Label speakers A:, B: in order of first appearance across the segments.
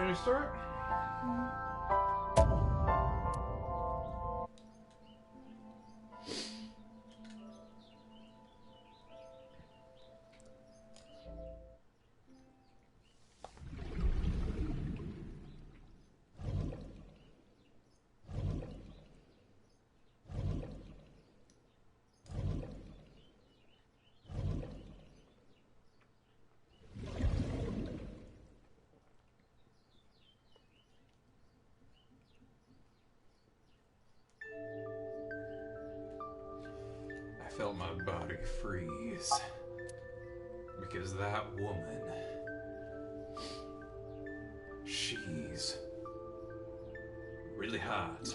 A: ready to start? I felt my body freeze because that woman, she's really hot.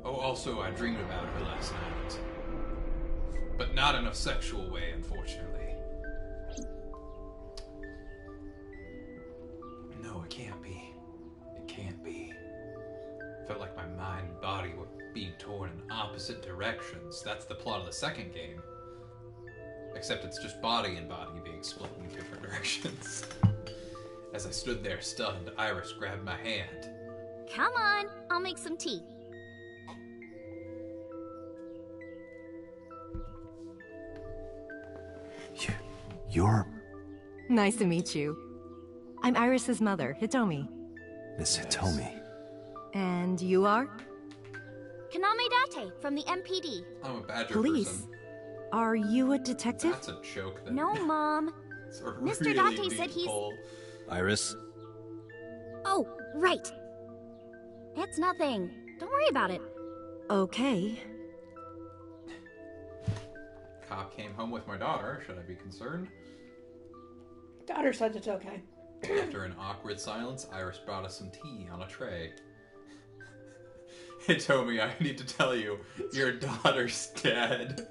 A: Oh, also I dreamed about her last night, but not in a sexual way, unfortunately. No, it can't be. It can't be. Felt like my mind and body were being torn in opposite directions. That's the plot of the second game. Except it's just body and body being split in different directions. As I stood there stunned, Iris grabbed my hand.
B: Come on, I'll make some tea.
C: You're...
D: Nice to meet you. I'm Iris's mother, Hitomi.
C: Miss Hitomi.
D: And you are?
B: Kaname Date from the MPD.
A: I'm a badger
D: Police.
A: person.
D: Are you a detective?
A: That's a joke. That
B: No, Mom.
A: it's a
B: Mr.
A: really
B: Date
A: deep
B: said he's-
A: pull.
C: Iris?
B: Oh, right. It's nothing. Don't worry about it.
D: Okay.
A: Cop came home with my daughter. Should I be concerned?
E: Daughter says it's okay.
A: After an awkward silence, Iris brought us some tea on a tray. Hitomi, I need to tell you, your daughter's dead.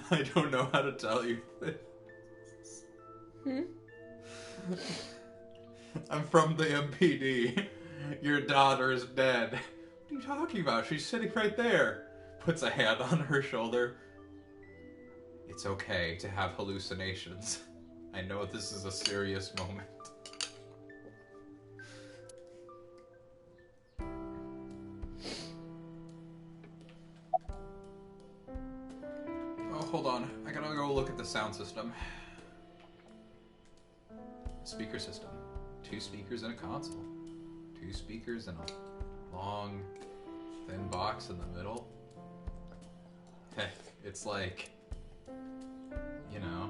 A: I don't know how to tell you this. I'm from the MPD. Your daughter's dead. What are you talking about? She's sitting right there. Puts a hand on her shoulder. It's okay to have hallucinations. I know this is a serious moment. Oh, hold on. I gotta go look at the sound system. Speaker system. 2 speakers in a console. 2 speakers in a long, thin box in the middle. It's like, you know.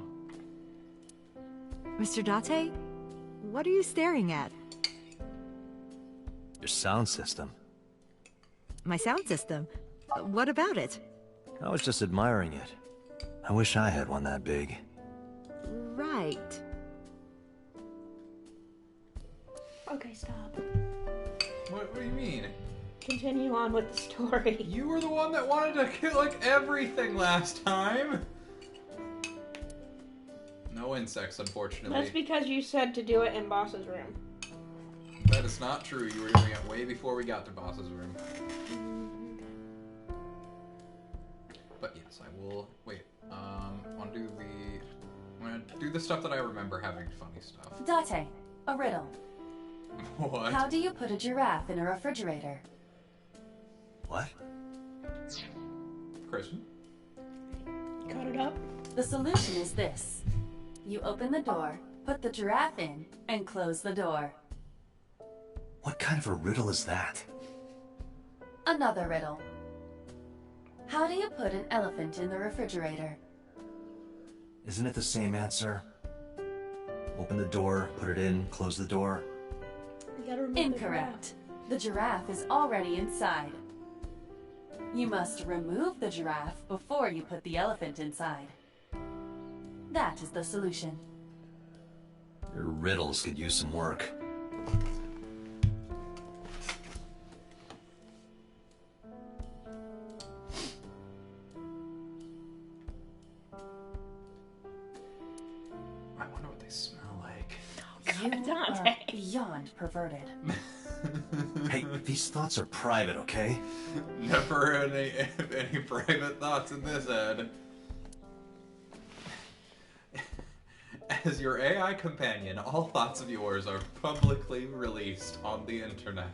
D: Mr. Date? What are you staring at?
C: Your sound system.
D: My sound system. What about it?
C: I was just admiring it. I wish I had one that big.
D: Right.
E: Okay, stop.
A: What do you mean?
E: Continue on with the story.
A: You were the one that wanted to kill, like, everything last time. No insects, unfortunately.
E: That's because you said to do it in Boss's room.
A: That is not true. You were doing it way before we got to Boss's room. But yes, I will. Wait. I'm gonna do the stuff that I remember having funny stuff.
F: Date, a riddle.
A: What?
F: How do you put a giraffe in a refrigerator?
C: What?
A: Kristen?
E: Cut it up.
F: The solution is this. You open the door, put the giraffe in, and close the door.
C: What kind of a riddle is that?
F: Another riddle. How do you put an elephant in the refrigerator?
C: Isn't it the same answer? Open the door, put it in, close the door.
E: You gotta remove
F: Incorrect. The giraffe is already inside. You must remove the giraffe before you put the elephant inside. That is the solution.
C: Your riddles could use some work.
A: I wonder what they smell like.
F: You
E: Dante.
F: are beyond perverted.
C: Hey, these thoughts are private, okay?
A: Never any private thoughts in this, Ed. As your AI companion, all thoughts of yours are publicly released on the internet.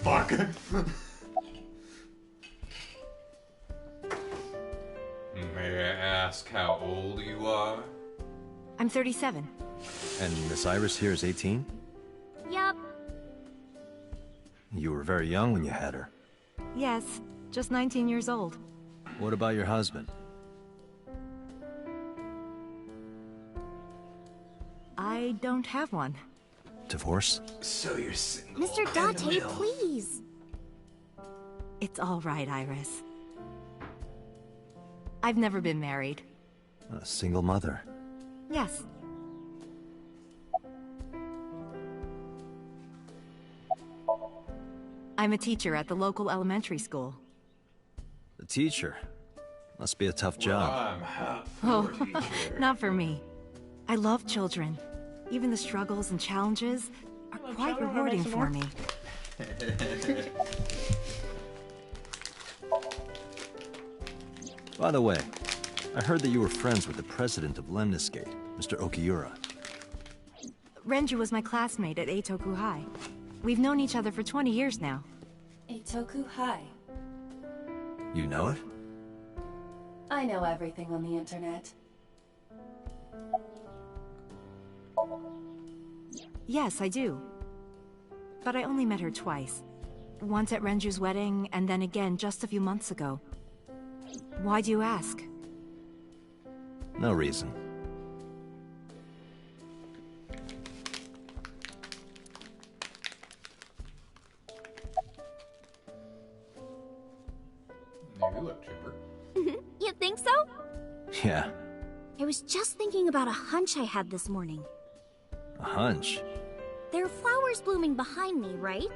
A: Fuck. May I ask how old you are?
D: I'm 37.
C: And Miss Iris here is 18?
B: Yup.
C: You were very young when you had her.
D: Yes, just 19 years old.
C: What about your husband?
D: I don't have one.
C: Divorce?
A: So you're single.
B: Mr. Date, please.
D: It's all right, Iris. I've never been married.
C: A single mother.
D: Yes. I'm a teacher at the local elementary school.
C: A teacher? Must be a tough job.
A: I'm half
D: Oh,
A: for teacher.
D: not for me. I love children. Even the struggles and challenges are
E: Hello,
D: quite
E: children.
D: rewarding
E: Wanna
D: for
E: make
D: me.
C: By the way, I heard that you were friends with the president of Lemniscate, Mr. Okiura.
D: Renju was my classmate at Eitoku High. We've known each other for 20 years now.
F: Eitoku High.
C: You know it?
F: I know everything on the internet.
D: Yes, I do. But I only met her twice. Once at Renju's wedding, and then again just a few months ago. Why do you ask?
C: No reason.
A: You look chipper.
B: You think so?
C: Yeah,
B: I was just thinking about a hunch I had this morning.
C: a hunch.
B: There are flowers blooming behind me, right?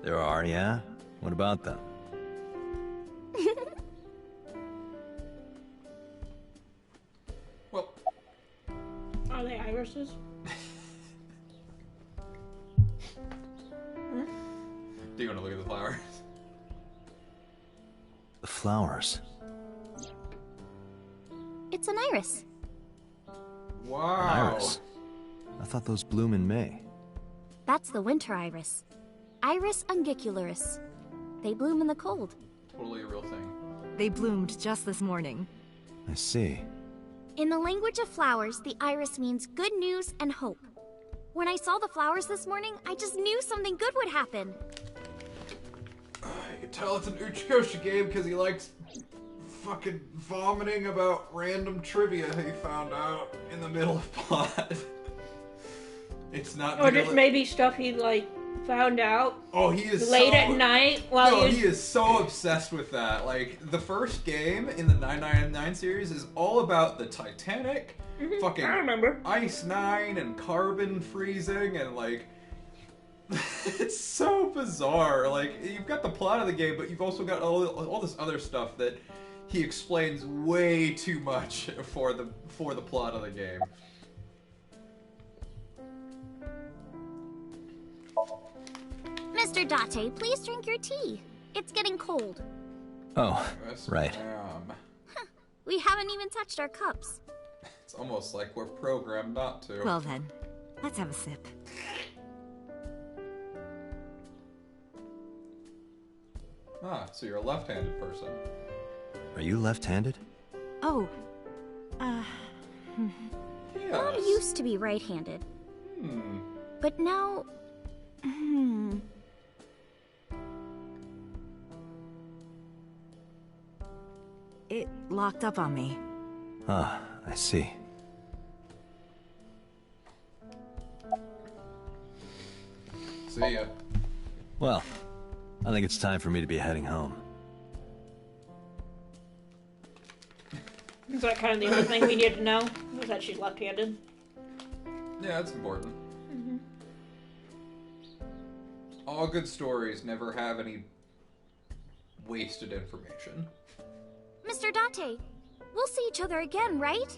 C: There are, yeah? What about them?
A: Well,
E: Are they irises?
A: do you want to look at the flowers?
C: The flowers.
B: It's an iris.
A: Wow.
C: Iris. I thought those bloom in May.
B: That's the winter iris. Iris ungicularis. They bloom in the cold.
A: Totally a real thing.
D: They bloomed just this morning.
C: I see.
B: In the language of flowers, the iris means good news and hope. When I saw the flowers this morning, I just knew something good would happen.
A: You can tell it's an Uchikoshi game because he likes fucking vomiting about random trivia he found out in the middle of plot. It's not.
E: Or just maybe stuff he, like, found out
A: Oh, he is
E: late
A: so...
E: at night while
A: No,
E: he was...
A: he is so obsessed with that. Like, the first game in the 999 series is all about the Titanic, fucking
E: I remember.
A: Ice 9 and carbon freezing, and like... it's so bizarre. Like, you've got the plot of the game, but you've also got all this other stuff that he explains way too much for the plot of the game.
B: Mr. Date, please drink your tea. It's getting cold.
C: Oh,
A: Yes,
C: right.
A: ma'am.
B: We haven't even touched our cups.
A: It's almost like we're programmed not to.
D: Well then, let's have a sip.
A: So you're a left-handed person.
C: Are you left-handed?
D: Oh,
B: Mom
A: Yes.
B: used to be right-handed, but now...
D: it locked up on me.
C: Ah, I see.
A: See ya.
C: Well, I think it's time for me to be heading home.
E: Is that kind of the only thing we need to know? Was that she's left-handed?
A: Yeah, that's important. All good stories never have any wasted information.
B: Mr. Date, we'll see each other again, right?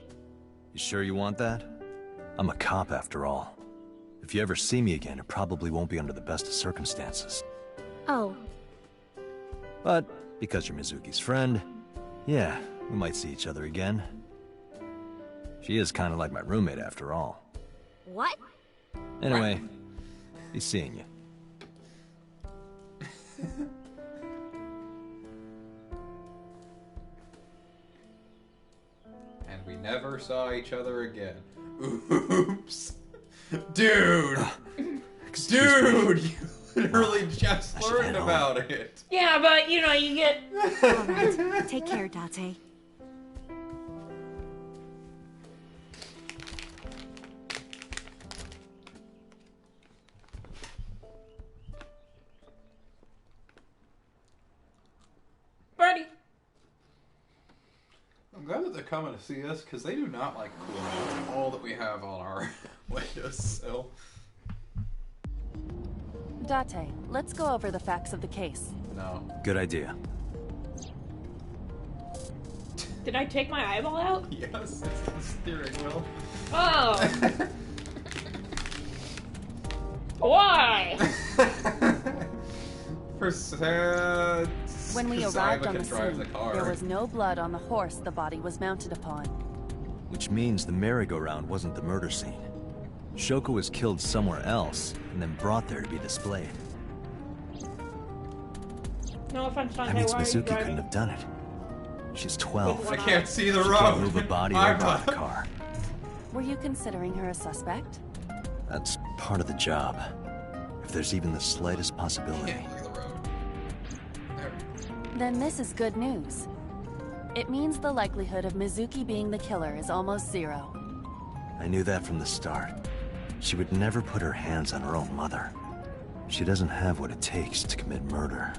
C: You sure you want that? I'm a cop after all. If you ever see me again, it probably won't be under the best of circumstances.
B: Oh,
C: But because you're Mizuki's friend, yeah, we might see each other again. She is kind of like my roommate after all.
B: What?
C: Anyway, be seeing you.
A: And we never saw each other again. Oops. Dude! Dude! You literally just learned about it.
E: Yeah, but you know, you get.
D: Alright, take care, Date.
A: I'm glad that they're coming to see us, because they do not like cooling out all that we have on our windowsill.
F: Date, let's go over the facts of the case.
A: No.
C: Good idea.
E: Did I take my eyeball out?
A: Yes, it's the steering wheel.
E: Oh. Why?
A: For sad.
F: When we
A: Because
F: arrived
A: Iva
F: on
A: can
F: the
A: drive
F: scene,
A: the car.
F: there was no blood on the horse the body was mounted upon.
C: Which means the merry-go-round wasn't the murder scene. Shoko was killed somewhere else, and then brought there to be displayed.
E: No offense, Dante,
C: That means
E: why are you
C: Mizuki
E: driving?
C: couldn't have done it. She's 12.
A: I can't see the
C: She
A: road.
C: can't move a body or drive a car.
F: Were you considering her a suspect?
C: That's part of the job. If there's even the slightest possibility.
A: Can't look at the road. There.
F: Then this is good news. It means the likelihood of Mizuki being the killer is almost zero.
C: I knew that from the start. She would never put her hands on her own mother. She doesn't have what it takes to commit murder.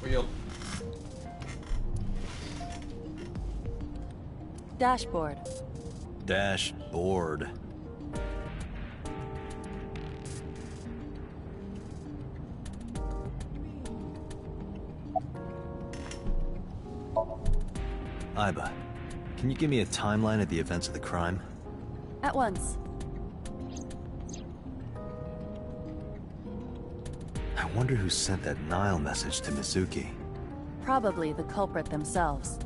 A: Wheel.
F: Dashboard.
C: Dashboard. Iba, can you give me a timeline of the events of the crime?
F: At once.
C: I wonder who sent that Nile message to Mizuki.
F: Probably the culprit themselves.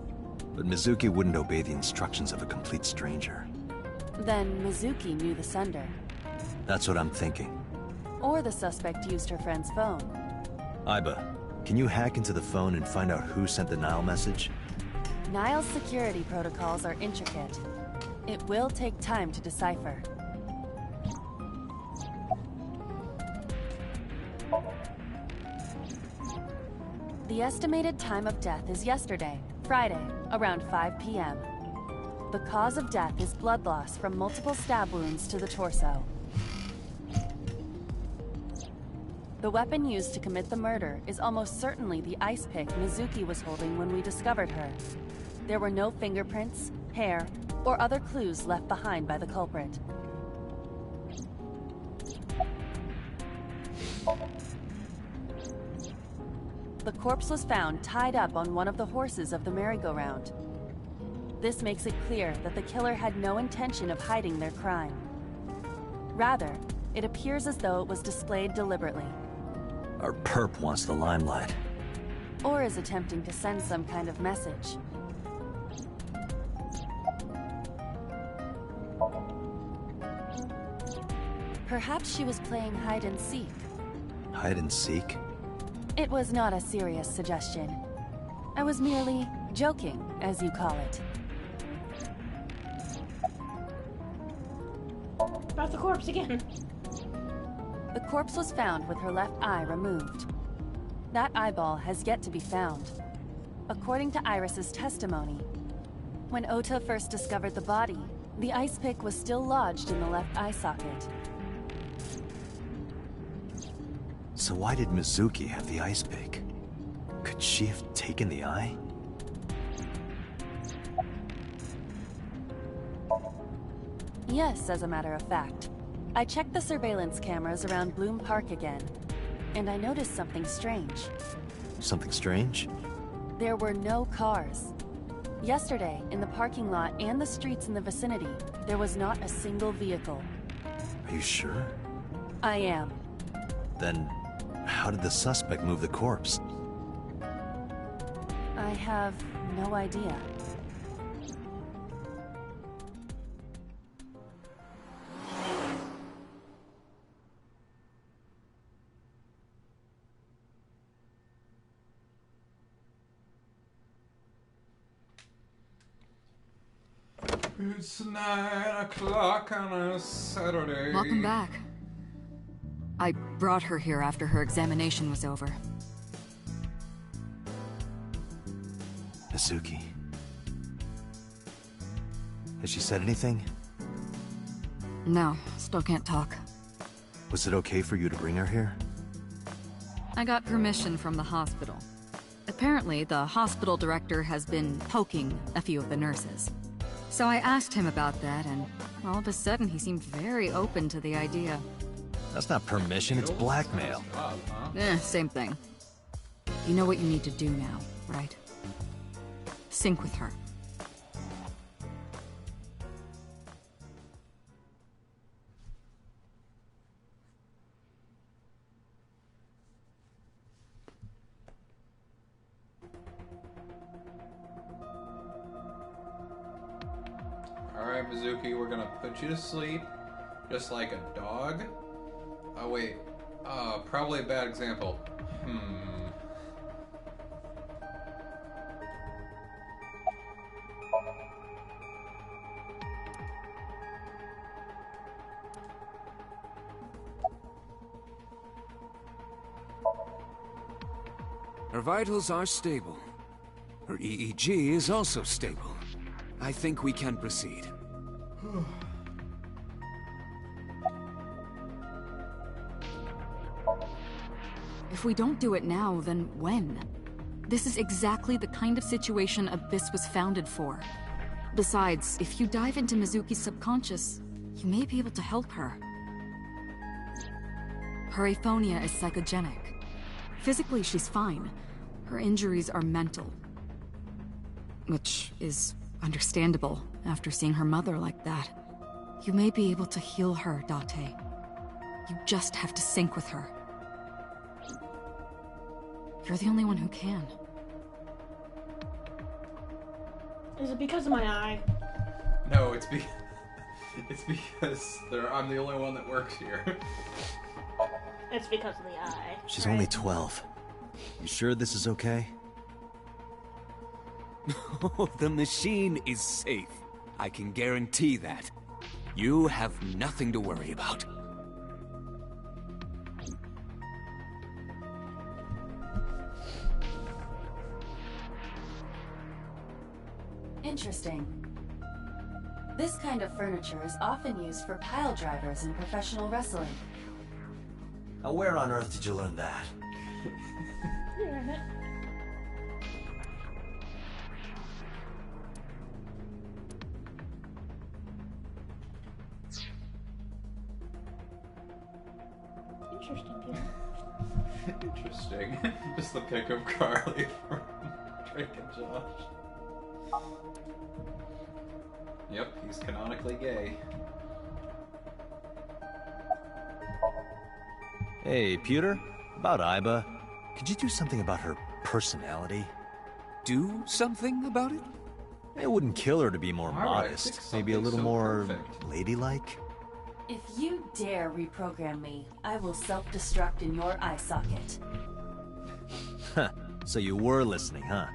C: But Mizuki wouldn't obey the instructions of a complete stranger.
F: Then Mizuki knew the sender.
C: That's what I'm thinking.
F: Or the suspect used her friend's phone.
C: Iba, can you hack into the phone and find out who sent the Nile message?
F: Nile's security protocols are intricate. It will take time to decipher. The estimated time of death is yesterday, Friday, around 5 p.m. The cause of death is blood loss from multiple stab wounds to the torso. The weapon used to commit the murder is almost certainly the ice pick Mizuki was holding when we discovered her. There were no fingerprints, hair, or other clues left behind by the culprit. The corpse was found tied up on one of the horses of the merry-go-round. This makes it clear that the killer had no intention of hiding their crime. Rather, it appears as though it was displayed deliberately,
C: Our perp wants the limelight.
F: or is attempting to send some kind of message. Perhaps she was playing hide and seek.
C: Hide and seek?
F: It was not a serious suggestion. I was merely joking, as you call it.
E: About the corpse again.
F: The corpse was found with her left eye removed. That eyeball has yet to be found. According to Iris's testimony, when Ota first discovered the body, the ice pick was still lodged in the left eye socket.
C: So why did Mizuki have the ice pick? Could she have taken the eye?
F: Yes, as a matter of fact. I checked the surveillance cameras around Bloom Park again, and I noticed something strange.
C: Something strange?
F: There were no cars. Yesterday, in the parking lot and the streets in the vicinity, there was not a single vehicle.
C: Are you sure?
F: I am.
C: Then, how did the suspect move the corpse?
F: I have no idea.
A: It's 9 o'clock on a Saturday.
G: Welcome back. I brought her here after her examination was over.
C: Mizuki. Has she said anything?
G: No, still can't talk.
C: Was it okay for you to bring her here?
G: I got permission from the hospital. Apparently, the hospital director has been poking a few of the nurses. So I asked him about that, and all of a sudden he seemed very open to the idea.
C: That's not permission, it's blackmail.
G: Same thing. You know what you need to do now, right? Sync with her.
A: Alright, Mizuki, we're gonna put you to sleep, just like a dog. Oh, wait. Probably a bad example.
H: Her vitals are stable. Her EEG is also stable. I think we can proceed.
G: If we don't do it now, then when? This is exactly the kind of situation Abyss was founded for. Besides, if you dive into Mizuki's subconscious, you may be able to help her. Her aphonia is psychogenic. Physically, she's fine. Her injuries are mental. Which is understandable after seeing her mother like that. You may be able to heal her, Date. You just have to sync with her. You're the only one who can.
E: Is it because of my eye?
A: No, it's because I'm the only one that works here.
E: It's because of the eye.
C: She's
E: right?
C: only 12. You sure this is okay?
H: The machine is safe. I can guarantee that. You have nothing to worry about.
F: Interesting. This kind of furniture is often used for pile drivers in professional wrestling.
C: Now where on earth did you learn that?
E: Interesting, Peter.
A: Interesting. Just the pick of Carly from Drake and Josh. Yep, he's canonically gay.
C: Hey, Pewter? About Iba. Could you do something about her personality?
H: Do something about it?
C: It wouldn't kill her to be more
A: All right,
C: modest.
A: fix
C: Maybe a
A: something
C: little
A: so
C: more
A: perfect.
C: ladylike?
F: If you dare reprogram me, I will self-destruct in your eye socket.
C: Huh. So you were listening, huh?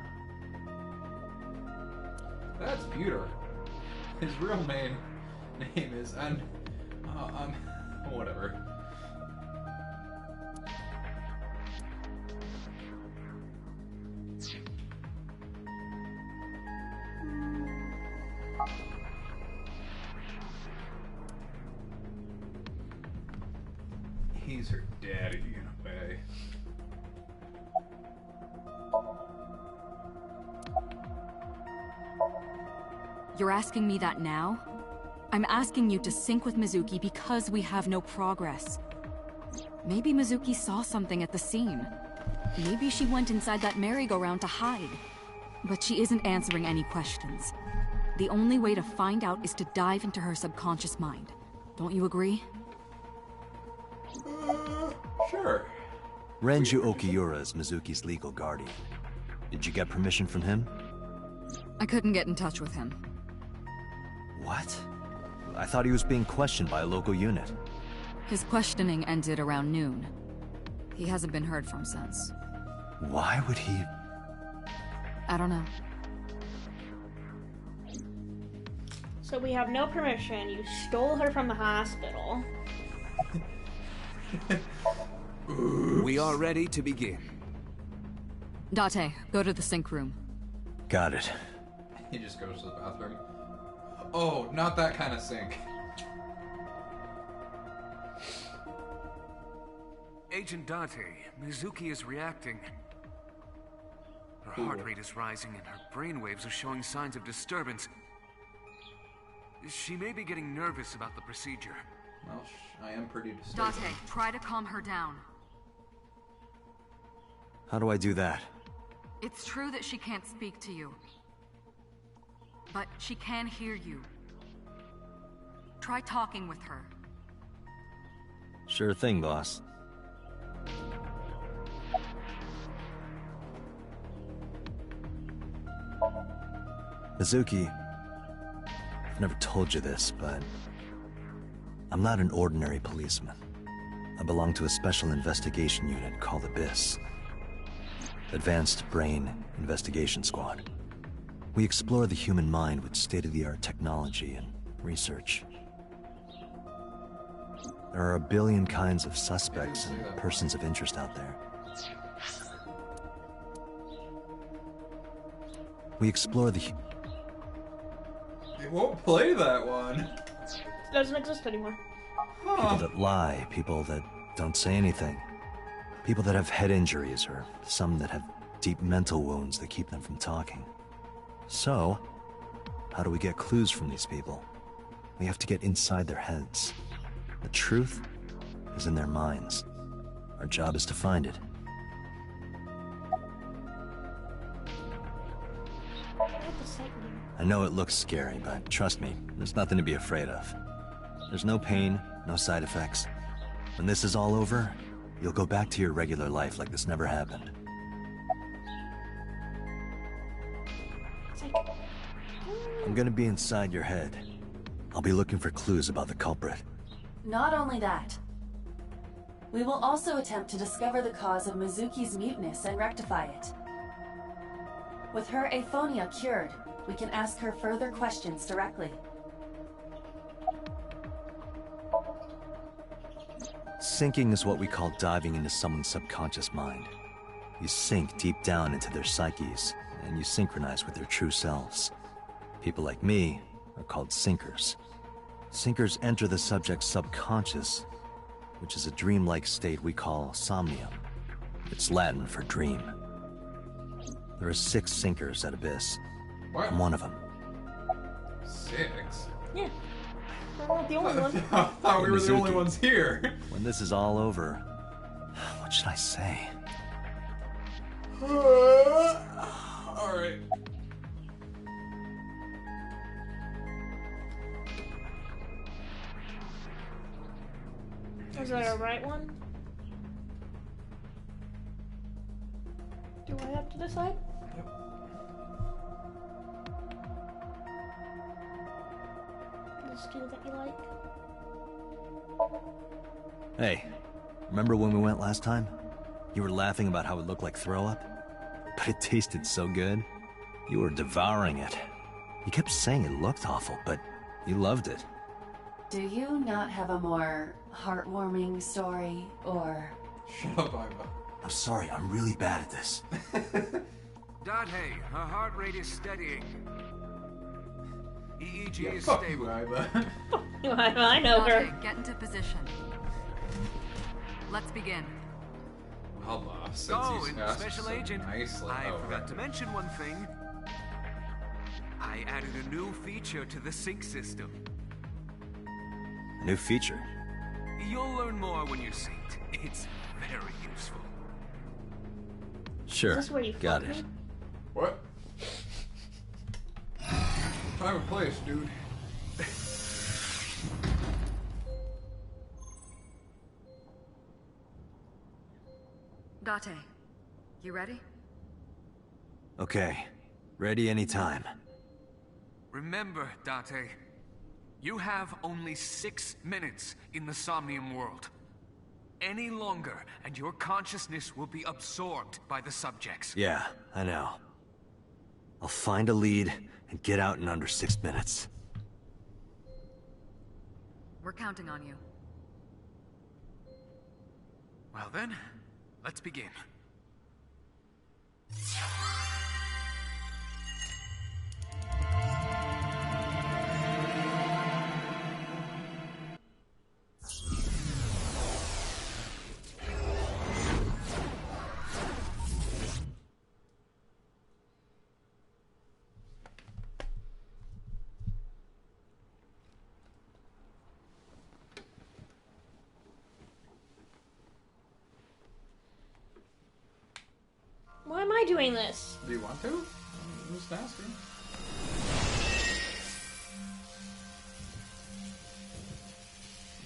A: That's Peter. His real name is whatever. He's her daddy in a way.
G: You're asking me that now? I'm asking you to sync with Mizuki because we have no progress. Maybe Mizuki saw something at the scene. Maybe she went inside that merry-go-round to hide. But she isn't answering any questions. The only way to find out is to dive into her subconscious mind. Don't you agree?
A: Sure.
C: Renju Okiura is Mizuki's legal guardian. Did you get permission from him?
G: I couldn't get in touch with him.
C: What? I thought he was being questioned by a local unit.
G: His questioning ended around noon. He hasn't been heard from since.
C: Why would he...
G: I don't know.
E: So we have no permission. You stole her from the hospital.
H: We are ready to begin.
G: Date, go to the sink room.
C: Got it.
A: He just goes to the bathroom. Oh, not that kind of sink.
H: Agent Date, Mizuki is reacting. Her heart rate is rising and her brainwaves are showing signs of disturbance. She may be getting nervous about the procedure.
A: Well, I am pretty disturbed.
G: Date, try to calm her down.
C: How do I do that?
G: It's true that she can't speak to you. But she can hear you. Try talking with her.
C: Sure thing, boss. Mizuki, I've never told you this, but I'm not an ordinary policeman. I belong to a special investigation unit called Abyss. Advanced Brain Investigation Squad. We explore the human mind with state-of-the-art technology and research. There are a billion kinds of suspects and persons of interest out there. We explore the...
A: It won't play that one.
E: It doesn't exist anymore.
C: People that lie, people that don't say anything. People that have head injuries, or some that have deep mental wounds that keep them from talking. So, how do we get clues from these people? We have to get inside their heads. The truth is in their minds. Our job is to find it. I know it looks scary, but trust me, there's nothing to be afraid of. There's no pain, no side effects. When this is all over, you'll go back to your regular life like this never happened. I'm gonna be inside your head. I'll be looking for clues about the culprit.
F: Not only that, we will also attempt to discover the cause of Mizuki's muteness and rectify it. With her aphonia cured, we can ask her further questions directly.
C: Sinking is what we call diving into someone's subconscious mind. You sink deep down into their psyches, and you synchronize with their true selves. People like me are called sinkers. Sinkers enter the subject's subconscious, which is a dreamlike state we call Somnium. It's Latin for dream. There are 6 sinkers at Abyss.
A: What?
C: I'm one of them.
A: 6?
E: Yeah. We're not the only one.
A: I thought we were the only
C: Mizuki.
A: ones here.
C: When this is all over, what should I say?
A: Alright.
E: Is that a right one? Do I have to decide? This dude that you like?
C: Hey, remember when we went last time? You were laughing about how it looked like throw up? But it tasted so good. You were devouring it. You kept saying it looked awful, but you loved it.
F: Do you not have a more heartwarming story, or...
A: Shut up, Iva.
C: I'm sorry, I'm really bad at this.
H: Date, her heart rate is steadying. EEG
A: Yeah,
H: is
A: fuck
H: stable.
A: you, Iva.
E: I know her.
G: Date, get into position. Let's begin.
A: Well, boss, since
H: Oh,
A: he's
H: and
A: asked
H: Special
A: so
H: Agent,
A: nicely.
H: I
A: Oh,
H: forgot
A: right.
H: to mention one thing. I added a new feature to the sync system.
C: A new feature.
H: You'll learn more when you're synced. It's very useful.
C: Sure,
E: Is this where you
C: got
E: fuck
C: it.
E: me?
A: What? Time and place, dude.
G: Date, you ready?
C: Okay. Ready anytime.
H: Remember, Date, you have only 6 minutes in the Somnium world. Any longer, and your consciousness will be absorbed by the subjects.
C: Yeah, I know. I'll find a lead and get out in under 6 minutes.
G: We're counting on you.
H: Well then, let's begin.
E: Why am I doing this?
A: Do you want to? I'm just asking.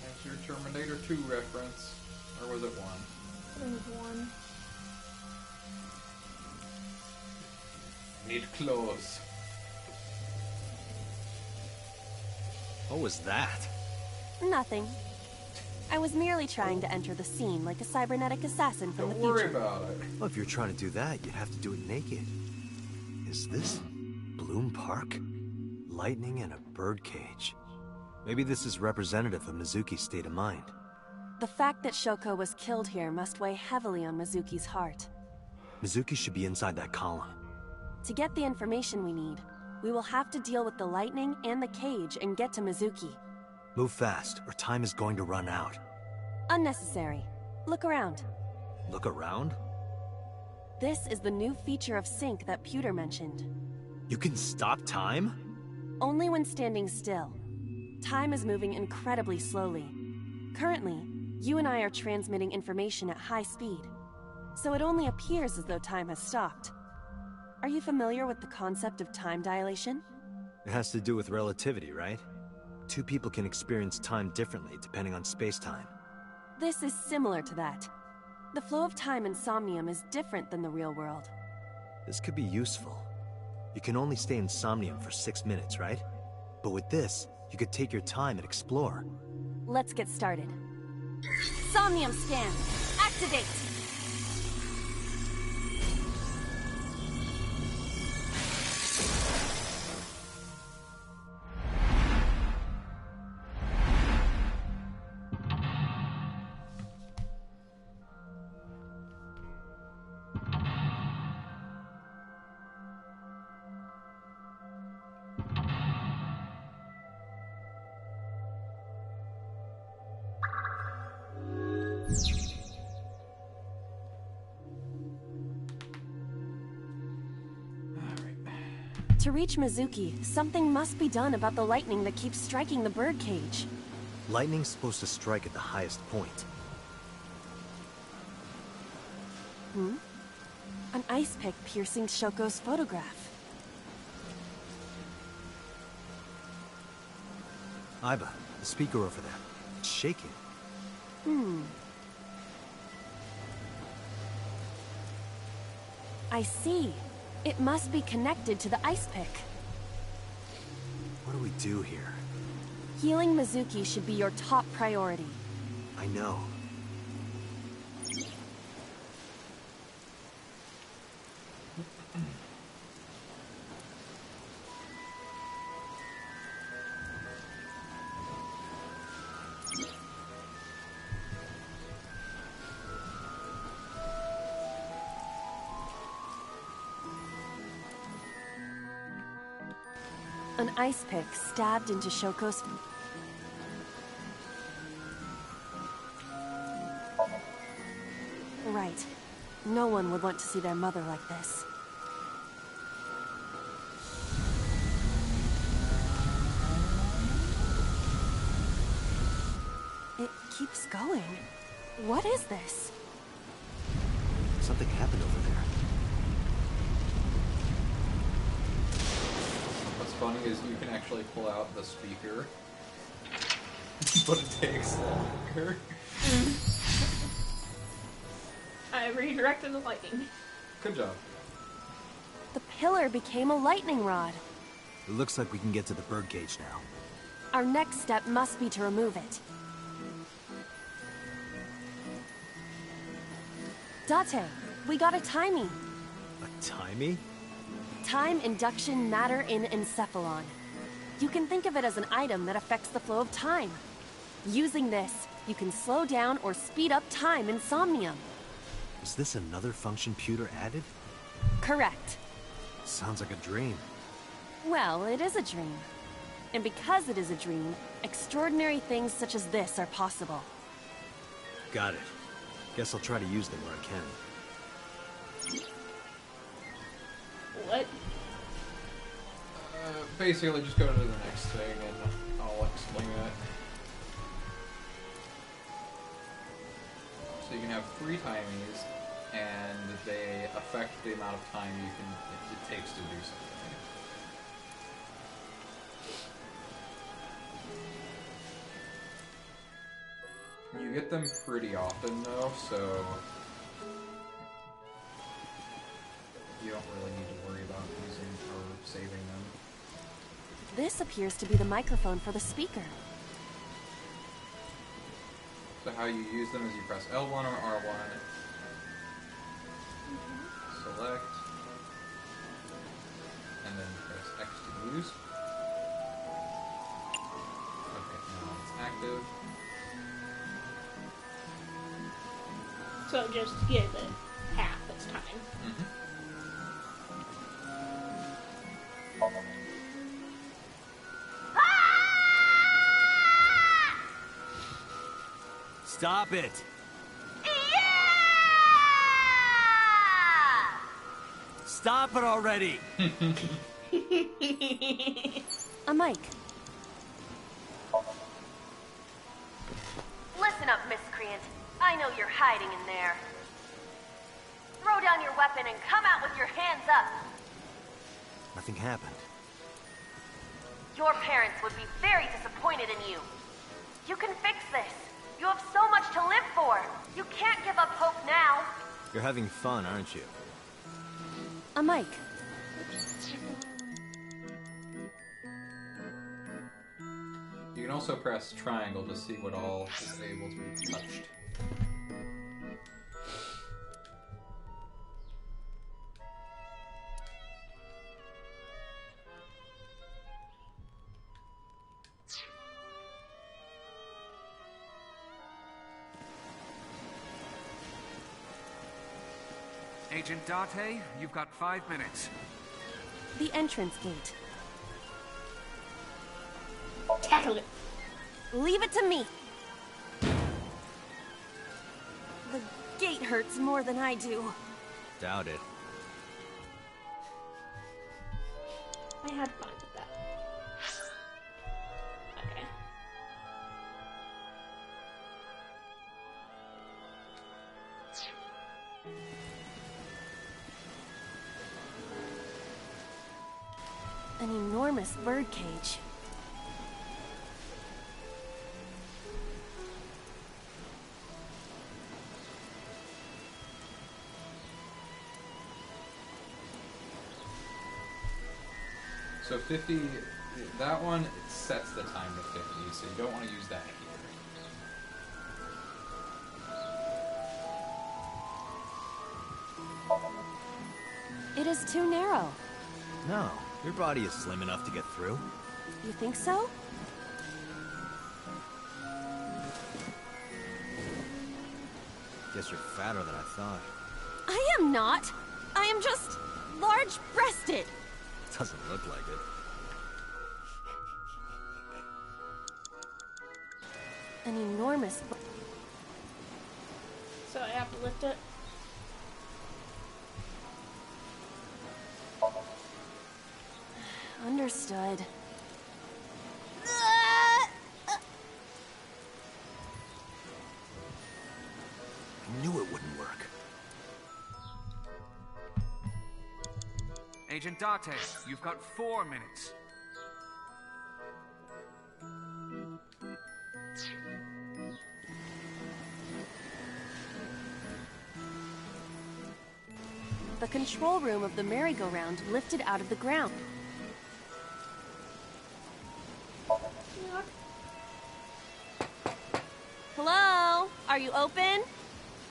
A: That's your Terminator 2 reference. Or was it 1?
E: It was 1.
A: Need clothes.
C: What was that?
I: Nothing. I was merely trying to enter the scene like a cybernetic assassin from the
A: Don't
I: future.
A: worry about it.
C: Well, if you're trying to do that, you'd have to do it naked. Is this Bloom Park? Lightning and a birdcage. Maybe this is representative of Mizuki's state of mind.
I: The fact that Shoko was killed here must weigh heavily on Mizuki's heart.
C: Mizuki should be inside that column.
I: To get the information we need, we will have to deal with the lightning and the cage and get to Mizuki.
C: Move fast, or time is going to run out.
I: Unnecessary. Look around.
C: Look around?
I: This is the new feature of Sync that Pewter mentioned.
C: You can stop time?
I: Only when standing still. Time is moving incredibly slowly. Currently, you and I are transmitting information at high speed, so it only appears as though time has stopped. Are you familiar with the concept of time dilation?
C: It has to do with relativity, right? Two people can experience time differently depending on space-time.
I: This is similar to that. The flow of time in Somnium is different than the real world.
C: This could be useful. You can only stay in Somnium for 6 minutes, right? But with this, you could take your time and explore.
I: Let's get started. Somnium scan! Activate! To reach Mizuki, something must be done about the lightning that keeps striking the birdcage.
C: Lightning's supposed to strike at the highest point.
I: An ice pick piercing Shoko's photograph.
C: Aiba, the speaker over there. It's shaking.
I: I see. It must be connected to the ice pick.
C: What do we do here?
I: Healing Mizuki should be your top priority.
C: I know.
I: An ice pick stabbed into Shoko's... Right. No one would want to see their mother like this. It keeps going. What is this?
C: Something happened over there.
A: What's funny is you can actually pull out the speaker, but it takes longer.
E: I redirected the lightning.
A: Good job.
I: The pillar became a lightning rod.
C: It looks like we can get to the birdcage now.
I: Our next step must be to remove it. Date, we got a timing.
C: A timey?
I: Time induction matter in encephalon. You can think of it as an item that affects the flow of time. Using this, you can slow down or speed up time in Somnium.
C: Is this another function Pewter added?
I: Correct.
C: Sounds like a dream.
I: Well, it is a dream. And because it is a dream, extraordinary things such as this are possible.
C: Got it. Guess I'll try to use them where I can.
E: What?
A: Basically, just go to the next thing and I'll explain it. So you can have 3 timies, and they affect the amount of time it takes to do something. You get them pretty often though, so you don't really need to worry about using or saving them.
I: This appears to be the microphone for the speaker.
A: So how you use them is you press L1 or R1, select, and then press X to use. Okay, now it's active.
E: So just give it half its time.
C: Stop it! Stop it already!
I: A mic.
J: Listen up, miscreant. I know you're hiding in there. Throw down your weapon and come out with your hands up.
C: Nothing happened.
J: Your parents would be very disappointed in you. You can fix this. You have so much to live for. You can't give up hope now.
C: You're having fun, aren't you?
I: A mic.
A: You can also press triangle to see what all is able to be touched.
H: Agent Date, you've got 5 minutes.
I: The entrance gate.
E: Tackle it.
I: Leave it to me. The gate hurts more than I do.
C: Doubt it.
E: I had fun with that. Okay.
I: An enormous birdcage.
A: So 50, that one, it sets the time to 50, so you don't want to use that here.
I: It is too narrow.
C: No, your body is slim enough to get through.
I: You think so?
C: Guess you're fatter than I thought.
I: I am not. I am just large-breasted.
C: Doesn't look like it.
I: An enormous...
E: So I have to lift it.
I: Understood.
C: I knew it wouldn't work.
H: Agent Date, you've got 4 minutes.
I: the control room of the merry-go-round lifted out of the ground. Hello? Are you open?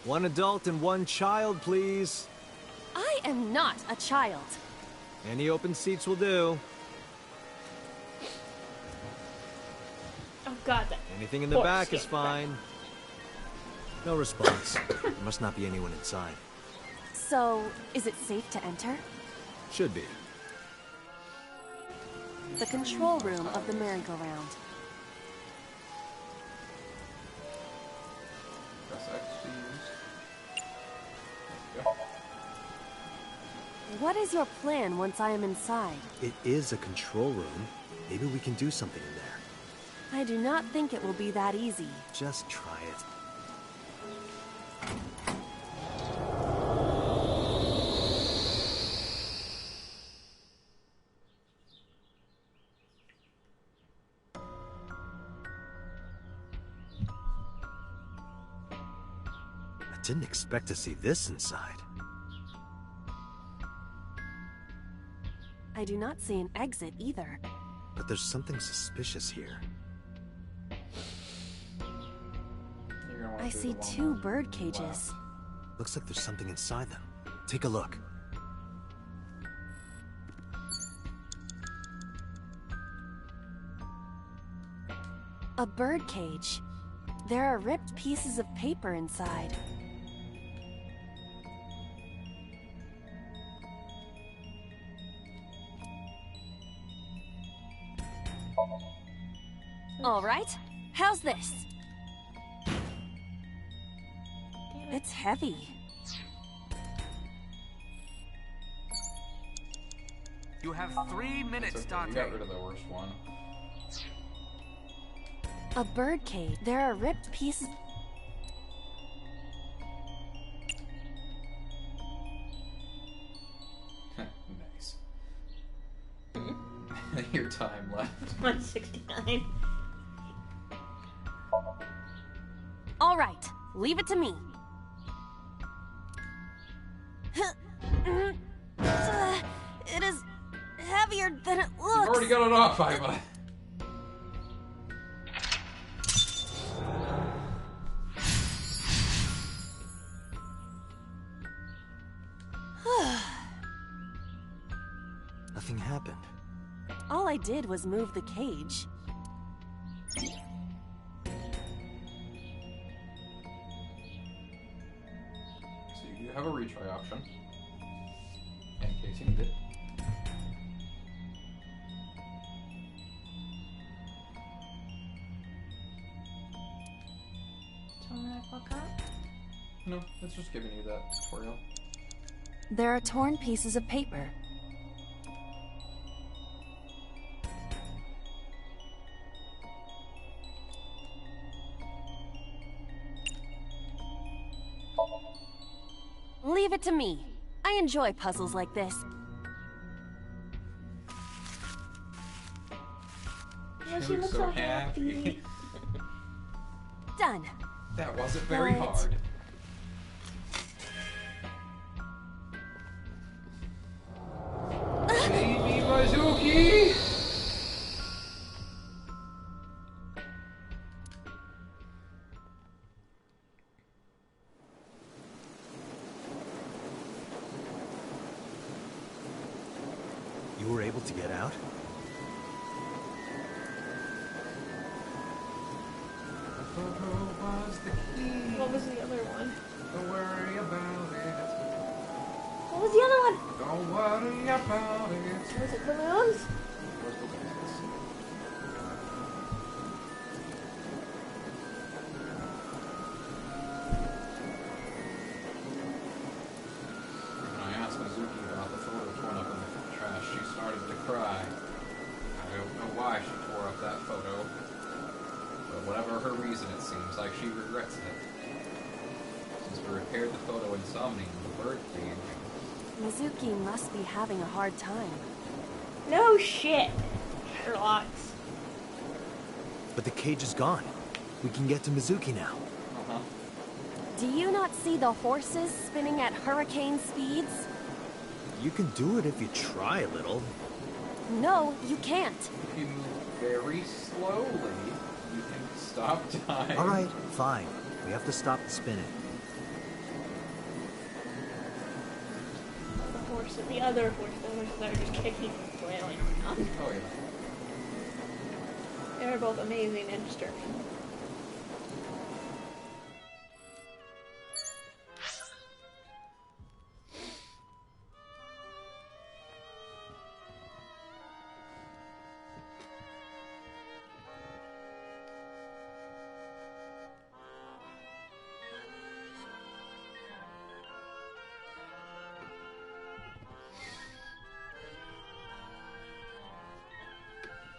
C: One adult and one child, please.
I: I am not a child.
C: Any open seats will do.
E: Oh god, that.
C: Anything in the back is fine. No response. There must not be anyone inside.
I: So, is it safe to enter?
C: Should be.
I: The control room of the merry-go-round.
A: Press X to use. There you go.
I: What is your plan once I am inside?
C: It is a control room. Maybe we can do something in there.
I: I do not think it will be that easy.
C: Just try it. I didn't expect to see this inside.
I: I do not see an exit either.
C: But there's something suspicious here.
I: I see two bird cages.
C: Looks like there's something inside them. Take a look.
I: A bird cage. There are ripped pieces of paper inside. All right, how's this? It's heavy.
H: You have 3 minutes,
A: Okay,
H: Dante.
A: you got rid of the worst one.
I: A bird cage. There are ripped pieces.
A: Nice. Your time left.
E: 169.
I: All right, leave it to me. It is heavier than it looks.
A: You've already got it off, Iva.
C: Nothing happened.
I: All I did was move the cage.
A: So you do have a retry option. In case you need it.
E: Tell me I fuck up.
A: No, it's just giving you that tutorial.
F: There are torn pieces of paper.
I: Leave it to me. I enjoy puzzles like this.
E: Yeah,
A: She looks so happy.
I: Done.
A: That wasn't very
I: Right.
A: hard. Baby Mizuki!
C: You were able to get out?
E: What was the other one?
A: Don't worry about it.
E: What was the other one?
A: Don't worry about it.
E: Was it balloons?
A: Where's the balloons? When I asked Mizuki about the photo torn up in the trash, she started to cry. I don't know why she tore up that photo. But whatever her reason, it seems like she regrets it. Since we repaired the photo in Somnium, the bird cage.
I: Mizuki must be having a hard time.
E: No shit. Sherlock.
C: But the cage is gone. We can get to Mizuki now.
A: Uh-huh.
I: Do you not see the horses spinning at hurricane speeds?
C: You can do it if you try a little.
I: No, you can't.
A: If you move very slowly, you can stop time.
C: Alright, fine. We have to stop the spinning.
E: The other horses that are just kicking and flailing around.
A: Oh, yeah.
E: They're both amazing and disturbing.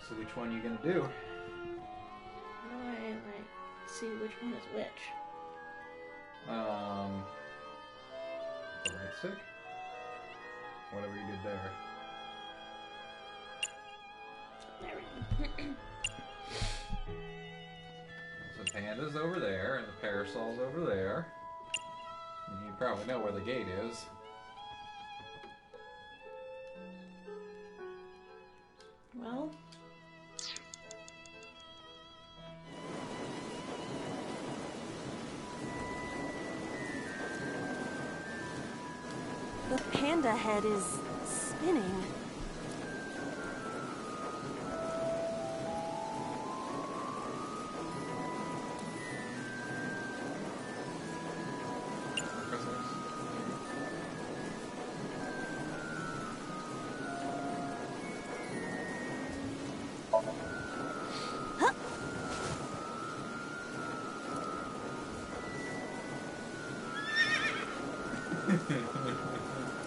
A: So which one are you gonna do?
E: How do I, like, see which one is which?
A: The right stick? Whatever you did there.
E: There we go.
A: So Panda's over there, and the Parasol's over there. And you probably know where the gate is.
E: Well...
I: The panda head is spinning.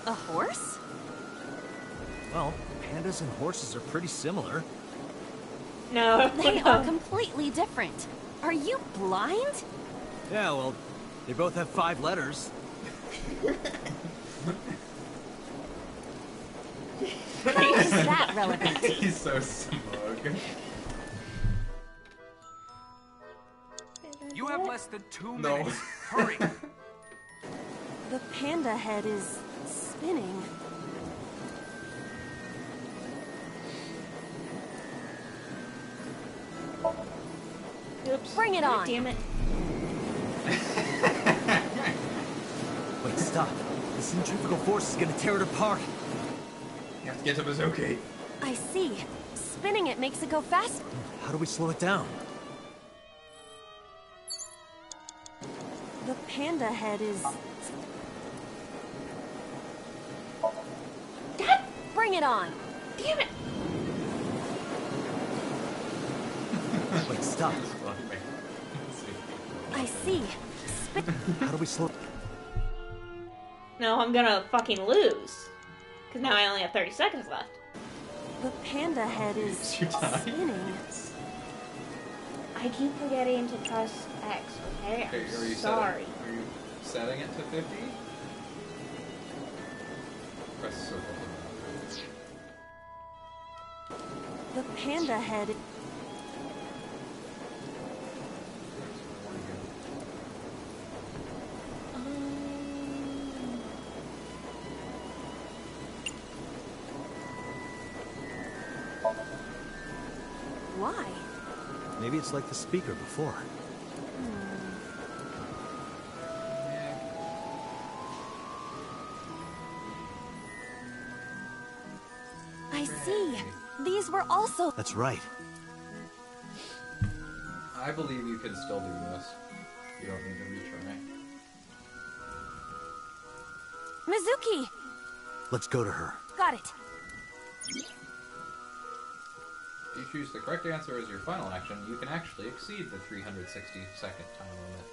I: A horse?
C: Well, pandas and horses are pretty similar.
E: No.
I: They are completely different. Are you blind?
C: Yeah, well, they both have 5 letters.
I: How is that relevant?
A: He's so smug.
H: You have less than 2
A: No.
H: minutes. Hurry.
I: The panda head is spinning.
E: Oops.
I: Bring it on.
E: Damn it.
C: Wait, stop. The centrifugal force is gonna tear it apart.
A: You have to get to Mizuki.
I: I see. Spinning it makes it go fast.
C: How do we slow it down?
I: The panda head is...
E: God
I: Bring it on.
E: damn it.
C: Wait, stop.
I: I see. Spin...
C: How do we slow...
E: No, I'm gonna fucking lose. Because now I only have 30 seconds left.
I: The panda head is
A: You die?
I: spinning.
E: I keep forgetting to press X, okay?
A: Okay,
E: I'm
A: are you
E: sorry.
A: Are you setting it to 50? Press circle.
I: The panda head... Why?
C: Maybe it's like the speaker before.
I: I see. These were also...
C: That's right.
A: I believe you can still do this. You don't need to retry.
I: Mizuki!
C: Let's go to her.
I: Got it.
A: If you choose the correct answer as your final action, you can actually exceed the 360-second time limit.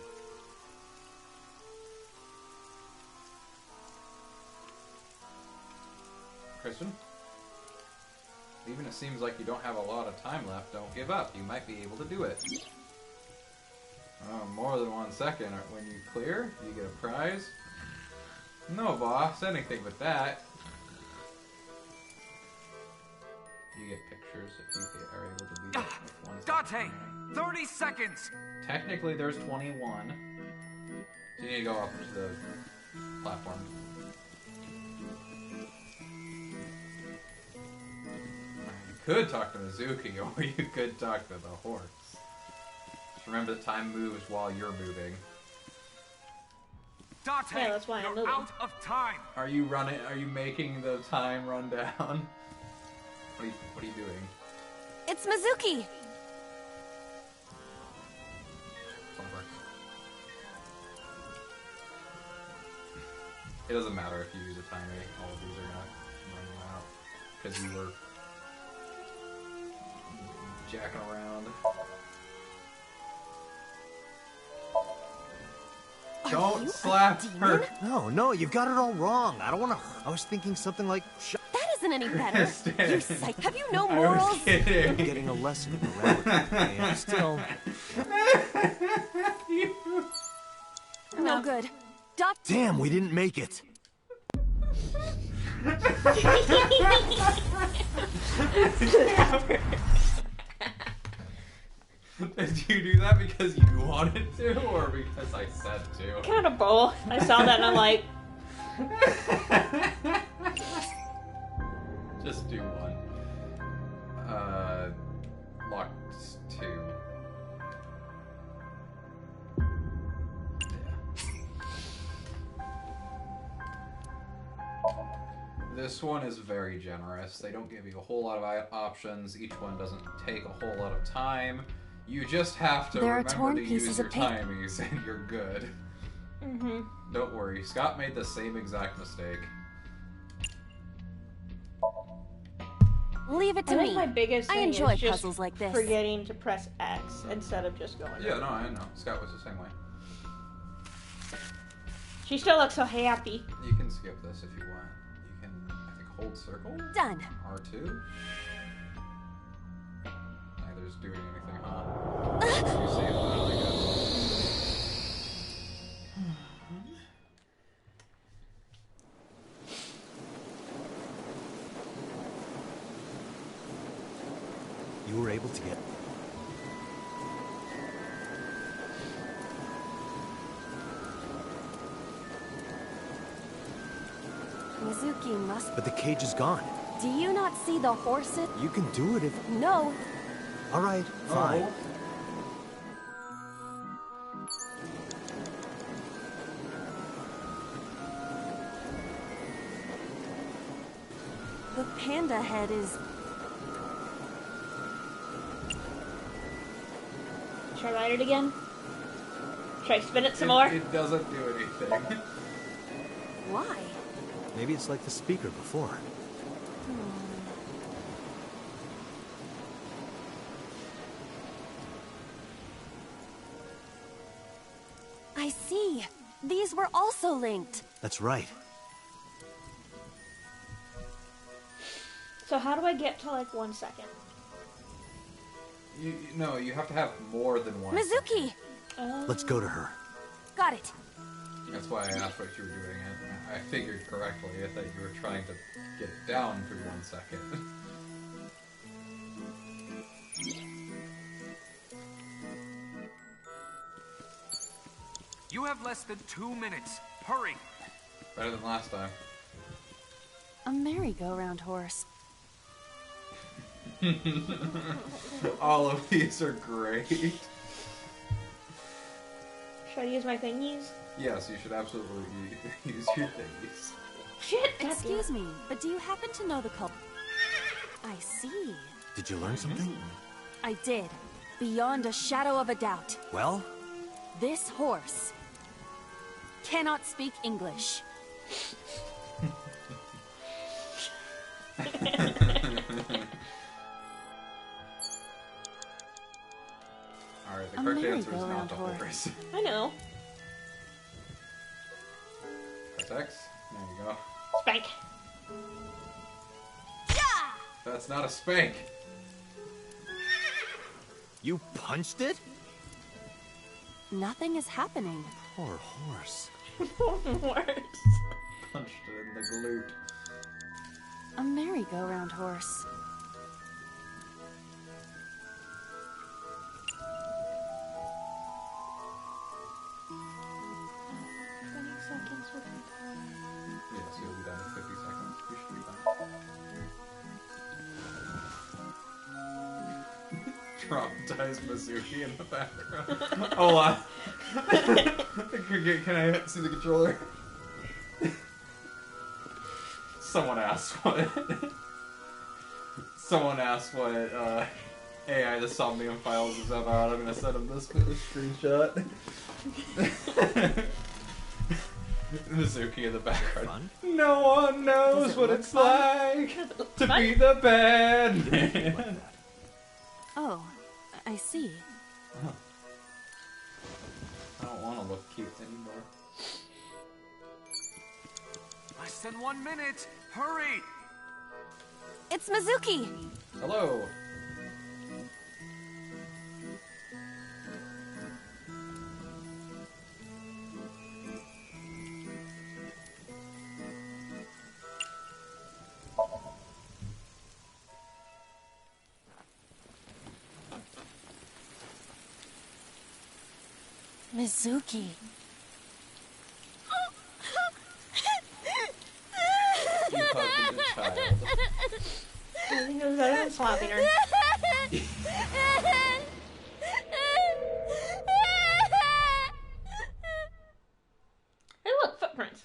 A: Kristen? Even if it seems like you don't have a lot of time left, don't give up. You might be able to do it. More than 1 second. When you clear, you get a prize. No, boss. Anything but that. You get pictures if you are able to beat it with 1 second.
H: Date! 30 seconds!
A: Technically, there's 21. So you need to go up to the platform. could talk to Mizuki, or you could talk to the horse. Just remember that time moves while you're moving.
H: Date,
E: Yeah, that's why I'm
H: you're
E: moving.
H: out of time.
A: Are you making the time run down? What are you doing?
I: It's Mizuki!
A: Clever. It doesn't matter if you use a timer, all of these are gonna run you out. Because you were jacking around. Don't slap her!
C: No, you've got it all wrong. I don't want to. I was thinking something like.
I: That isn't any better. You psych. Have you no
A: I
I: morals?
A: was kidding.
C: I'm getting a lesson in morality. And still.
I: No good. Doc.
C: Damn, we didn't make it.
A: Did you do that because you wanted to, or because I said to?
E: Kind of both. I saw that and I'm like,
A: Just do one. Locked 2. This one is very generous. They don't give you a whole lot of options. Each one doesn't take a whole lot of time. You just have to
I: There are
A: remember
I: torn
A: to use
I: pieces
A: your
I: of paper.
A: timies and you're good. Don't worry, Scott made the same exact mistake.
I: Leave it
E: I
I: to
E: think
I: me.
E: my biggest
I: I
E: thing
I: enjoy
E: is just
I: puzzles like this.
E: forgetting to press X instead of just going.
A: Yeah, no, I know. Scott was the same way.
E: She still looks so happy.
A: You can skip this if you want. You can, I think, hold circle.
I: Done.
A: R2. Neither's doing anything, huh? You see that, I guess.
C: You were able to get.
I: Mizuki must.
C: But the cage is gone.
I: Do you not see the horses?
C: You can do it if.
I: No.
C: All right, fine.
I: The panda head is.
E: Should I write it again? Should I spin it some more?
A: It doesn't do anything.
I: Why?
C: Maybe it's like the speaker before.
I: I see. These were also linked.
C: That's right.
E: So how do I get to like 1 second?
A: No, you have to have more than one.
I: Mizuki!
C: Let's go to her.
I: Got it.
A: That's why I asked what you were doing. I figured correctly. I thought you were trying to get it down through 1 second.
H: You have less than 2 minutes. Hurry.
A: Better than last time.
F: A merry-go-round horse.
A: All of these are great.
E: Should I use my thingies?
A: Yes, you should absolutely use your thingies.
E: Shit!
F: Excuse me, but do you happen to know the cult? I see.
C: Did you learn something?
F: I did. Beyond a shadow of a doubt.
C: Well,
F: This horse cannot speak English.
A: Alright, the
F: A
A: correct answer is
F: merry-go-round
A: not the
F: horse.
A: horse.
E: I know.
A: Press X. There you go.
E: Spank.
A: That's not a spank.
C: you punched it?
F: Nothing is happening.
C: Poor horse.
E: Worse.
A: Punched it in the glute.
F: A merry-go-round horse.
A: Yes, you'll be done in 50 seconds. You should be done. traumatized Mizuki in the background. Hold on. Can I see the controller? Someone asked what AI the Somnium files is about. I'm gonna send him this screenshot. Mizuki in the background.
C: Fun?
A: No one knows what it's like to be the bad man.
I: Oh, I see.
A: Huh. I don't want to look cute anymore.
H: Less than 1 minute. Hurry!
I: It's Mizuki!
A: Hello.
I: Mizuki.
A: You hugged a child.
E: I think it was better than slapping her. Hey, look, footprints.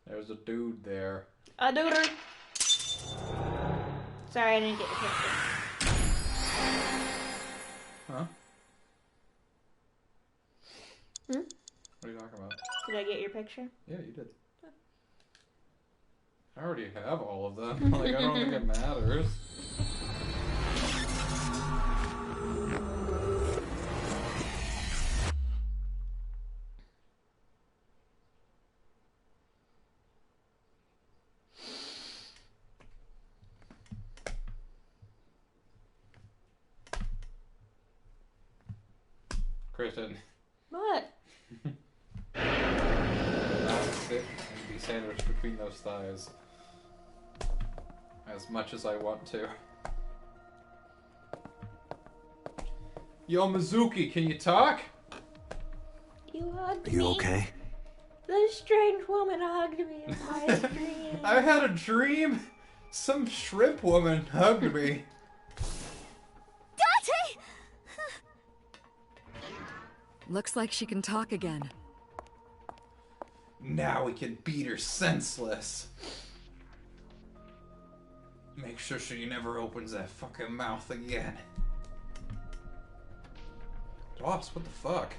A: There's a dude there.
E: A duder. Sorry, I didn't get your picture.
A: Huh?
E: Hmm?
A: What are you talking about?
E: Did I get your picture?
A: Yeah, you did. I already have all of them. Like, I don't think it matters. Kristen.
E: What?
A: Not sit and be sandwiched between those thighs. As much as I want to. Yo, Mizuki, can you talk?
E: You hugged
C: Are you
E: me.
C: okay?
E: This strange woman hugged me in my dream.
A: I had a dream. Some shrimp woman hugged me.
B: Dante!
G: Looks like she can talk again.
A: Now we can beat her senseless. Make sure she never opens that fucking mouth again. Boss, what the fuck?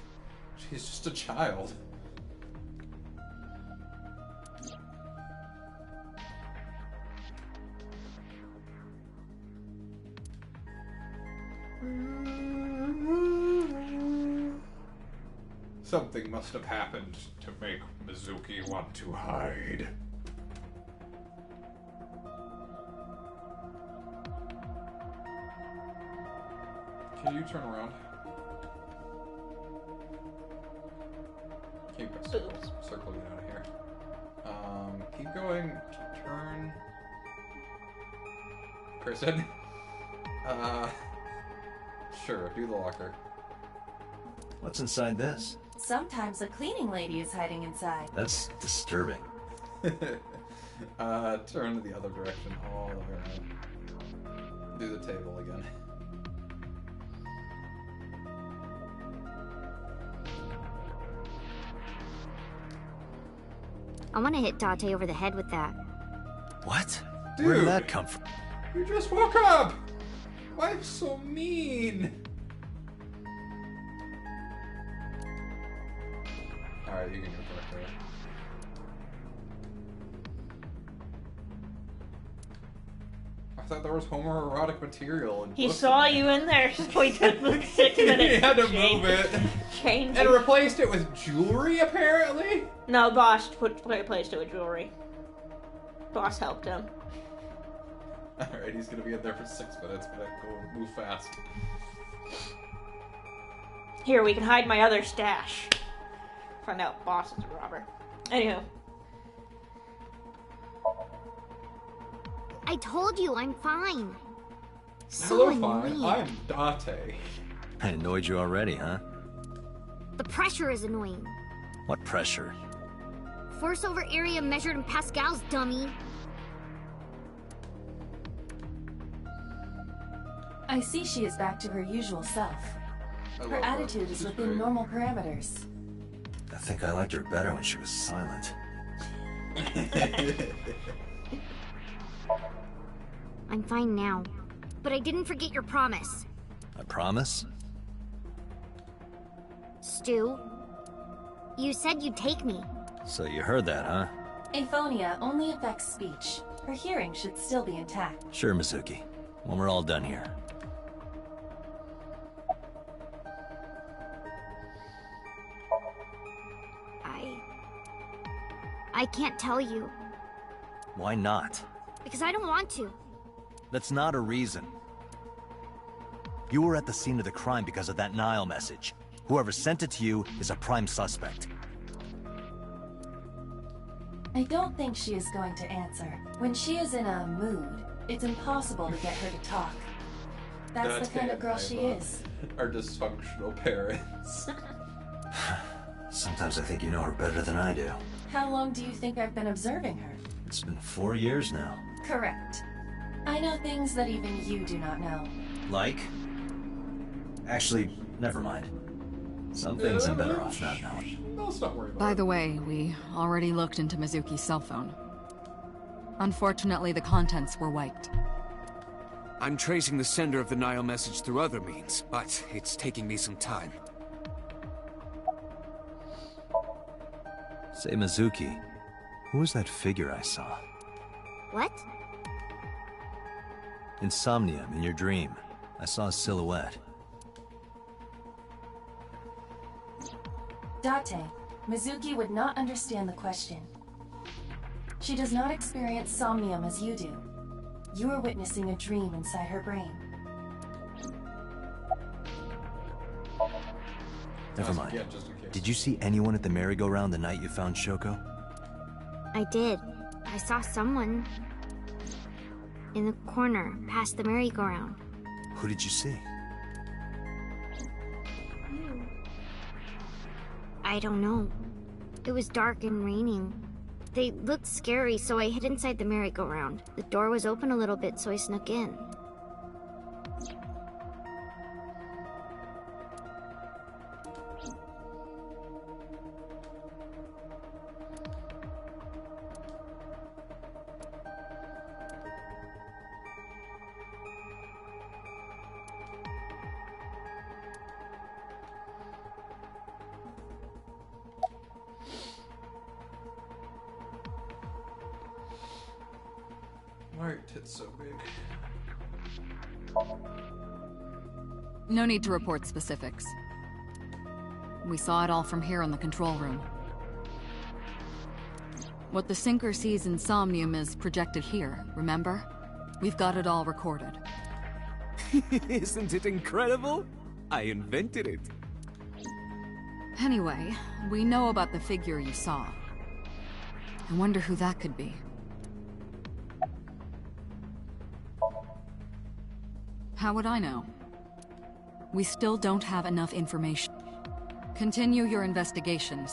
A: She's just a child. Something must have happened to make Mizuki want to hide. Can you turn around? Keep circle you out of here. Keep going. Turn. Kristen. Sure. Do the locker.
C: What's inside this?
I: Sometimes a cleaning lady is hiding inside.
C: That's disturbing.
A: Turn to the other direction all the way around. Do the table again.
B: I want to hit Date over the head with that.
C: What?
A: Dude,
C: Where did that come from?
A: You just woke up! Why so mean? Alright, you can go back there. I thought there was homoerotic material in
E: He
A: books
E: saw
A: in
E: you
A: there.
E: in there, so he took like 6 minutes.
A: He had to
E: change-
A: move it.
E: Change
A: And
E: it.
A: replaced it with jewelry, apparently?
E: No, Boss replaced it with jewelry. Boss helped him.
A: Alright, he's gonna be in there for 6 minutes, but I go move fast.
E: Here, we can hide my other stash. Find out Boss is a robber. Anywho.
B: I told you I'm fine. So
A: Hello, fine.
B: annoying.
A: I'm Date.
C: I annoyed you already, huh?
B: The pressure is annoying.
C: What pressure?
B: Force over area measured in pascals, dummy.
F: I see she is back to her usual self.
A: I
F: Her
A: love
F: attitude
A: that.
F: is
A: She's
F: within
A: great.
F: normal parameters.
C: I think I liked her better when she was silent.
B: I'm fine now. But I didn't forget your promise.
C: I promise?
B: Stu, you said you'd take me.
C: So you heard that, huh?
F: Aphonia only affects speech. Her hearing should still be intact.
C: Sure, Mizuki. When we're all done here.
B: I can't tell you.
C: Why not?
B: Because I don't want to.
C: That's not a reason. You were at the scene of the crime because of that Nile message. Whoever sent it to you is a prime suspect.
F: I don't think she is going to answer. When she is in a mood, it's impossible to get her to talk. That's the kind of girl she is.
A: Our dysfunctional parents.
C: Sometimes I think you know her better than I do.
F: How long do you think I've been observing her?
C: It's been 4 years now.
F: Correct. I know things that even you do not know.
C: Like? Actually, never mind. Some things I'm better off not knowing.
A: No, let's not worry about
G: By
A: it.
G: the way, we already looked into Mizuki's cell phone. Unfortunately, the contents were wiped.
H: I'm tracing the sender of the Nile message through other means, but it's taking me some time.
C: Say, Mizuki, who was that figure I saw?
B: What?
C: In Somnium, in your dream, I saw a silhouette.
F: Date, Mizuki would not understand the question. She does not experience somnium as you do. You are witnessing a dream inside her brain.
C: Never mind.
A: Yeah, just in case.
C: Did you see anyone at the merry-go-round the night you found Shoko?
B: I did. I saw someone in the corner past the merry-go-round.
C: Who did you see?
B: I don't know. It was dark and raining. They looked scary, so I hid inside the merry-go-round. The door was open a little bit, so I snuck in.
A: Why are your tits so big?
G: No need to report specifics. We saw it all from here in the control room. What the sinker sees in Somnium is projected here, remember? We've got it all recorded.
H: Isn't it incredible? I invented it.
G: Anyway, we know about the figure you saw. I wonder who that could be. How would I know? We still don't have enough information. Continue your investigation,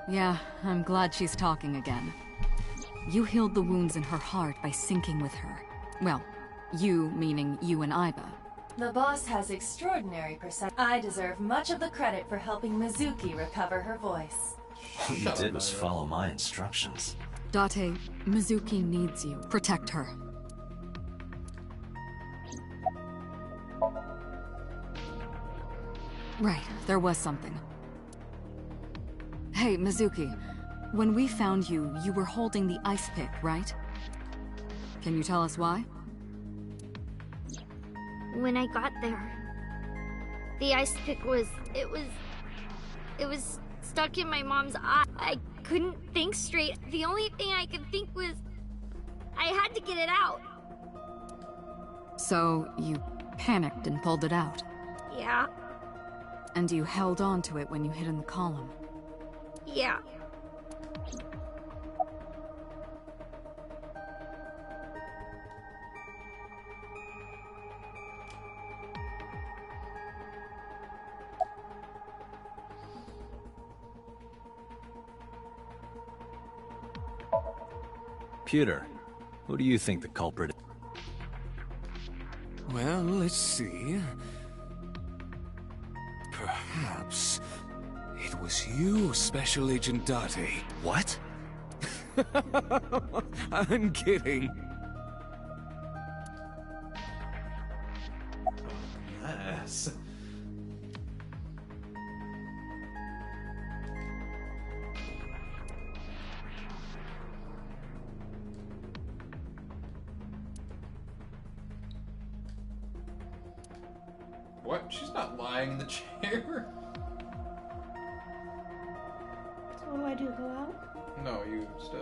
G: Yeah, I'm glad she's talking again. You healed the wounds in her heart by syncing with her. Well, you meaning you and Iba.
F: The boss has extraordinary perception. I deserve much of the credit for helping Mizuki recover her voice.
C: All you did was follow my instructions.
G: Date, Mizuki needs you. Protect her. Right, there was something. Hey, Mizuki. When we found you, you were holding the ice pick, right? Can you tell us why?
B: When I got there, the ice pick was... It was stuck in my mom's eye. I couldn't think straight. The only thing I could think was... I had to get it out.
G: So, you panicked and pulled it out.
B: Yeah.
G: And you held on to it when you hid in the column.
B: Yeah.
C: Pewter, who do you think the culprit is?
H: Well, let's see. Perhaps it was you, Special Agent Date.
C: What?
H: I'm kidding.
A: Yes. What? She's not lying in the chair.
E: So what do I do? Go out?
A: No,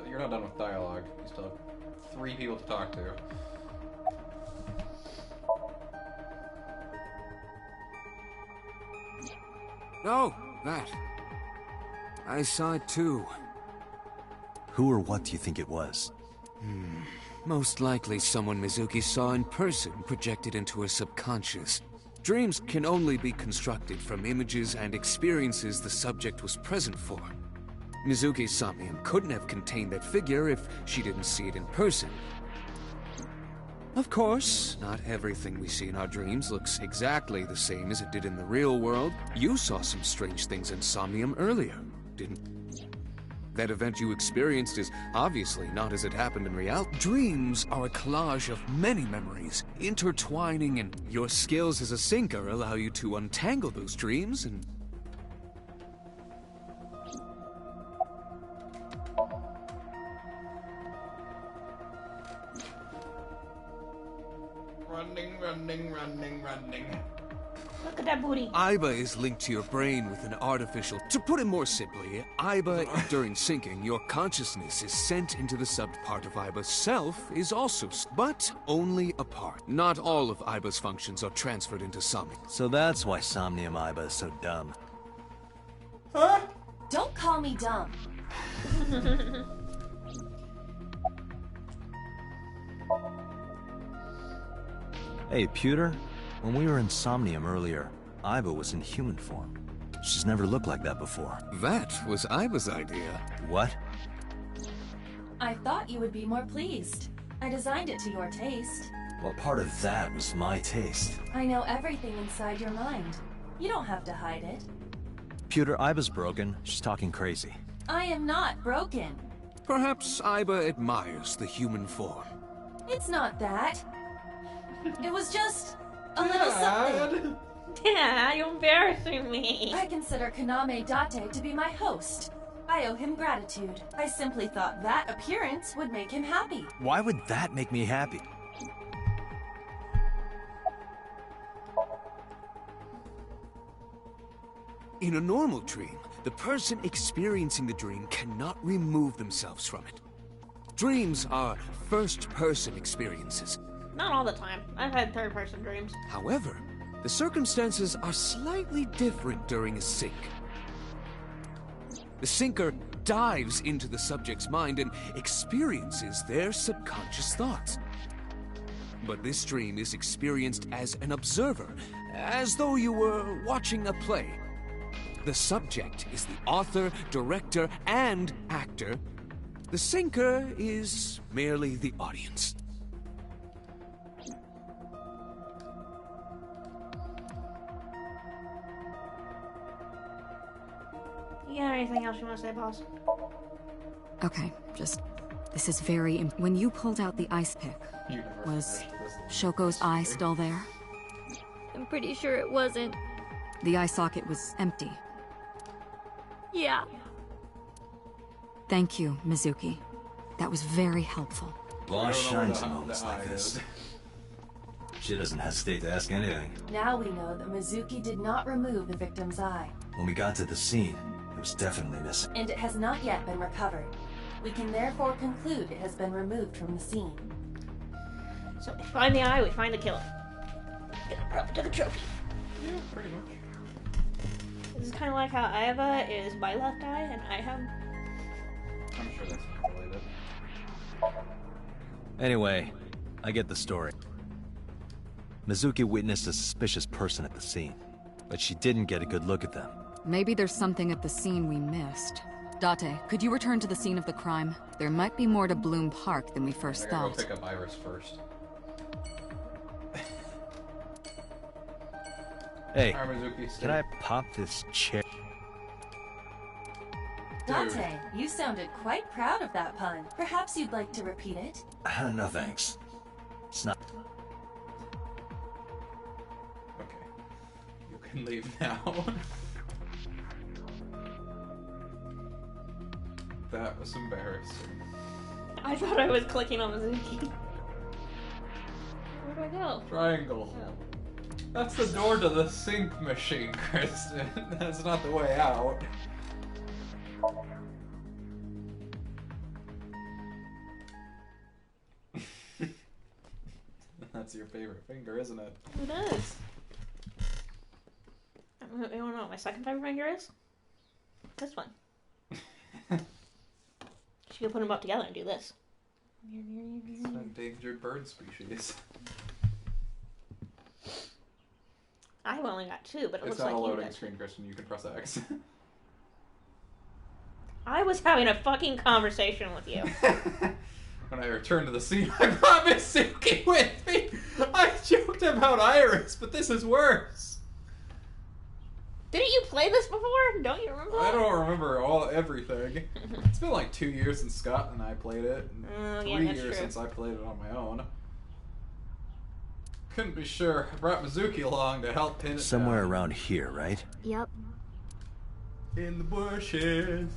A: you're not done with dialogue. You still have 3 people to talk to.
H: Oh, that. I saw it too.
C: Who or what do you think it was?
H: Most likely someone Mizuki saw in person projected into her subconscious. Dreams can only be constructed from images and experiences the subject was present for. Mizuki's Somnium couldn't have contained that figure if she didn't see it in person. Of course, not everything we see in our dreams looks exactly the same as it did in the real world. You saw some strange things in Somnium earlier, didn't you? That event you experienced is obviously not as it happened in reality. Dreams are a collage of many memories, intertwining, and your skills as a sinker allow you to untangle those dreams and...
A: Running.
E: Look at that booty.
H: Aiba is linked to your brain with an artificial... To put it more simply, Aiba, during syncing, your consciousness is sent into the sub-part of Aiba's self is also... But only a part. Not all of Aiba's functions are transferred into Somnium.
C: So that's why Somnium Aiba is so dumb.
I: Don't call me dumb.
C: Hey, Pewter, when we were in Somnium earlier, Aiba was in human form. She's never looked like that before.
H: That was Aiba's idea.
C: What?
I: I thought you would be more pleased. I designed it to your taste.
C: Well, part of that was my taste.
I: I know everything inside your mind. You don't have to hide it.
C: Pewter, Aiba's broken. She's talking crazy.
I: I am not broken.
H: Perhaps Aiba admires the human form.
I: It's not that. It was just a little something.
E: Dad, you're embarrassing me.
I: I consider Kaname Date to be my host. I owe him gratitude. I simply thought that appearance would make him happy.
C: Why would that make me happy?
H: In a normal dream, the person experiencing the dream cannot remove themselves from it. Dreams are first-person experiences.
E: Not all the time. I've had third-person dreams.
H: However, the circumstances are slightly different during a sync. The syncer dives into the subject's mind and experiences their subconscious thoughts. But this dream is experienced as an observer, as though you were watching a play. The subject is the author, director, and actor. The syncer is merely the audience.
E: You got anything else you want to say, boss?
G: Okay, this is very... When you pulled out the ice pick, was Shoko's eye still there?
B: I'm pretty sure it wasn't.
G: The eye socket was empty.
B: Yeah.
G: Thank you, Mizuki. That was very helpful.
C: Boss shines in moments like this. She doesn't hesitate to ask anything.
I: Now we know that Mizuki did not remove the victim's eye.
C: When we got to the scene, it was definitely missing.
I: And it has not yet been recovered. We can therefore conclude it has been removed from the scene.
E: So we find the eye, we find the killer. Get up to the trophy.
A: Yeah, pretty much.
E: This is kind of like how Aiba is my left eye, and I have.
A: I'm sure that's not related.
C: Anyway, I get the story. Mizuki witnessed a suspicious person at the scene, but she didn't get a good look at them.
G: Maybe there's something at the scene we missed. Date, could you return to the scene of the crime? There might be more to Bloom Park than we first
A: I gotta
G: thought.
A: go pick up Iris first.
C: Hey,
A: Alright, Mizuki, stay.
C: can I pop this chair?
I: Dante, you sounded quite proud of that pun. Perhaps you'd like to repeat it?
C: No thanks. It's not...
A: Okay. You can leave now. That was embarrassing.
E: I thought I was clicking on Mizuki. Where do I go?
A: Triangle.
E: Oh.
A: That's the door to the sink machine, Kristen. That's not the way out. That's your favorite finger, isn't it?
E: It is. You want to know what my second favorite finger is? This one. She could put them up together and do this.
A: It's an endangered bird species.
E: I've only got two, but it
A: It's
E: looks
A: not
E: like
A: a
E: you
A: loading
E: got two.
A: screen, Kristen. You can press X.
E: I was having a fucking conversation with you.
A: When I returned to the scene, I brought Mizuki with me. I joked about Iris, but this is worse.
E: Didn't you play this before? Don't you remember?
A: I don't remember everything. It's been like 2 years since Scott and I played it, and
E: yeah,
A: 3
E: that's
A: years
E: true.
A: since I played it on my own. Couldn't be sure. I brought Mizuki along to help pin it
C: Somewhere
A: down.
C: around here, right?
B: Yep.
A: In the bushes.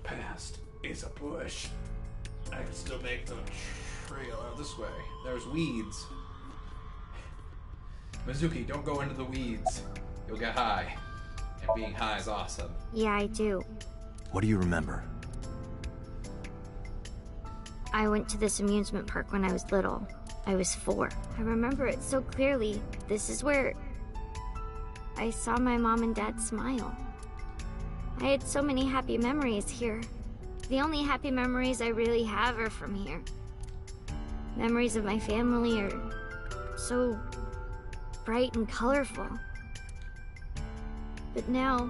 A: Past is a bush. I can still make the trail out this way. There's weeds. Mizuki, don't go into the weeds. You'll get high. And being high is awesome.
B: Yeah, I do.
C: What do you remember?
B: I went to this amusement park when I was little. I was 4. I remember it so clearly. This is where I saw my mom and dad smile. I had so many happy memories here. The only happy memories I really have are from here. Memories of my family are so bright and colorful. But now,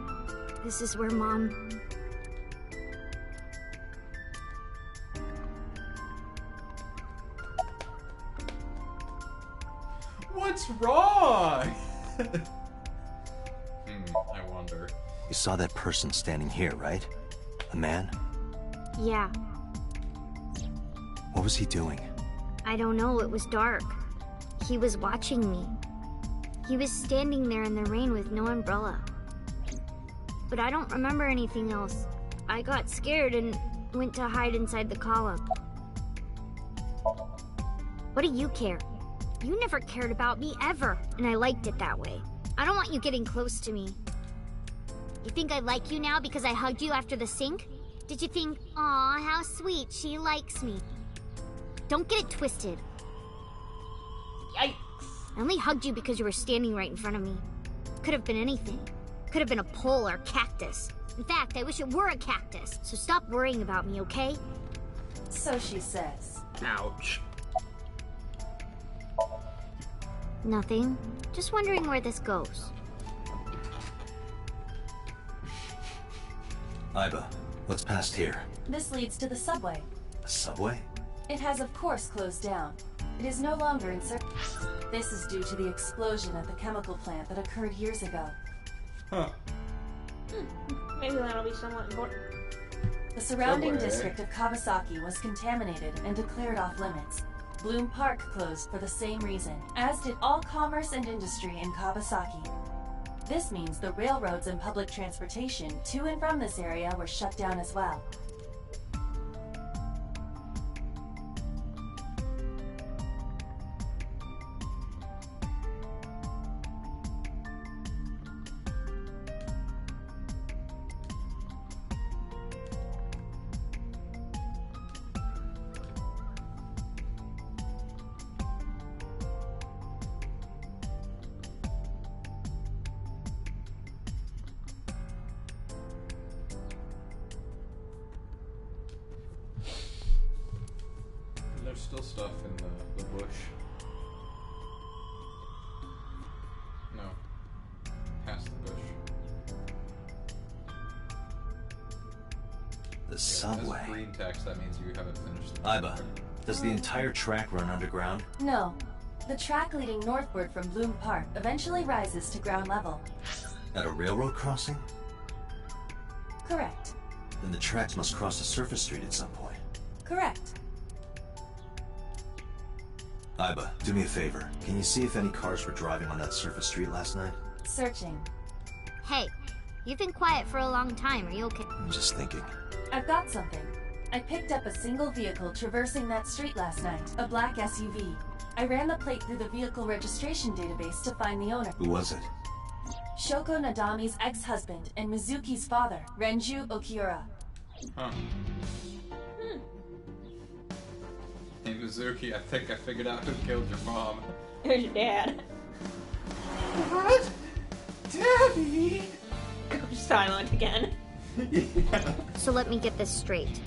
B: this is where Mom...
A: What's wrong? I wonder.
C: You saw that person standing here, right? A man?
B: Yeah,
C: What was he doing?
B: I don't know, it was dark. He was watching me. He was standing there in the rain with no umbrella. But I don't remember anything else. I got scared and went to hide inside the column. What do you care? You never cared about me, ever. And I liked it that way. I don't want you getting close to me. You think I like you now because I hugged you after the sink? Did you think, aw, how sweet, she likes me? Don't get it twisted.
E: Yikes.
B: I only hugged you because you were standing right in front of me. Could have been anything. Could have been a pole or a cactus. In fact, I wish it were a cactus. So stop worrying about me, okay?
I: So she says.
A: Ouch.
B: Nothing. Just wondering where this goes.
C: Iba, what's past here?
I: This leads to the subway.
C: A subway?
I: It has of course closed down. It is no longer in service. This is due to the explosion at the chemical plant that occurred years ago.
A: Huh.
E: Maybe that'll be somewhat important.
I: The surrounding
A: Subway.
I: district of Kawasaki was contaminated and declared off limits. Bloom Park closed for the same reason, as did all commerce and industry in Kawasaki. This means the railroads and public transportation to and from this area were shut down as well.
C: The subway.
A: As green text, that means you haven't finished.
C: Iba, does the entire track run underground?
F: No. The track leading northward from Bloom Park eventually rises to ground level.
C: At a railroad crossing?
F: Correct.
C: Then the tracks must cross a surface street at some point.
F: Correct.
C: Iba, do me a favor. Can you see if any cars were driving on that surface street last night?
F: Searching.
B: Hey, you've been quiet for a long time. Are you okay?
C: I'm just thinking.
F: I've got something. I picked up a single vehicle traversing that street last night, a black SUV. I ran the plate through the vehicle registration database to find the owner.
C: Who was it?
F: Shoko Nadami's ex-husband and Mizuki's father, Renju Okiura.
A: Huh. Hey Mizuki, I think I figured out who killed your mom.
E: It was your dad.
A: What? Daddy?
E: Goes silent again.
A: Yeah.
B: So let me get this straight.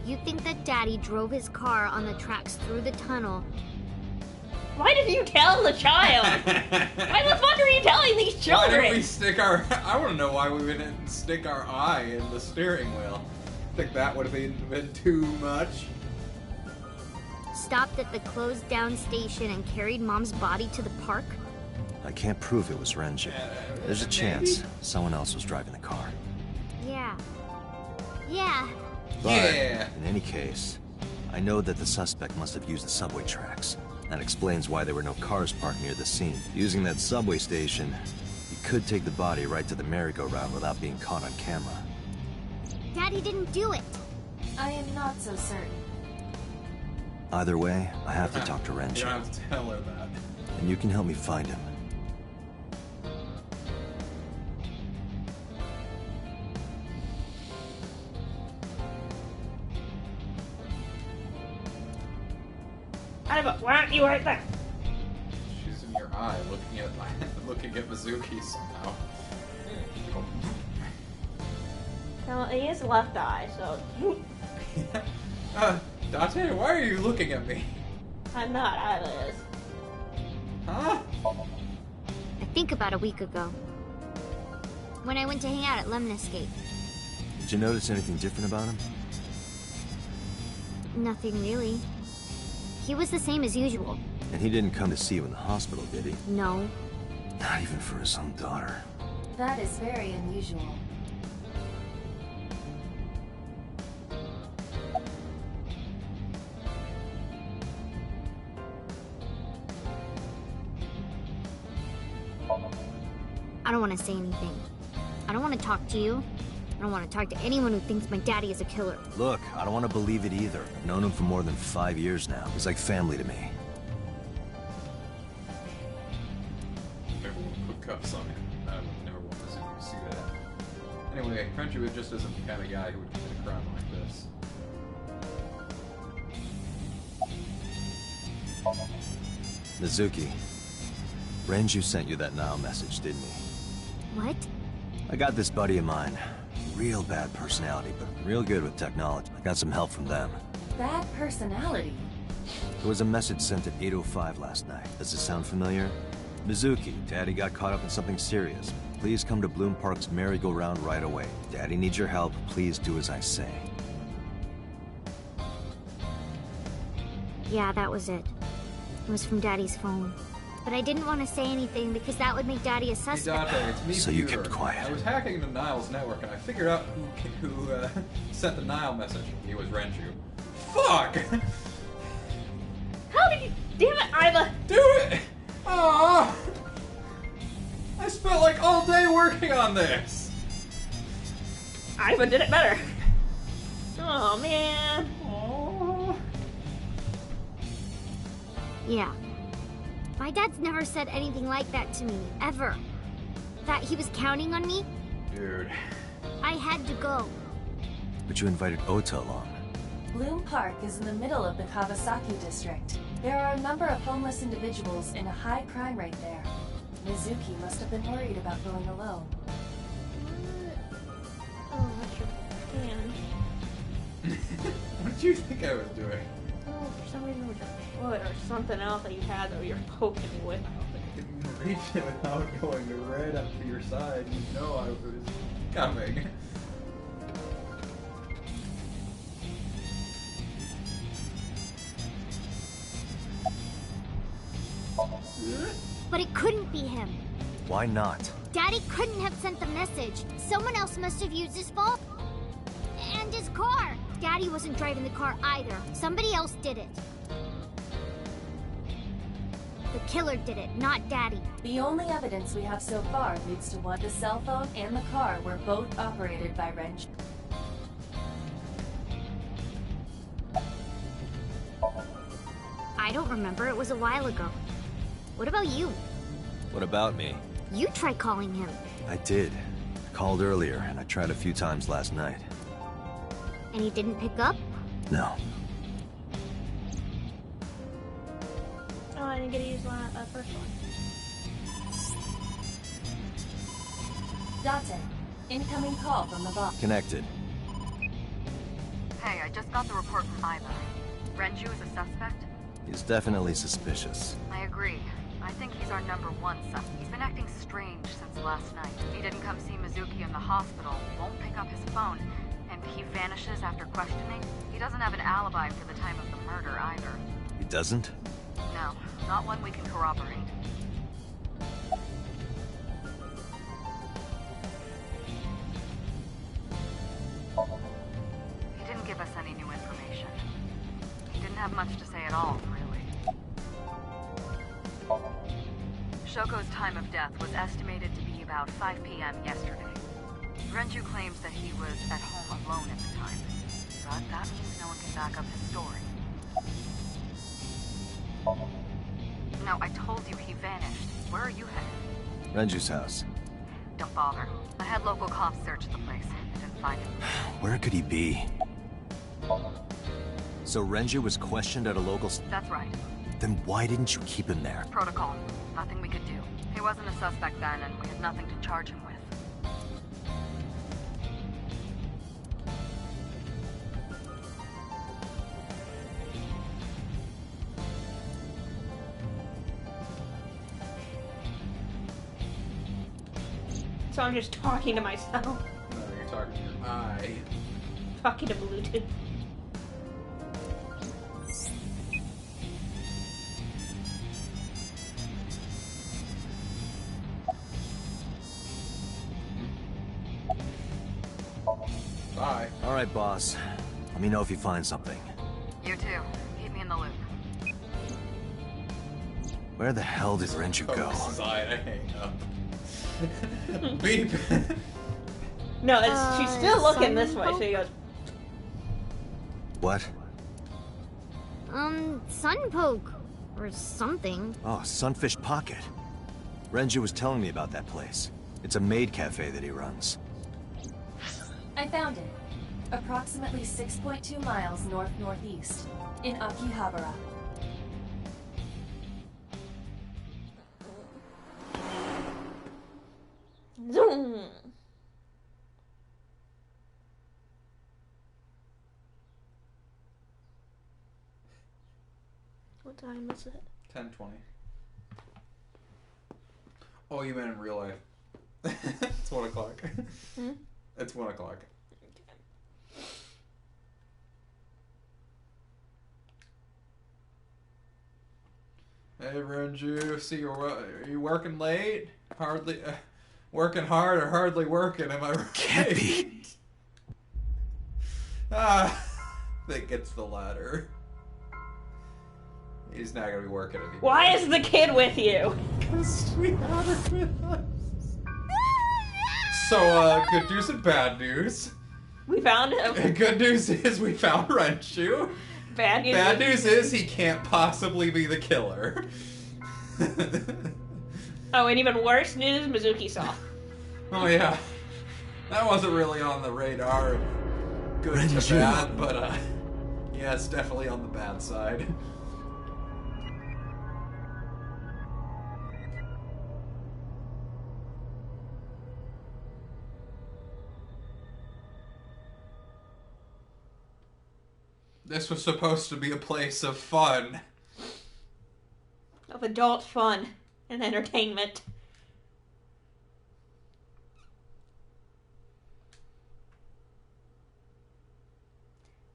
B: You think that Daddy drove his car on the tracks through the tunnel?
E: Why did you tell the child? Why the fuck are you telling these children?
A: Why didn't we stick our... I want to know why we didn't stick our eye in the steering wheel. I think that would have been too much.
B: Stopped at the closed down station and carried Mom's body to the park?
C: I can't prove it was Renju. There's a chance someone else was driving the car.
B: Yeah. Yeah.
C: But,
A: Yeah.
C: in any case, I know that the suspect must have used the subway tracks. That explains why there were no cars parked near the scene. Using that subway station, he could take the body right to the merry-go-round without being caught on camera.
B: Daddy didn't do it.
F: I am not so certain.
C: Either way, I have to talk to
A: You
C: Renju,
A: don't have to tell her that.
C: and you can help me find him.
E: Why aren't you right there?
A: She's in your eye, looking at Mizuki somehow.
E: No, he is left eye, so
A: Date, why are you looking at me?
E: I'm not eyeless.
A: Huh?
B: I think about a week ago. When I went to hang out at Lemniscape.
C: Did you notice anything different about him?
B: Nothing really. He was the same as usual.
C: And he didn't come to see you in the hospital, did he?
B: No.
C: Not even for his own daughter.
F: That is very unusual.
B: I don't want to say anything. I don't want to talk to you. I don't want to talk to anyone who thinks my daddy is a killer.
C: Look, I don't want to believe it either. I've known him for more than 5 years now. He's like family to me.
A: Everyone put cuffs on him. I would never want Mizuki to see that. Anyway, Renju just isn't the kind of guy who would commit a crime like this.
C: Mizuki, Renju sent you that Nile message, didn't he?
B: What?
C: I got this buddy of mine. Real bad personality, but real good with technology. I got some help from them.
F: Bad personality?
C: There was a message sent at 8:05 last night. Does it sound familiar? Mizuki, Daddy got caught up in something serious. Please come to Bloom Park's merry-go-round right away. Daddy needs your help. Please do as I say.
B: Yeah, that was it. It was from Daddy's phone. But I didn't want to say anything because that would make Daddy a
A: Hey
B: suspect.
A: Dante, it's me,
C: So you
A: Peter.
C: kept quiet.
A: I was hacking into Nile's network and I figured out who sent the Nile message. It was Renju. Fuck!
E: How did you? Damn it, Iva!
A: Do it! Aww! I spent like all day working on this!
E: Iva did it better. Oh man.
A: Aww.
B: Yeah. My dad's never said anything like that to me, ever. That he was counting on me?
A: Dude.
B: I had to go.
C: But you invited Ota along.
F: Bloom Park is in the middle of the Kawasaki district. There are a number of homeless individuals and a high crime rate there. Mizuki must have been worried about going alone.
E: Oh, that's your hand.
A: What did you think I was doing?
E: Oh, for some reason with your foot or something else that you had that you're poking with.
A: I don't think you can reach it without going right up to your side. You know I was coming.
B: But it couldn't be him.
C: Why not?
B: Daddy couldn't have sent the message. Someone else must have used his phone. And his car. Daddy wasn't driving the car either. Somebody else did it. The killer did it, not Daddy.
F: The only evidence we have so far leads to what the cell phone and the car were both operated by Renju.
B: I don't remember. It was a while ago. What about you?
C: What about me?
B: You tried calling him.
C: I did. I called earlier, and I tried a few times last night.
B: And he didn't pick up?
C: No.
E: Oh, I didn't get to use the first one.
F: Date, incoming call from the box.
C: Connected.
K: Hey, I just got the report from Iva. Renju is a suspect?
C: He's definitely suspicious.
K: I agree. I think he's our #1 suspect. He's been acting strange since last night. He didn't come see Mizuki in the hospital, won't pick up his phone, and he vanishes after questioning. He doesn't have an alibi for the time of the murder either.
C: He doesn't?
K: No, not one we can corroborate. He didn't give us any new information. He didn't have much to say at all, really. Shoko's time of death was estimated to be about 5 p.m. yesterday. Renju claims that he was at home alone at the time, but that means no one can back up his story. No, I told you he vanished. Where are you headed?
C: Renju's house.
K: Don't bother. I had local cops search the place. I didn't find him.
C: Where could he be? So Renju was questioned at a local...
K: That's right.
C: Then why didn't you keep him there?
K: Protocol. Nothing we could do. He wasn't a suspect then, and we had nothing to charge him with.
E: So I'm just talking to myself.
A: No, you're talking to your eye.
E: Talking to Bluetooth.
A: Bye.
C: All right, boss. Let me know if you find something.
K: You too. Keep me in the loop.
C: Where the hell did Renju go?
A: Side, I hang up. Beep.
E: No, she's still looking this way, so he goes,
C: What?
B: Sunpoke. Or something.
C: Oh, Sunfish Pocket. Renju was telling me about that place. It's a maid cafe that he runs.
F: I found it. Approximately 6.2 miles north-northeast, in Akihabara.
E: zoom. What time is it?
A: 10:20. Oh, you meant in real life. It's 1 o'clock.
E: Hmm?
A: It's 1 o'clock. Hey, Renju, see are you working late? Hardly, working hard or hardly working, am I right?
C: Can't be.
A: I think it's the latter. He's not gonna be working anymore.
E: Why is the kid with you?
A: Because we have her with us. So, good news and bad news.
E: We found him.
A: Good news is we found Renju.
E: Bad news.
A: Bad news is he can't possibly be the killer.
E: Oh, and even worse news, Mizuki saw.
A: Oh yeah, that wasn't really on the radar of good to bad, but yeah, it's definitely on the bad side. This was supposed to be a place of fun.
E: Of adult fun and entertainment.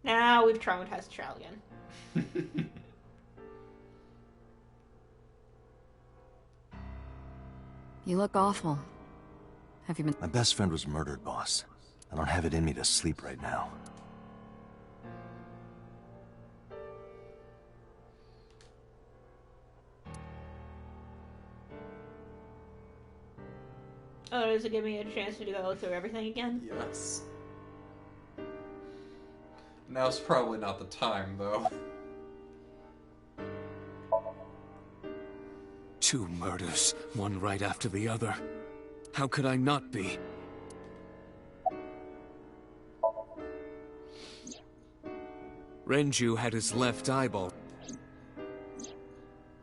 E: Now we've traumatized the child again.
G: You look awful. Have you been...
C: My best friend was murdered, boss. I don't have it in me to sleep right now.
E: Oh, does it give me a chance to go through everything again?
A: Yes. Now's probably not the time, though.
H: 2 murders, one right after the other. How could I not be? Renju had his left eyeball.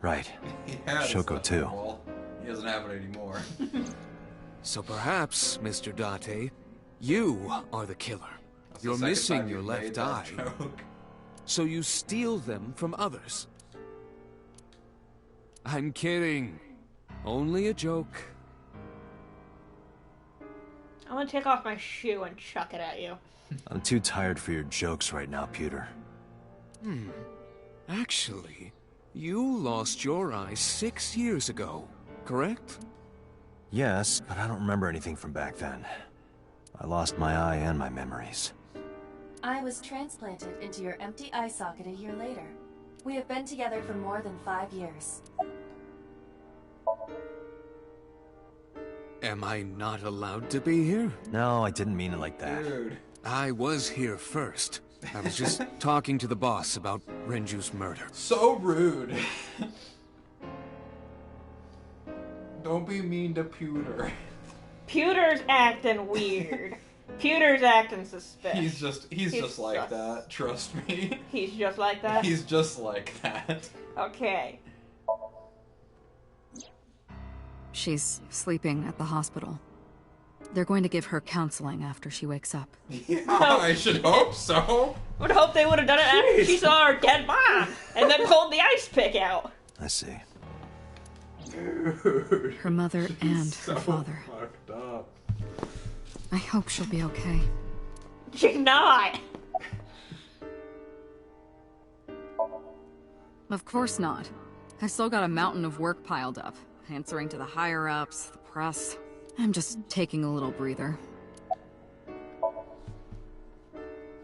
C: Right.
A: He had his
C: Shoko
A: left
C: too.
A: eyeball. He doesn't have it anymore.
H: So perhaps, Mr. Date, you are the killer.
A: That's the
H: You're
A: second
H: missing
A: time
H: your
A: you've
H: left
A: made
H: eye.
A: that joke.
H: So you steal them from others. I'm kidding. Only a joke.
E: I'm gonna take off my shoe and chuck it at you.
C: I'm too tired for your jokes right now, Pewter.
H: Actually, you lost your eye 6 years ago, correct?
C: Yes, but I don't remember anything from back then. I lost my eye and my memories.
F: I was transplanted into your empty eye socket a year later. We have been together for more than 5 years.
H: Am I not allowed to be here?
C: No, I didn't mean it like that.
A: Dude.
H: I was here first. I was just talking to the boss about Renju's murder.
A: So rude. Don't be mean to Pewter.
E: Pewter's acting weird. Pewter's acting suspicious.
A: He's just like that. Trust me.
E: He's just like that?
A: He's just like that.
E: Okay.
G: She's sleeping at the hospital. They're going to give her counseling after she wakes up.
A: Yeah, I should hope so.
E: Would hope they would have done it after she saw her dead mom and then pulled the ice pick out.
C: I see.
A: Dude.
G: Her mother and
A: So
G: her father.
A: fucked up.
G: I hope she'll be okay.
E: She's not.
G: Of course not. I've still got a mountain of work piled up, answering to the higher-ups, the press. I'm just taking a little breather.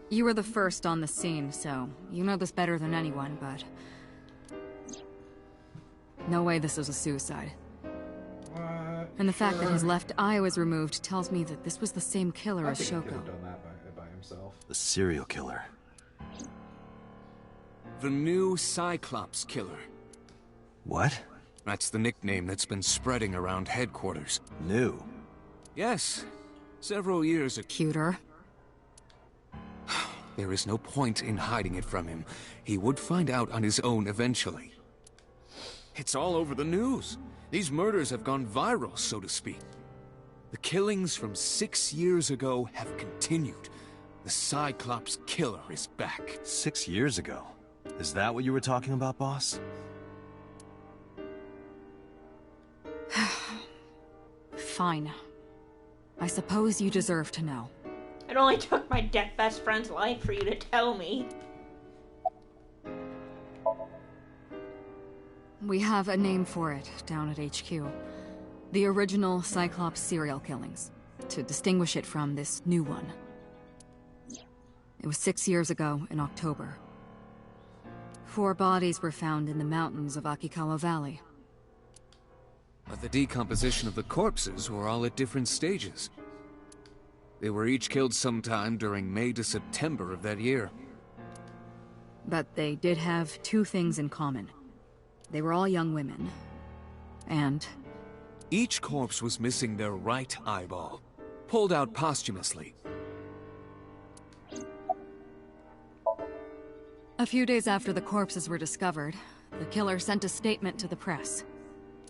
G: You were the first on the scene, so you know this better than anyone, but... no way this was a suicide.
A: What?
G: And the fact that his left eye was removed tells me that this was the same killer
A: I
G: as
A: think he could
G: Shoko.
A: have done that by himself.
C: The serial killer.
H: The new Cyclops killer.
C: What?
H: That's the nickname that's been spreading around headquarters.
C: New.
H: Yes, several years ago.
G: Cuter.
H: There is no point in hiding it from him. He would find out on his own eventually. It's all over the news. These murders have gone viral, so to speak. The killings from 6 years ago have continued. The Cyclops killer is back.
C: 6 years ago? Is that what you were talking about, boss?
G: Fine. I suppose you deserve to know.
E: It only took my dead best friend's life for you to tell me.
G: We have a name for it down at HQ. The original Cyclops serial killings, to distinguish it from this new one. It was 6 years ago in October. 4 bodies were found in the mountains of Akikawa Valley.
H: But the decomposition of the corpses were all at different stages. They were each killed sometime during May to September of that year.
G: But they did have 2 things in common. They were all young women. And...
H: each corpse was missing their right eyeball, pulled out posthumously.
G: a few days after the corpses were discovered, the killer sent a statement to the press.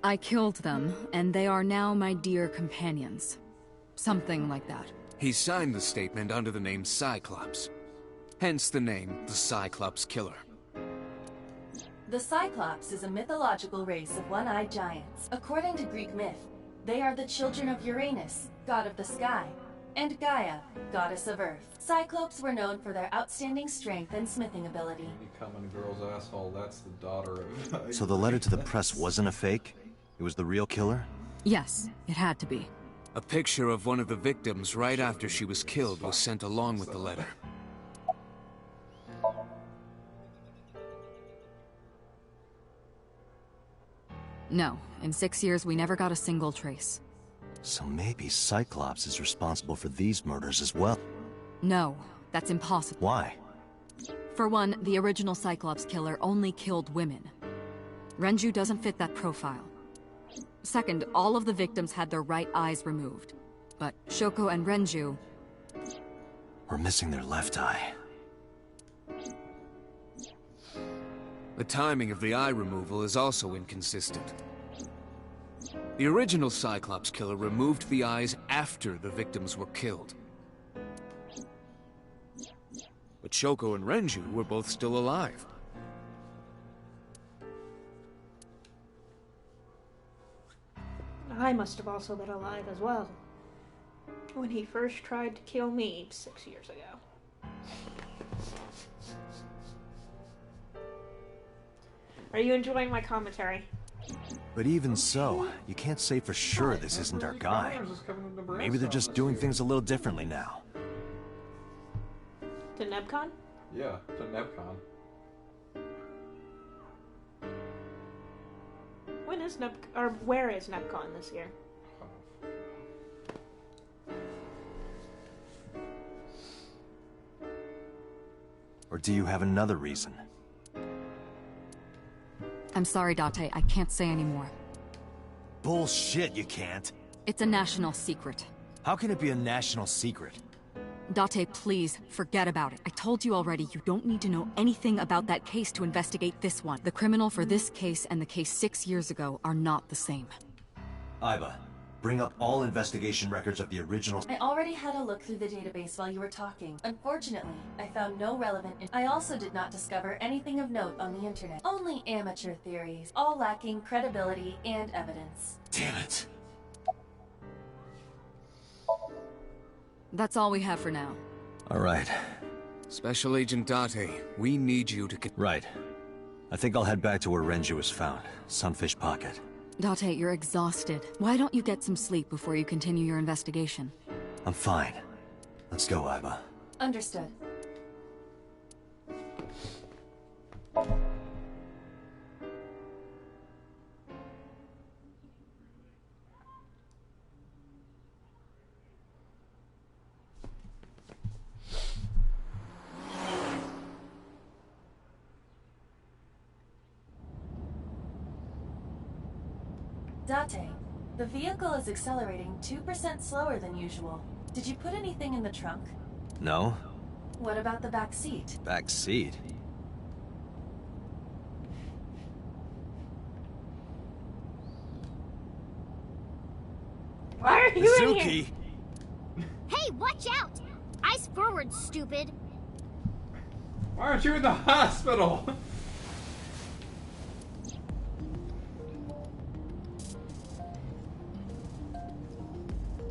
G: I killed them, and they are now my dear companions. Something like that.
H: He signed the statement under the name Cyclops. Hence the name, the Cyclops Killer.
F: The Cyclops is a mythological race of one-eyed giants. According to Greek myth, they are the children of Uranus, god of the sky, and Gaia, goddess of earth. Cyclopes were known for their outstanding strength and smithing ability.
A: Becoming a girl's asshole, that's the daughter of...
C: So the letter to the press wasn't a fake? It was the real killer?
G: Yes, it had to be.
H: A picture of one of the victims right after she was killed was sent along with the letter.
G: No, in 6 years we never got a single trace.
C: So maybe Cyclops is responsible for these murders as well.
G: No, that's impossible.
C: Why?
G: For one, the original Cyclops killer only killed women. Renju doesn't fit that profile. Second, all of the victims had their right eyes removed. But Shoko and Renju...
C: We're missing their left eye.
H: The timing of the eye removal is also inconsistent. The original Cyclops killer removed the eyes after the victims were killed. But Shoko and Renju were both still alive.
E: I must have also been alive as well. When he first tried to kill me 6 years ago. Are you enjoying my commentary?
C: But even so, you can't say for sure this isn't our guy. Maybe they're just doing things a little differently now.
E: To Nebcon?
A: Yeah, to Nebcon.
E: When is or where is Nebcon this year?
C: Or do you have another reason?
G: I'm sorry, Date, I can't say anymore.
C: Bullshit, you can't.
G: It's a national secret.
C: How can it be a national secret?
G: Date, please, forget about it. I told you already, you don't need to know anything about that case to investigate this one. The criminal for this case and the case 6 years ago are not the same.
C: Iba, bring up all investigation records of the original...
I: I already had a look through the database while you were talking. Unfortunately, I found no relevant... I also did not discover anything of note on the internet. Only amateur theories, all lacking credibility and evidence.
C: Damn it.
G: That's all we have for now.
C: All right.
H: Special Agent Date, we need you to...
C: Right. I think I'll head back to where Renju was found. Sunfish Pocket.
G: Date, you're exhausted. Why don't you get some sleep before you continue your investigation?
C: I'm fine. Let's go, Iba.
I: Understood. Date, the vehicle is accelerating 2% slower than usual. Did you put anything in the trunk?
C: No?
I: What about the back seat?
C: Back seat?
E: Why are you in here?
B: Hey, watch out! Eyes forward, stupid.
A: Why aren't you in the hospital?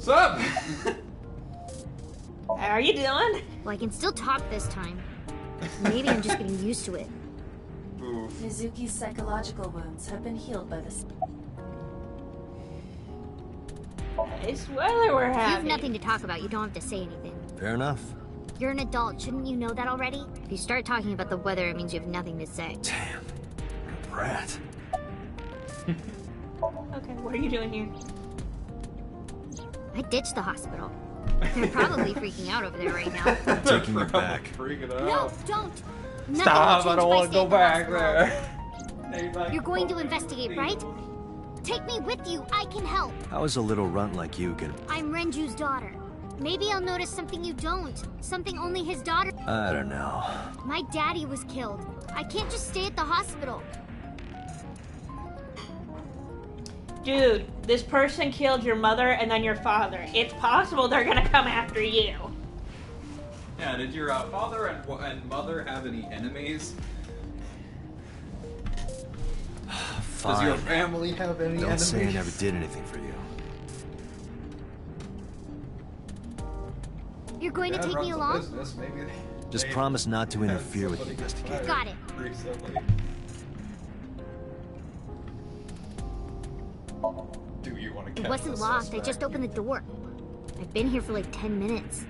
A: What's up?
E: How are you doing?
B: Well, I can still talk this time. Maybe I'm just getting used to it.
A: Oof.
I: Mizuki's psychological wounds have been healed by this.
E: It's weather we're
B: If you have
E: having.
B: nothing to talk about, you don't have to say anything.
C: Fair enough.
B: You're an adult, shouldn't you know that already? If you start talking about the weather, it means you have nothing to say.
C: Damn. Brat.
E: Okay, what are you doing here?
B: I ditched the hospital. They're probably freaking out over there right now.
C: I'm taking you back.
A: Freaking out.
B: No, don't! Nothing
A: Stop,
B: will
A: I don't
B: change
A: want
B: if
A: to
B: I
A: go
B: stay
A: back
B: at the
A: there.
B: hospital. You're going to investigate, right? Take me with you, I can help.
C: How is a little runt like you gonna...
B: I'm Renju's daughter. Maybe I'll notice something you don't. Something only his daughter...
C: I don't know.
B: My daddy was killed. I can't just stay at the hospital.
E: Dude, this person killed your mother and then your father. It's possible they're gonna come after you.
A: Yeah, did your father and mother have any enemies?
C: Fine.
A: Does your family have any
C: Don't
A: enemies?
C: say I never did anything for you.
B: You're going to
A: Dad
B: take me
A: runs a
B: along?
A: business, maybe
C: Just
A: they
C: promise not to
A: have
C: interfere with the
A: somebody
C: investigation.
B: Got it.
A: Recently. Do you want to
B: It wasn't locked. I just opened the door. I've been here for like 10 minutes.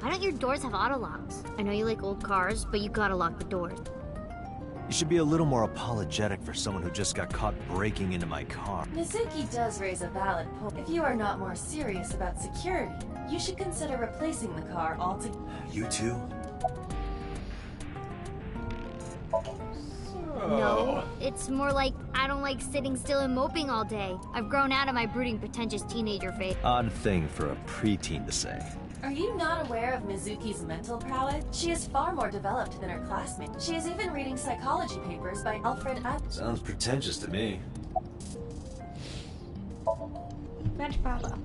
B: Why don't your doors have auto locks? I know you like old cars, but you gotta lock the doors.
C: You should be a little more apologetic for someone who just got caught breaking into my car.
F: Mizuki does raise a valid point. If you are not more serious about security, you should consider replacing the car altogether.
C: You too?
B: No, it's more like I don't like sitting still and moping all day. I've grown out of my brooding, pretentious teenager phase.
C: Odd thing for a preteen to say.
F: Are you not aware of Mizuki's mental prowess? She is far more developed than her classmates. She is even reading psychology papers by Alfred
C: Sounds pretentious to me.
E: That's Papa.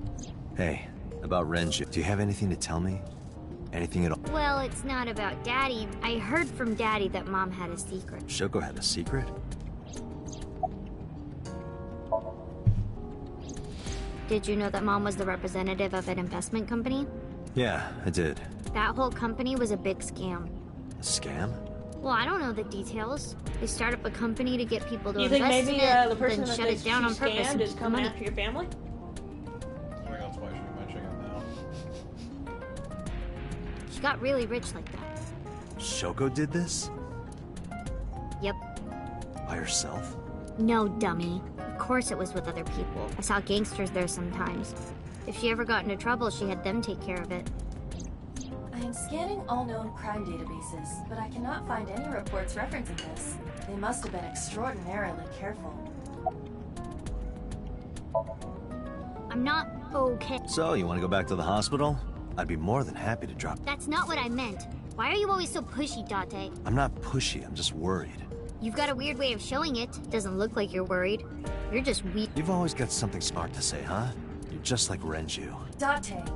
C: Hey, about Renju, do you have anything to tell me? Anything at all?
B: Well, it's not about Daddy. I heard from Daddy that Mom had a secret.
C: Shoko had a secret?
B: Did you know that Mom was the representative of an investment company?
C: Yeah, I did.
B: That whole company was a big scam.
C: A scam?
B: Well, I don't know the details. They start up a company to get people to
E: You
B: invest
E: think maybe
B: in it,
E: the person
B: then
E: that
B: shut it down on purpose
E: scammed
B: and
E: is
B: keep the
E: coming
B: money.
E: after your family?
A: I think that's why she's mentioning it now.
B: She got really rich like that.
C: Shoko did this?
B: Yep.
C: By herself?
B: No, dummy. Of course it was with other people. I saw gangsters there sometimes. If she ever got into trouble, she had them take care of it.
F: I am scanning all known crime databases, but I cannot find any reports referencing this. They must have been extraordinarily careful.
B: I'm not okay.
C: So, you want to go back to the hospital? I'd be more than happy to drop.
B: That's not what I meant. Why are you always so pushy, Date?
C: I'm not pushy, I'm just worried.
B: You've got a weird way of showing it. Doesn't look like you're worried. You're just weak.
C: You've always got something smart to say, huh? You're just like Renju.
F: Date.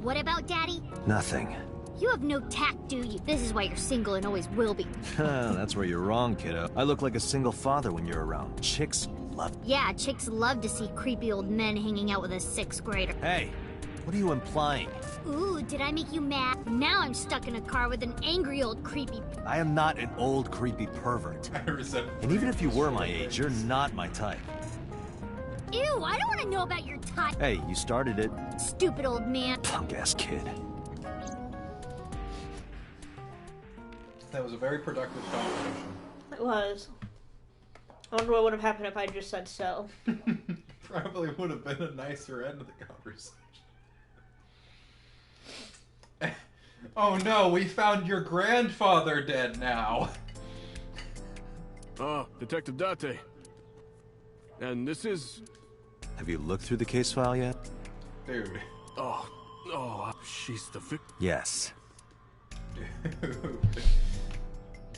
B: What about Daddy?
C: Nothing.
B: You have no tact, do you? This is why you're single and always will be.
C: That's where you're wrong, kiddo. I look like a single father when you're around. Chicks love.
B: Yeah, chicks love to see creepy old men hanging out with a 6th grader.
C: Hey, what are you implying?
B: Ooh, did I make you mad? Now I'm stuck in a car with an angry old creepy...
C: I am not an old creepy pervert. And even if you were my age, you're not my type.
B: Ew, I don't want to know about your type.
C: Hey, you started it.
B: Stupid old man.
C: Punk-ass kid.
A: That was a very productive conversation.
E: It was. I wonder what would have happened if I just said so.
A: Probably would have been a nicer end of the conversation. Oh no, we found your grandfather dead now.
L: Oh, Detective Date. And this is...
C: Have you looked through the case file yet?
A: Dude.
L: Oh, she's the
C: Yes.
A: Dude.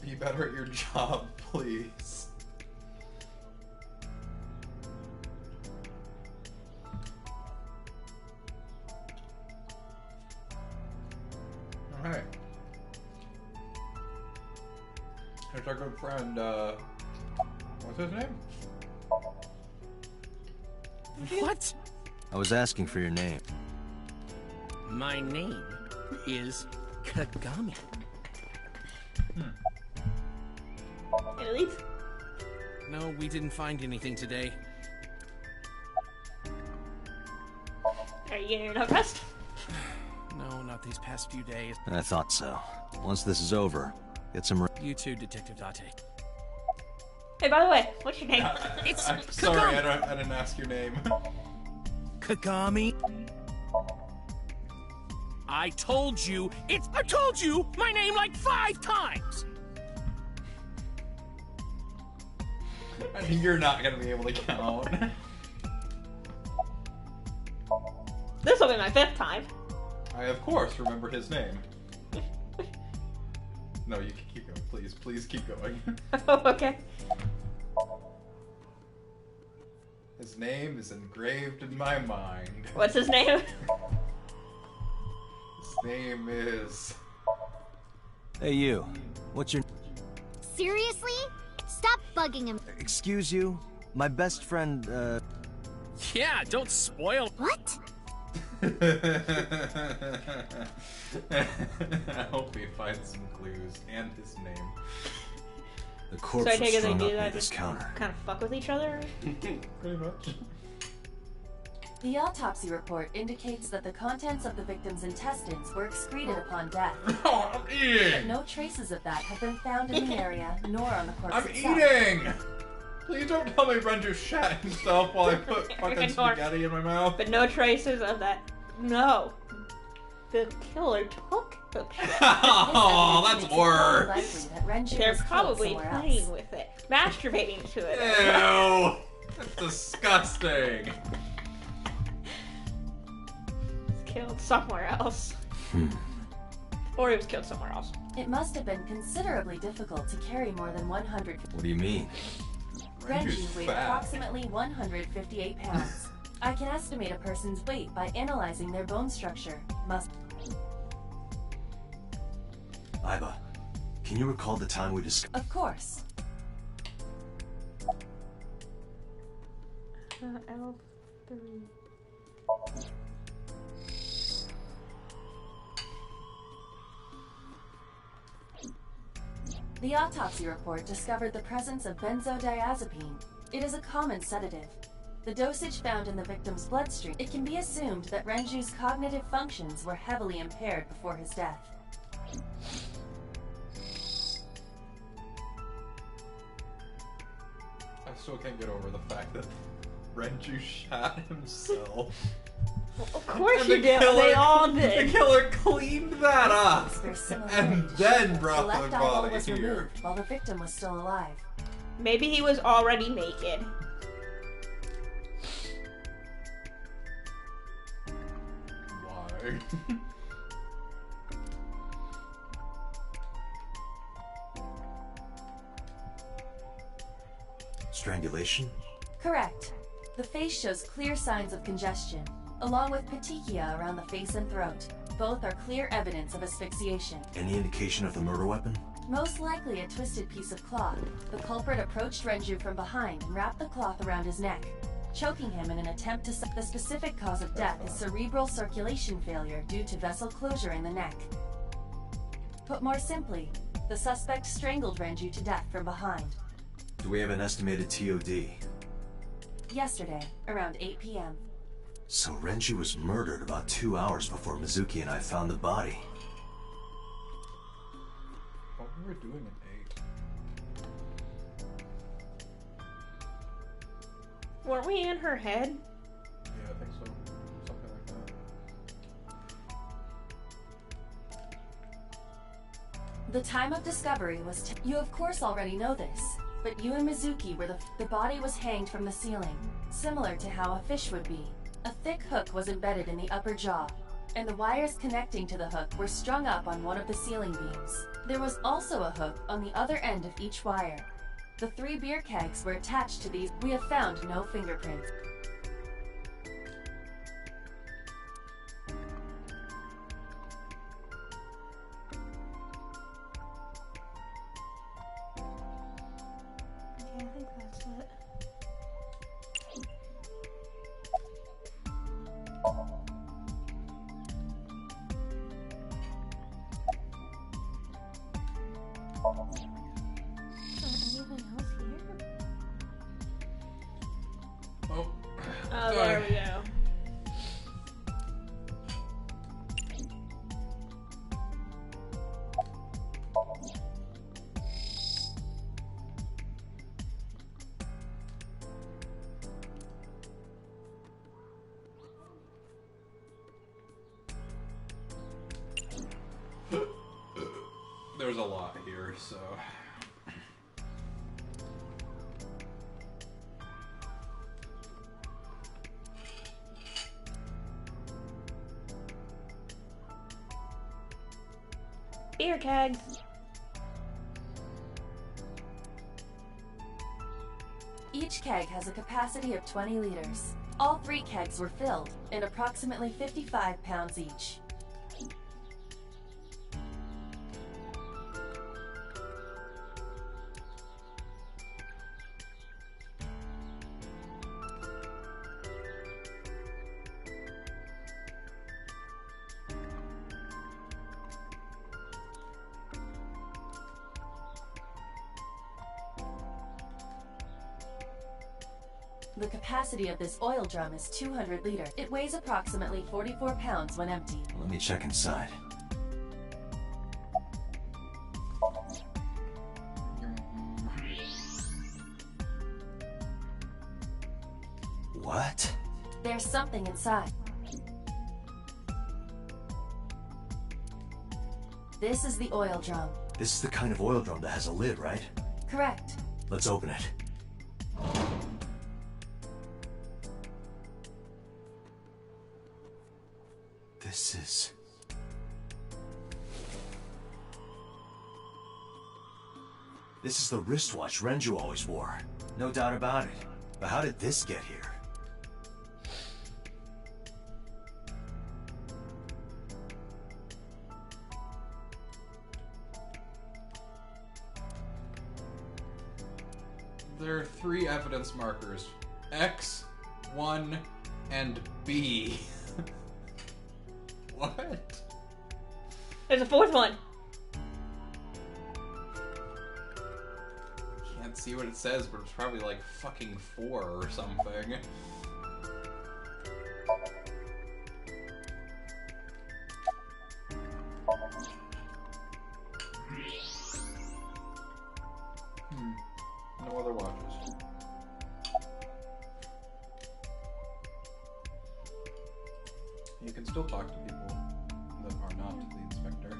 A: Be better at your job, please. Alright. Here's our good friend, what's his name?
M: What?
C: I was asking for your name.
M: My name is Kagami.
E: Really?
M: No, we didn't find anything today.
E: Are you getting enough rest?
M: No, not these past few days.
C: I thought so. Once this is over, get some...
M: You too, Detective Date.
E: Hey, by the way, what's your name?
A: I'm sorry, I didn't ask your name.
M: Kagami. I told you my name like 5 times.
A: I mean, you're not gonna be able to count.
E: This will be my 5th time.
A: I, of course, remember his name. No, you can keep going. Please, please keep going.
E: Okay.
A: His name is engraved in my mind.
E: What's his name?
A: His name is...
C: Hey, you. What's your...
B: Seriously? Stop bugging him.
C: Excuse you? My best friend,
M: Yeah, don't spoil.
B: What?
A: I hope he finds some clues and his name.
C: The
E: So
C: corpse
E: I
C: was
E: take it they
C: strung
E: do
C: up near
E: that
C: this
E: just
C: counter.
E: kind of fuck with each other?
A: Pretty much.
F: The autopsy report indicates that the contents of the victim's intestines were excreted upon death.
A: Oh, I'm eating!
F: But no traces of that have been found in the area, nor on the corpse
A: I'm
F: itself.
A: eating! Please don't tell me Renju shat himself while I put fucking spaghetti in my mouth.
E: But no traces of that. No. The killer took the shit.
A: Oh, that's worse.
E: They're probably playing with it. Masturbating to it.
A: Ew. That's disgusting.
E: It's killed somewhere else. Or he was killed somewhere else.
F: It must have been considerably difficult to carry more than 100.
C: What do you mean?
F: Renju weighed approximately 158 pounds. I can estimate a person's weight by analyzing their bone structure.
C: Aiba, can you recall the time we discussed?
F: Of course.
E: L3.
F: The autopsy report discovered the presence of benzodiazepine. It is a common sedative. The dosage found in the victim's bloodstream, it can be assumed that Renju's cognitive functions were heavily impaired before his death.
A: I still can't get over the fact that Renju shot himself.
E: Well, of course you did. They all did.
A: The killer cleaned that up and then brought
F: the
A: the
F: left eyeball
A: body
F: was
A: here.
F: removed while the victim was still alive.
E: Maybe he was already naked.
A: Why?
C: Strangulation?
F: Correct. The face shows clear signs of congestion, along with petechia around the face and throat. Both are clear evidence of asphyxiation.
C: Any indication of the murder weapon?
F: Most likely a twisted piece of cloth. The culprit approached Renju from behind and wrapped the cloth around his neck, choking him in an attempt to... The specific cause of death is cerebral circulation failure due to vessel closure in the neck. Put more simply, the suspect strangled Renju to death from behind.
C: Do we have an estimated TOD?
F: Yesterday, around 8 p.m.
C: So Renju was murdered about 2 hours before Mizuki and I found the body.
A: What were we doing at 8?
E: Weren't we in her head?
A: Yeah, I think so. Something like that.
F: The time of discovery was... You of course already know this, but you and Mizuki were the body was hanged from the ceiling, similar to how a fish would be. A thick hook was embedded in the upper jaw, and the wires connecting to the hook were strung up on one of the ceiling beams. There was also a hook on the other end of each wire. The 3 beer kegs were attached to these. We have found no fingerprints.
E: Yeah, I think that's it. Anything else here? Oh, there we go.
A: There's a lot here, so...
E: Beer kegs.
F: Each keg has a capacity of 20 liters. All 3 kegs were filled, and approximately 55 pounds each.
I: The capacity of this oil drum is 200 liters. It weighs approximately 44 pounds when empty.
C: Let me check inside. What?
I: There's something inside. This is the oil drum.
C: This is the kind of oil drum that has a lid, right?
I: Correct.
C: Let's open it. This is the wristwatch Renju always wore. No doubt about it. But how did this get here?
A: There are 3 evidence markers. X, 1, and B. What?
E: There's a 4th one.
A: Can't see what it says, but it's probably like fucking 4 or something. No other watches. You can still talk to people that are not the inspector.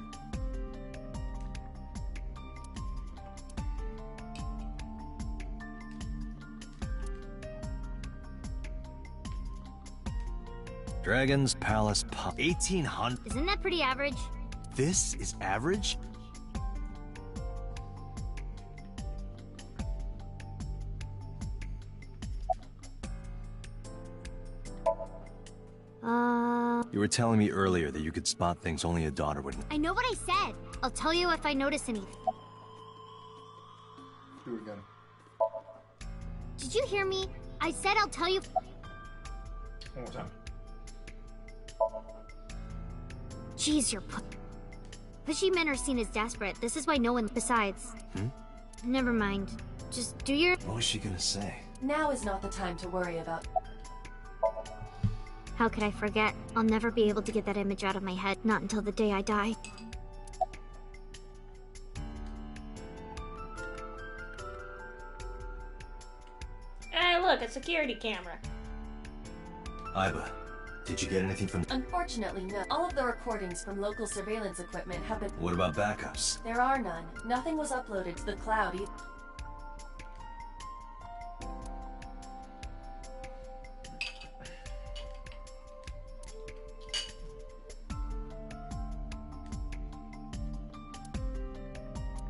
C: Dragon's Palace Pub. 1800.
B: Isn't that pretty average?
C: This is average? You were telling me earlier that you could spot things only a daughter would.
B: I know what I said. I'll tell you if I notice anything.
A: Do it again.
B: Did you hear me? I said I'll tell you.
A: One more time.
B: Jeez, you're pushy men are seen as desperate. This is why no one. Besides. Never mind. Just do your.
C: What was she gonna say?
I: Now is not the time to worry about.
B: How could I forget? I'll never be able to get that image out of my head. Not until the day I die.
E: Hey, look, a security camera.
C: Iba, did you get anything from...
I: Unfortunately, no. All of the recordings from local surveillance equipment have been...
C: What about backups?
I: There are none. Nothing was uploaded to the cloud either.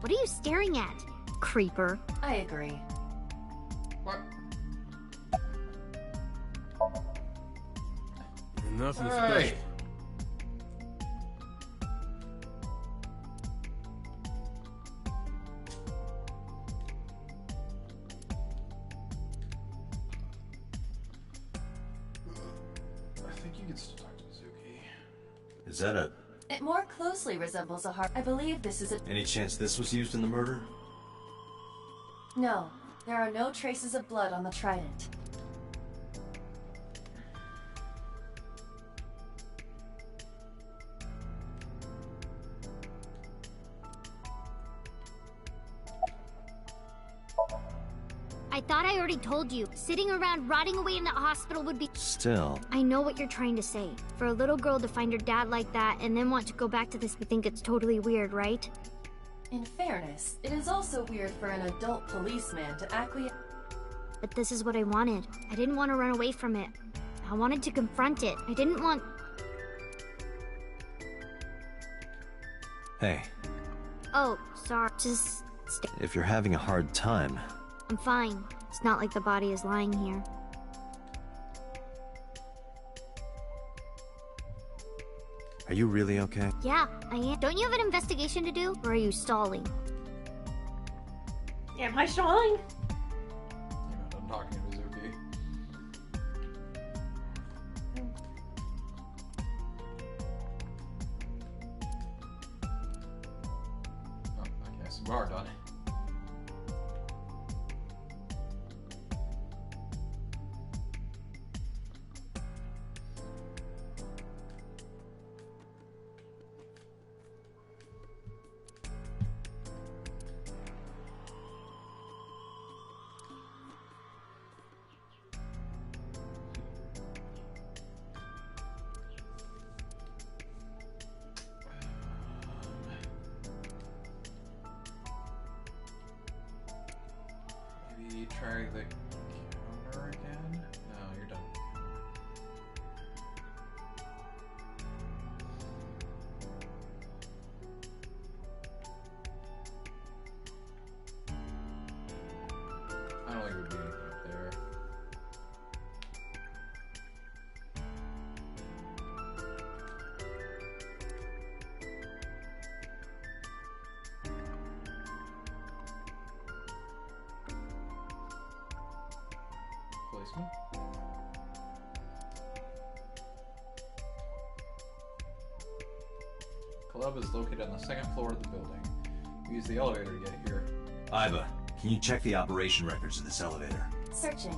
B: What are you staring at, creeper?
I: I agree.
A: What?
L: Nothing
A: Hey.
L: special.
A: I think you can still talk to Mizuki.
C: Is that a...
I: It more closely resembles a heart. I believe this is a...
C: Any chance this was used in the murder?
I: No. There are no traces of blood on the trident.
B: I thought I already told you. Sitting around rotting away in that hospital would be...
C: Still...
B: I know what you're trying to say. For a little girl to find her dad like that and then want to go back to this, we think it's totally weird, right?
I: In fairness, it is also weird for an adult policeman to acquiesce.
B: But this is what I wanted. I didn't want to run away from it. I wanted to confront it. I didn't want...
C: Hey,
B: Oh, sorry. Just stay.
C: if you're having a hard time...
B: I'm fine. It's not like the body is lying here.
C: Are you really okay?
B: Yeah, I am. Don't you have an investigation to do? Or are you stalling?
E: Am I stalling?
A: I'm talking to Mizuki. Oh, I guess you are done. check the counter again? No, you're done. I don't think it would be anything up there. Policeman? Club is located on the second floor of the building. We use the elevator to get here.
C: Iva, can you check the operation records of this elevator?
F: Searching.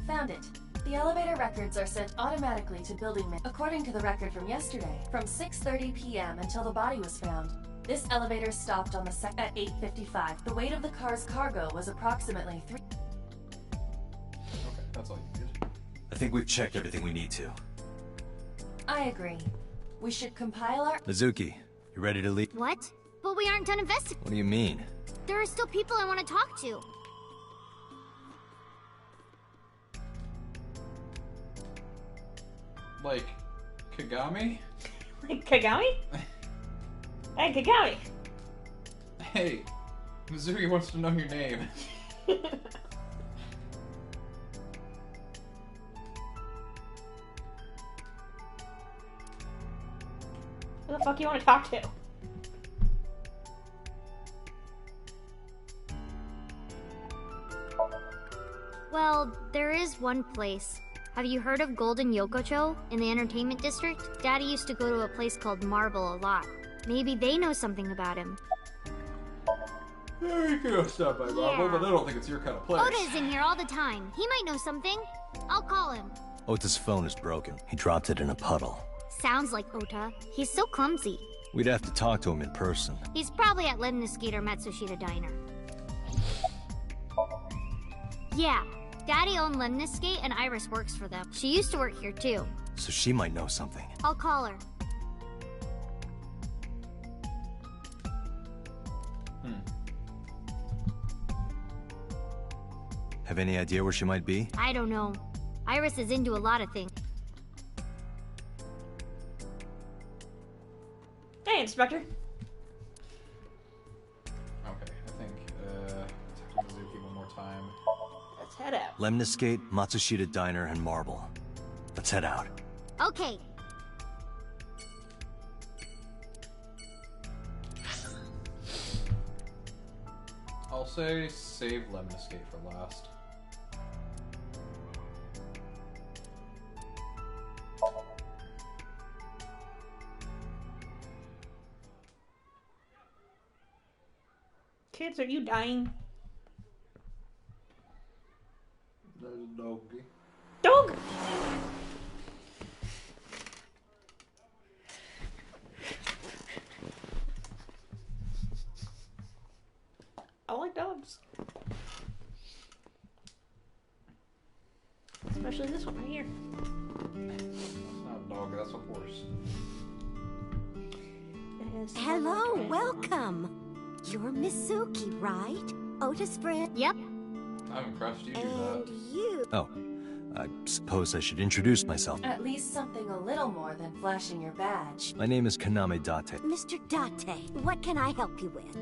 F: Found it. The elevator records are sent automatically to building man. According to the record from yesterday, from 6:30 p.m. until the body was found, this elevator stopped on the at 8:55. The weight of the car's cargo was approximately 3.
A: Okay, that's all you need.
C: I think we've checked everything we need to.
F: I agree. We should compile our...
C: Mizuki, you ready to leave?
B: What? But we aren't done investigating.
C: What do you mean?
B: There are still people I want to talk to.
A: Like, Kagami?
E: Like Kagami? Hey, Kagami!
A: Hey, Mizuki wants to know your name.
E: Who the fuck you want to talk to?
B: Well, there is one place. Have you heard of Golden Yokocho in the entertainment district? Daddy used to go to a place called Marble a lot. Maybe they know something about him.
A: Yeah, you can go stop by Marble, but I don't think it's your kind of place.
B: Ota's in here all the time. He might know something. I'll call him.
C: Ota's phone is broken. He dropped it in a puddle.
B: Sounds like Ota. He's so clumsy.
C: We'd have to talk to him in person.
B: He's probably at Lemniscate or Matsushita Diner. Yeah, Daddy owned Lemniscate and Iris works for them. She used to work here too.
C: So she might know something.
B: I'll call her.
C: Have any idea where she might be?
B: I don't know. Iris is into a lot of things.
E: Hey, Inspector.
A: Okay, I think, talk to Mizuki one more time.
E: Let's head out.
C: Lemniscate, Matsushita Diner, and Marble. Let's head out.
B: Okay.
A: I'll say save Lemniscate for last.
E: Kids, are you dying?
A: There's a doggy.
E: Dog! I like dogs. Especially this one right here.
A: That's not a dog, that's a horse.
N: Hello, welcome. You're Mizuki, right? Ota's friend?
B: Yep.
A: I'm impressed you do
N: And
A: that.
N: you...
C: Oh, I suppose I should introduce myself.
F: At least something a little more than flashing your badge.
C: My name is Kaname Date.
N: Mr. Date, what can I help you with?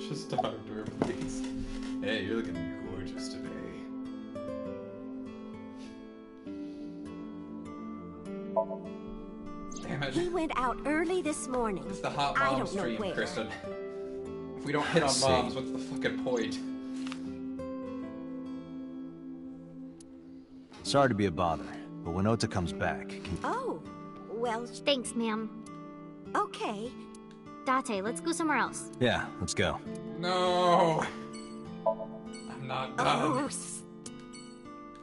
A: Just talk to her, please. Hey, you're looking gorgeous today. Damn it.
N: He went out early this morning.
A: It's the hot
N: I
A: mom
N: don't know
A: stream,
N: where.
A: Kristen. If we don't hit on
C: See.
A: moms, what's the fucking point?
C: Sorry to be a bother, but when Ota comes back, can...
N: Oh, well...
B: Thanks, ma'am.
N: Okay.
B: Date, let's go somewhere else.
C: Yeah, let's go.
A: No! I'm not done.
N: Oh,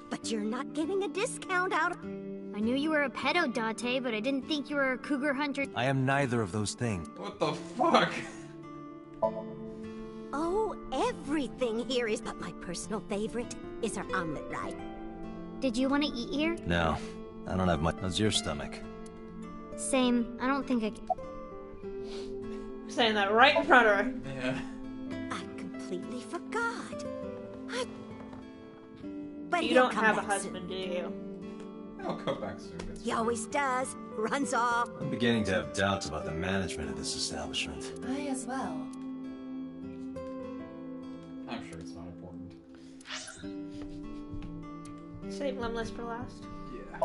N: but you're not getting a discount out of...
B: I knew you were a pedo, Date, but I didn't think you were a cougar hunter.
C: I am neither of those things.
A: What the fuck?
N: Oh, everything here is... But my personal favorite is her omelet, right?
B: Did you want to eat here?
C: No, I don't have much. How's your stomach?
B: Same. I don't think I can.
E: Saying that right in front of her.
A: Yeah.
N: I completely forgot. But
E: You
N: he'll
E: don't
N: come
E: have a
N: back soon.
E: husband, do you?
A: I'll come back soon. It's
N: He
A: fine.
N: always does. Runs off.
C: I'm beginning to have doubts about the management of this establishment.
F: I as well.
A: I'm sure it's not important.
E: Save Limbless for last.
A: Yeah.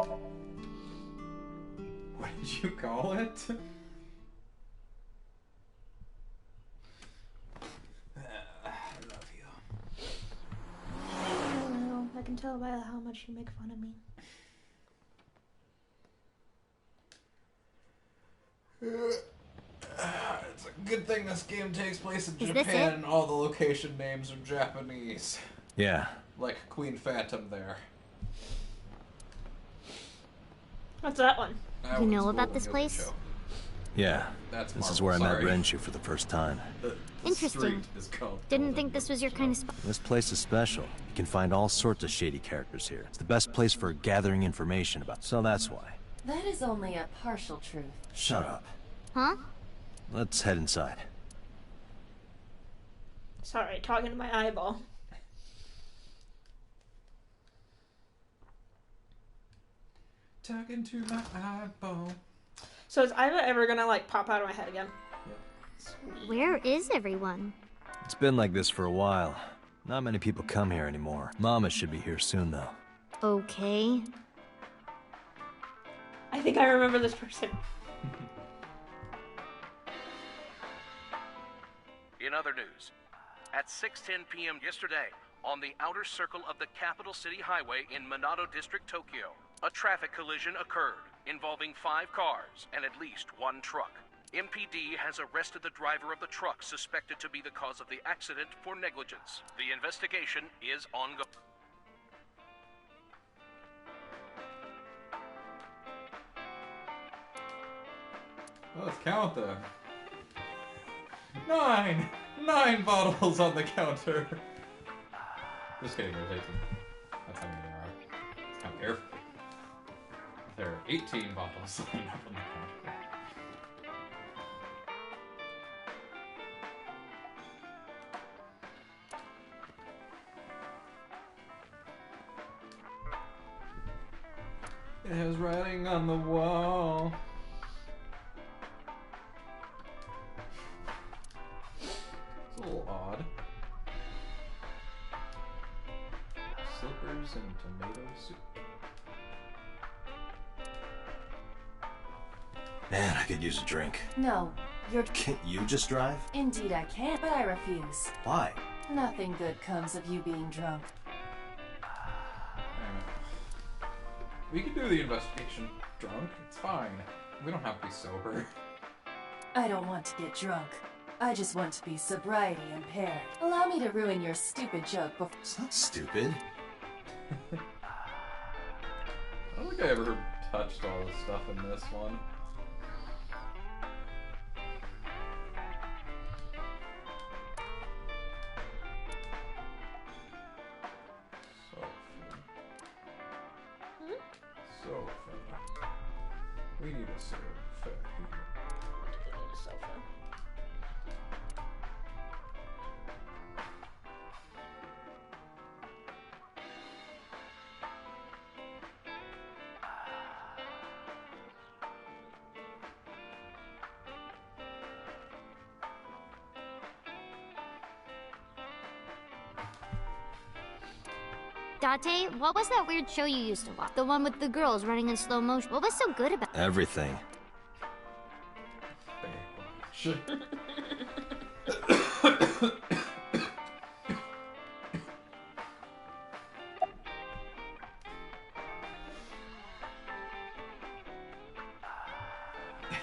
A: What did you call it? I love you.
E: Oh, I can tell by how much you make fun of me.
A: It's a good thing this game takes place in
B: Is this
A: Japan
B: it?
A: and all the location names are Japanese.
C: Yeah.
A: Like Queen Phantom there.
E: What's that one?
A: That
B: You
A: one's
B: know about
A: Golden
B: this
A: Yoga
B: place?
A: Show.
C: Yeah.
A: That's
C: This is
A: Marvel,
C: where I met
A: sorry.
C: Renshu for the first time.
A: The
B: Interesting.
A: street is called
B: Didn't
A: Golden
B: think this was your
A: Yoga
B: kind of
A: Show.
B: spot.
C: This place is special. You can find all sorts of shady characters here. It's the best place for gathering information about. So that's why.
F: That is only a partial truth.
C: Shut up.
B: Huh?
C: Let's head inside.
E: Sorry, talking to my eyeball.
A: Talking to my eyeball.
E: So is Iva ever gonna like pop out of my head again?
B: Where is everyone?
C: It's been like this for a while. Not many people come here anymore. Mama should be here soon, though.
B: Okay.
E: I think I remember this person.
M: In other news, at 6:10 p.m. yesterday, on the outer circle of the Capital City Highway in Minato District, Tokyo, a traffic collision occurred involving 5 cars and at least 1 truck. MPD has arrested the driver of the truck suspected to be the cause of the accident for negligence. The investigation is ongoing.
A: Well, let's count them. 9! 9 bottles on the counter. Just kidding, there's 18. That's how many there are. Let's count carefully. There are 18 bottles lined up on the counter. There's writing on the wall. It's a little odd. Slippers and tomato soup.
C: Man, I could use a drink.
F: No, you're...
C: Can't you just drive?
F: Indeed I can, but I refuse.
C: Why?
F: Nothing good comes of you being drunk.
A: We can do the investigation drunk. It's fine. We don't have to be sober.
F: I don't want to get drunk. I just want to be sobriety impaired. Allow me to ruin your stupid joke before...
C: It's not stupid.
A: I don't think I ever touched all the stuff in this one. Sofa. We need a sofa.
B: Date, what was that weird show you used to watch? The one with the girls running in slow motion. What was so good about it?
C: Everything.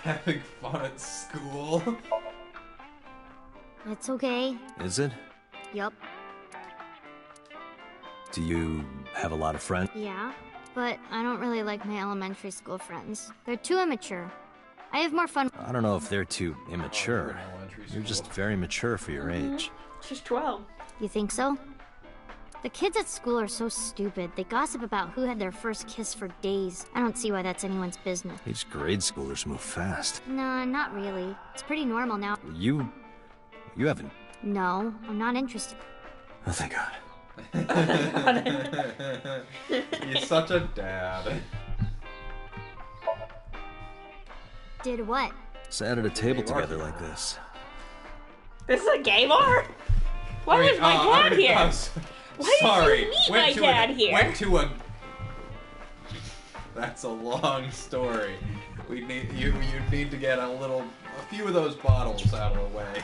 A: Having fun at school?
B: It's okay.
C: Is it?
B: Yup.
C: Do you have a lot of friends?
B: Yeah. But I don't really like my elementary school friends. They're too immature. I have more fun.
C: I don't know if they're too immature.
A: Elementary
C: You're just
A: school.
C: very mature for your age.
E: She's 12.
B: You think so? The kids at school are so stupid. They gossip about who had their first kiss for days. I don't see why that's anyone's business.
C: These grade schoolers move fast.
B: Nah, not really. It's pretty normal now.
C: You haven't...
B: No, I'm not interested.
C: Oh, thank God.
A: He's such a dad.
B: Did what?
C: Sat at a table together like this.
E: This is a gay bar? Why is my dad here? Why
A: sorry.
E: did you meet my dad here?
A: Went to a... That's a long story. You'd need to get a few of those bottles out of the way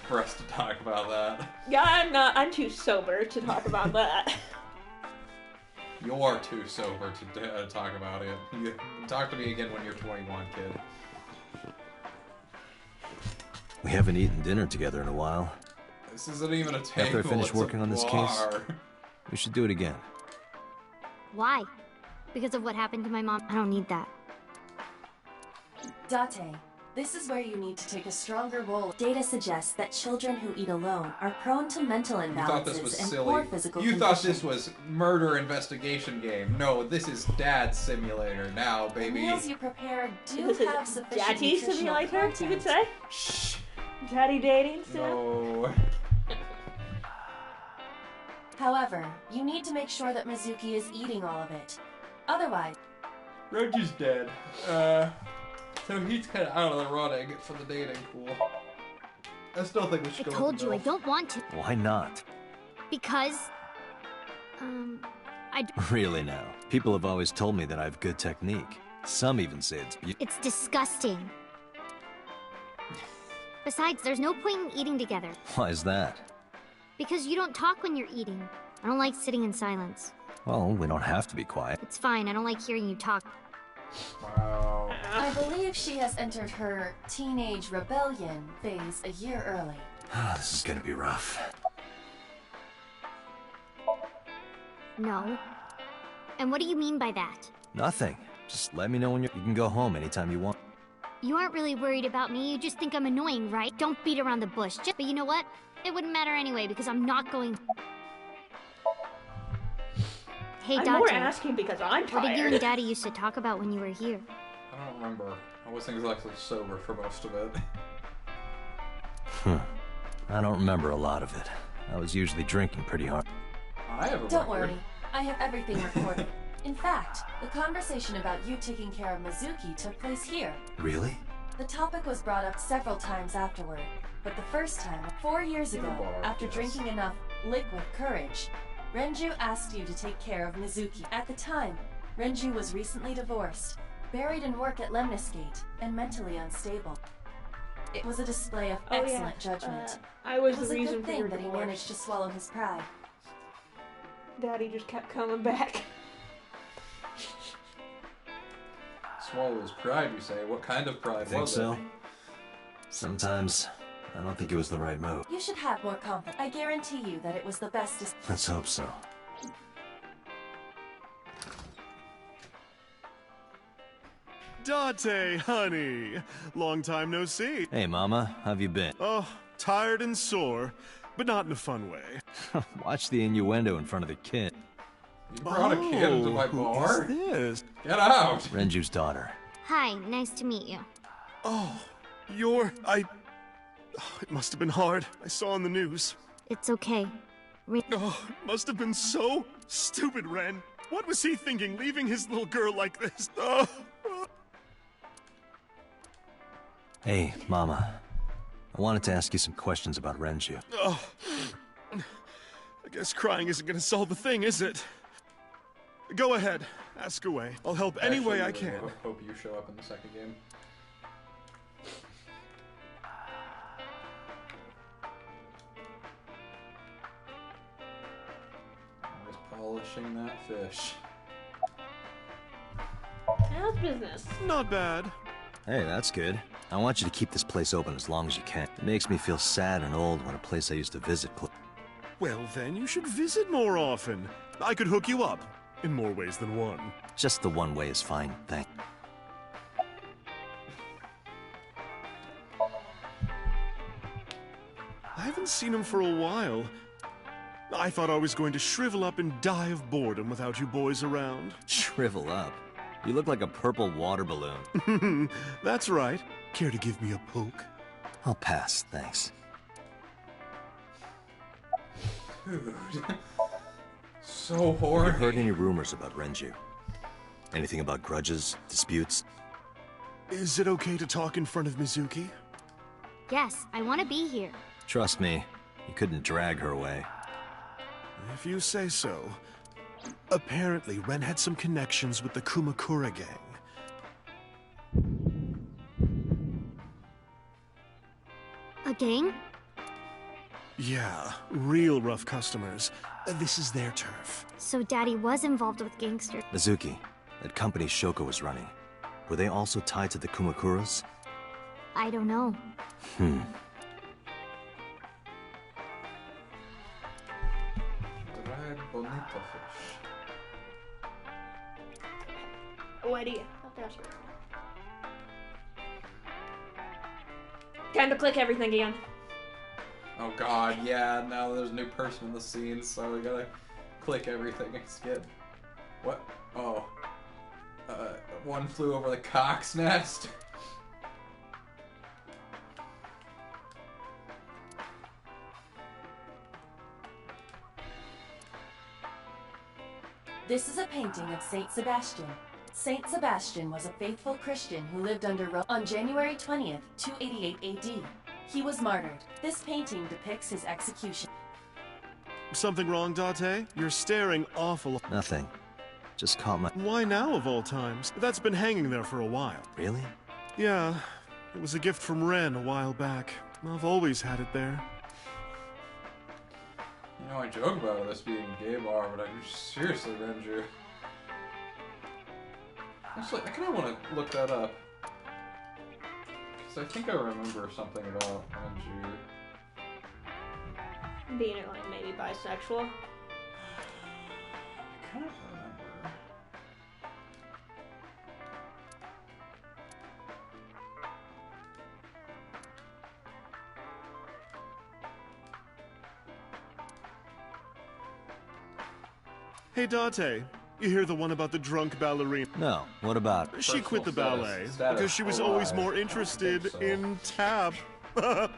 A: for us to talk about that.
E: Yeah, I'm too sober to talk about that.
A: You're too sober to talk about it. You talk to me again when you're 21, kid.
C: We haven't eaten dinner together in a while.
A: This isn't even a table.
C: After I finish
A: it's
C: working
A: a
C: on this
A: bar.
C: case, we should do it again.
B: Why? Because of what happened to my mom? I don't need that.
I: Date, this is where you need to take a stronger role. Data suggests that children who eat alone are prone to mental imbalances
A: You thought this was
I: and
A: silly.
I: poor physical
A: You
I: condition.
A: thought this was murder investigation game. No, this is Dad Simulator now,
I: The
A: baby.
I: meals you prepare do
E: This is
I: have sufficient
E: Daddy
I: nutritional
E: simulator,
I: content.
E: you could say?
A: Shh.
E: Daddy dating stuff?
A: No.
I: However, you need to make sure that Mizuki is eating all of it. Otherwise...
A: Reggie's dead. So he's kind of out of the running for the dating pool. I still think we should
B: I
A: go
B: told
A: with
B: you I
A: Bill.
B: don't want to.
C: Why not?
B: Because...
C: Really now. People have always told me that I have good technique. Some even say it's beautiful.
B: It's disgusting. Besides, there's no point in eating together.
C: Why is that?
B: Because you don't talk when you're eating. I don't like sitting in silence.
C: Well, we don't have to be quiet.
B: It's fine, I don't like hearing you talk.
A: Wow.
I: I believe she has entered her teenage rebellion phase a year early.
C: This is gonna be rough.
B: No. And what do you mean by that?
C: Nothing. Just let me know when you can go home anytime you want.
B: You aren't really worried about me, you just think I'm annoying, right? Don't beat around the bush. But you know what? It wouldn't matter anyway, because I'm not going... Hey,
E: I'm
B: Dante.
E: more asking because I'm
B: What did you
E: tired.
B: and Daddy used to talk about when you were here?
A: I don't remember. I wasn't exactly sober for most of it.
C: I don't remember a lot of it. I was usually drinking pretty hard.
A: I have a
I: Don't
A: record.
I: worry, I have everything recorded. In fact, the conversation about you taking care of Mizuki took place here.
C: Really?
I: The topic was brought up several times afterward, but the first time, 4 years ago,
A: bar,
I: after
A: yes.
I: drinking enough liquid courage, Renju asked you to take care of Mizuki. At the time, Renju was recently divorced, buried in work at Lemniscate, and mentally unstable. It was a display of
E: Oh, yeah.
I: excellent judgment.
E: I was
I: It was
E: the
I: a
E: reason
I: good
E: for
I: thing
E: your
I: that he
E: divorce.
I: managed to swallow his pride.
E: Daddy just kept coming back.
A: Swallow his pride, you say? What kind of pride
C: Think
A: was
C: so?
A: it?
C: Sometimes, I don't think it was the right move.
I: You should have more confidence. I guarantee you that it was the best decision.
C: Let's hope so.
O: Date, honey. Long time no see.
C: Hey, Mama, how've you been?
O: Oh, tired and sore, but not in a fun way.
C: Watch the innuendo in front of the kid.
A: You brought a kid into my
O: who
A: bar?
O: is this?
A: Get out!
C: Renju's daughter.
B: Hi, nice to meet you.
O: Oh, it must have been hard. I saw on the news.
B: It's okay.
O: Oh, it must have been so stupid, Ren. What was he thinking, leaving his little girl like this? Oh.
C: Hey, Mama. I wanted to ask you some questions about Renju.
O: Oh. I guess crying isn't gonna solve the thing, is it? Go ahead. Ask away. I'll help any way I
A: Actually,
O: can.
A: hope you show up in the second game. Always polishing that fish.
E: How's business?
O: Not bad.
C: Hey, that's good. I want you to keep this place open as long as you can. It makes me feel sad and old when a place I used to visit
O: Well, then you should visit more often. I could hook you up, in more ways than one.
C: Just the one way is fine, thank.
O: I haven't seen him for a while. I thought I was going to shrivel up and die of boredom without you boys around.
C: Shrivel up? You look like a purple water balloon.
O: That's right. Care to give me a poke?
C: I'll pass, thanks.
A: Dude. So horny.
C: Have you heard any rumors about Renju? Anything about grudges, disputes?
O: Is it okay to talk in front of Mizuki?
B: Yes, I want to be here.
C: Trust me, you couldn't drag her away.
O: If you say so. Apparently, Ren had some connections with the Kumakura gang.
B: A gang?
O: Yeah, real rough customers. This is their turf.
B: So Daddy was involved with gangsters.
C: Mizuki, that company Shoko was running, were they also tied to the Kumakuras?
B: I don't know.
A: Red bonito fish.
E: Oh, idea. I'll pass it. Time to click everything again.
A: Oh god, yeah, now there's a new person in the scene, so we gotta click everything and skip. What? Oh. One flew over the cock's nest.
F: This is a painting of Saint Sebastian. Saint Sebastian was a faithful Christian who lived under Rome on January 20th, 288 AD. He was martyred. This painting depicts his execution.
O: Something wrong, Date? You're staring awful.
C: Nothing. Just caught my...
O: Why now, of all times? That's been hanging there for a while.
C: Really?
O: Yeah. It was a gift from Ren a while back. I've always had it there.
A: You know, I joke about this being a gay bar, but I seriously, Renju. Actually, I kind of want to look that up. Because I think I remember something about Renju.
E: Being like maybe bisexual.
A: I kind of remember.
O: Hey, Date. You hear the one about the drunk ballerina?
C: No. What about?
O: She quit the ballet
A: Status
O: because she was always more interested in Tab.
E: That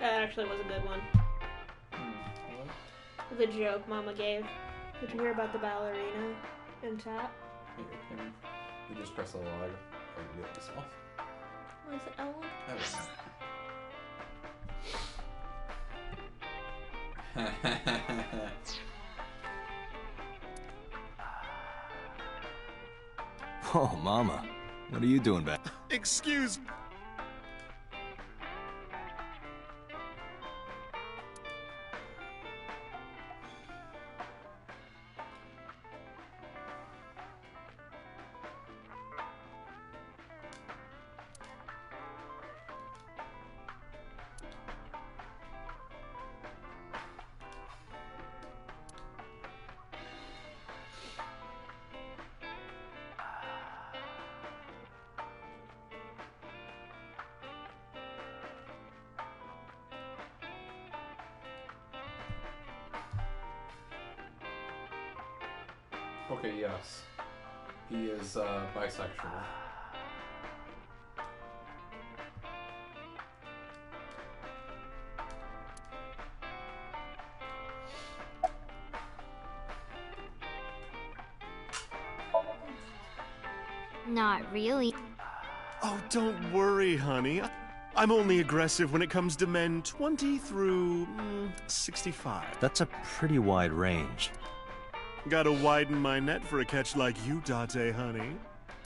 E: actually was a good one. The joke Mama gave. Did you hear about the ballerina and Tap?
A: You just press the log. Or you do it yourself.
E: Was it Ellen?
A: That was
C: Oh, Mama. What are you doing back?
O: Excuse...
A: Okay, yes. He is bisexual.
B: Not really.
O: Oh, don't worry, honey. I'm only aggressive when it comes to men 20 through 65.
C: That's a pretty wide range.
O: Gotta widen my net for a catch like you, Date, honey.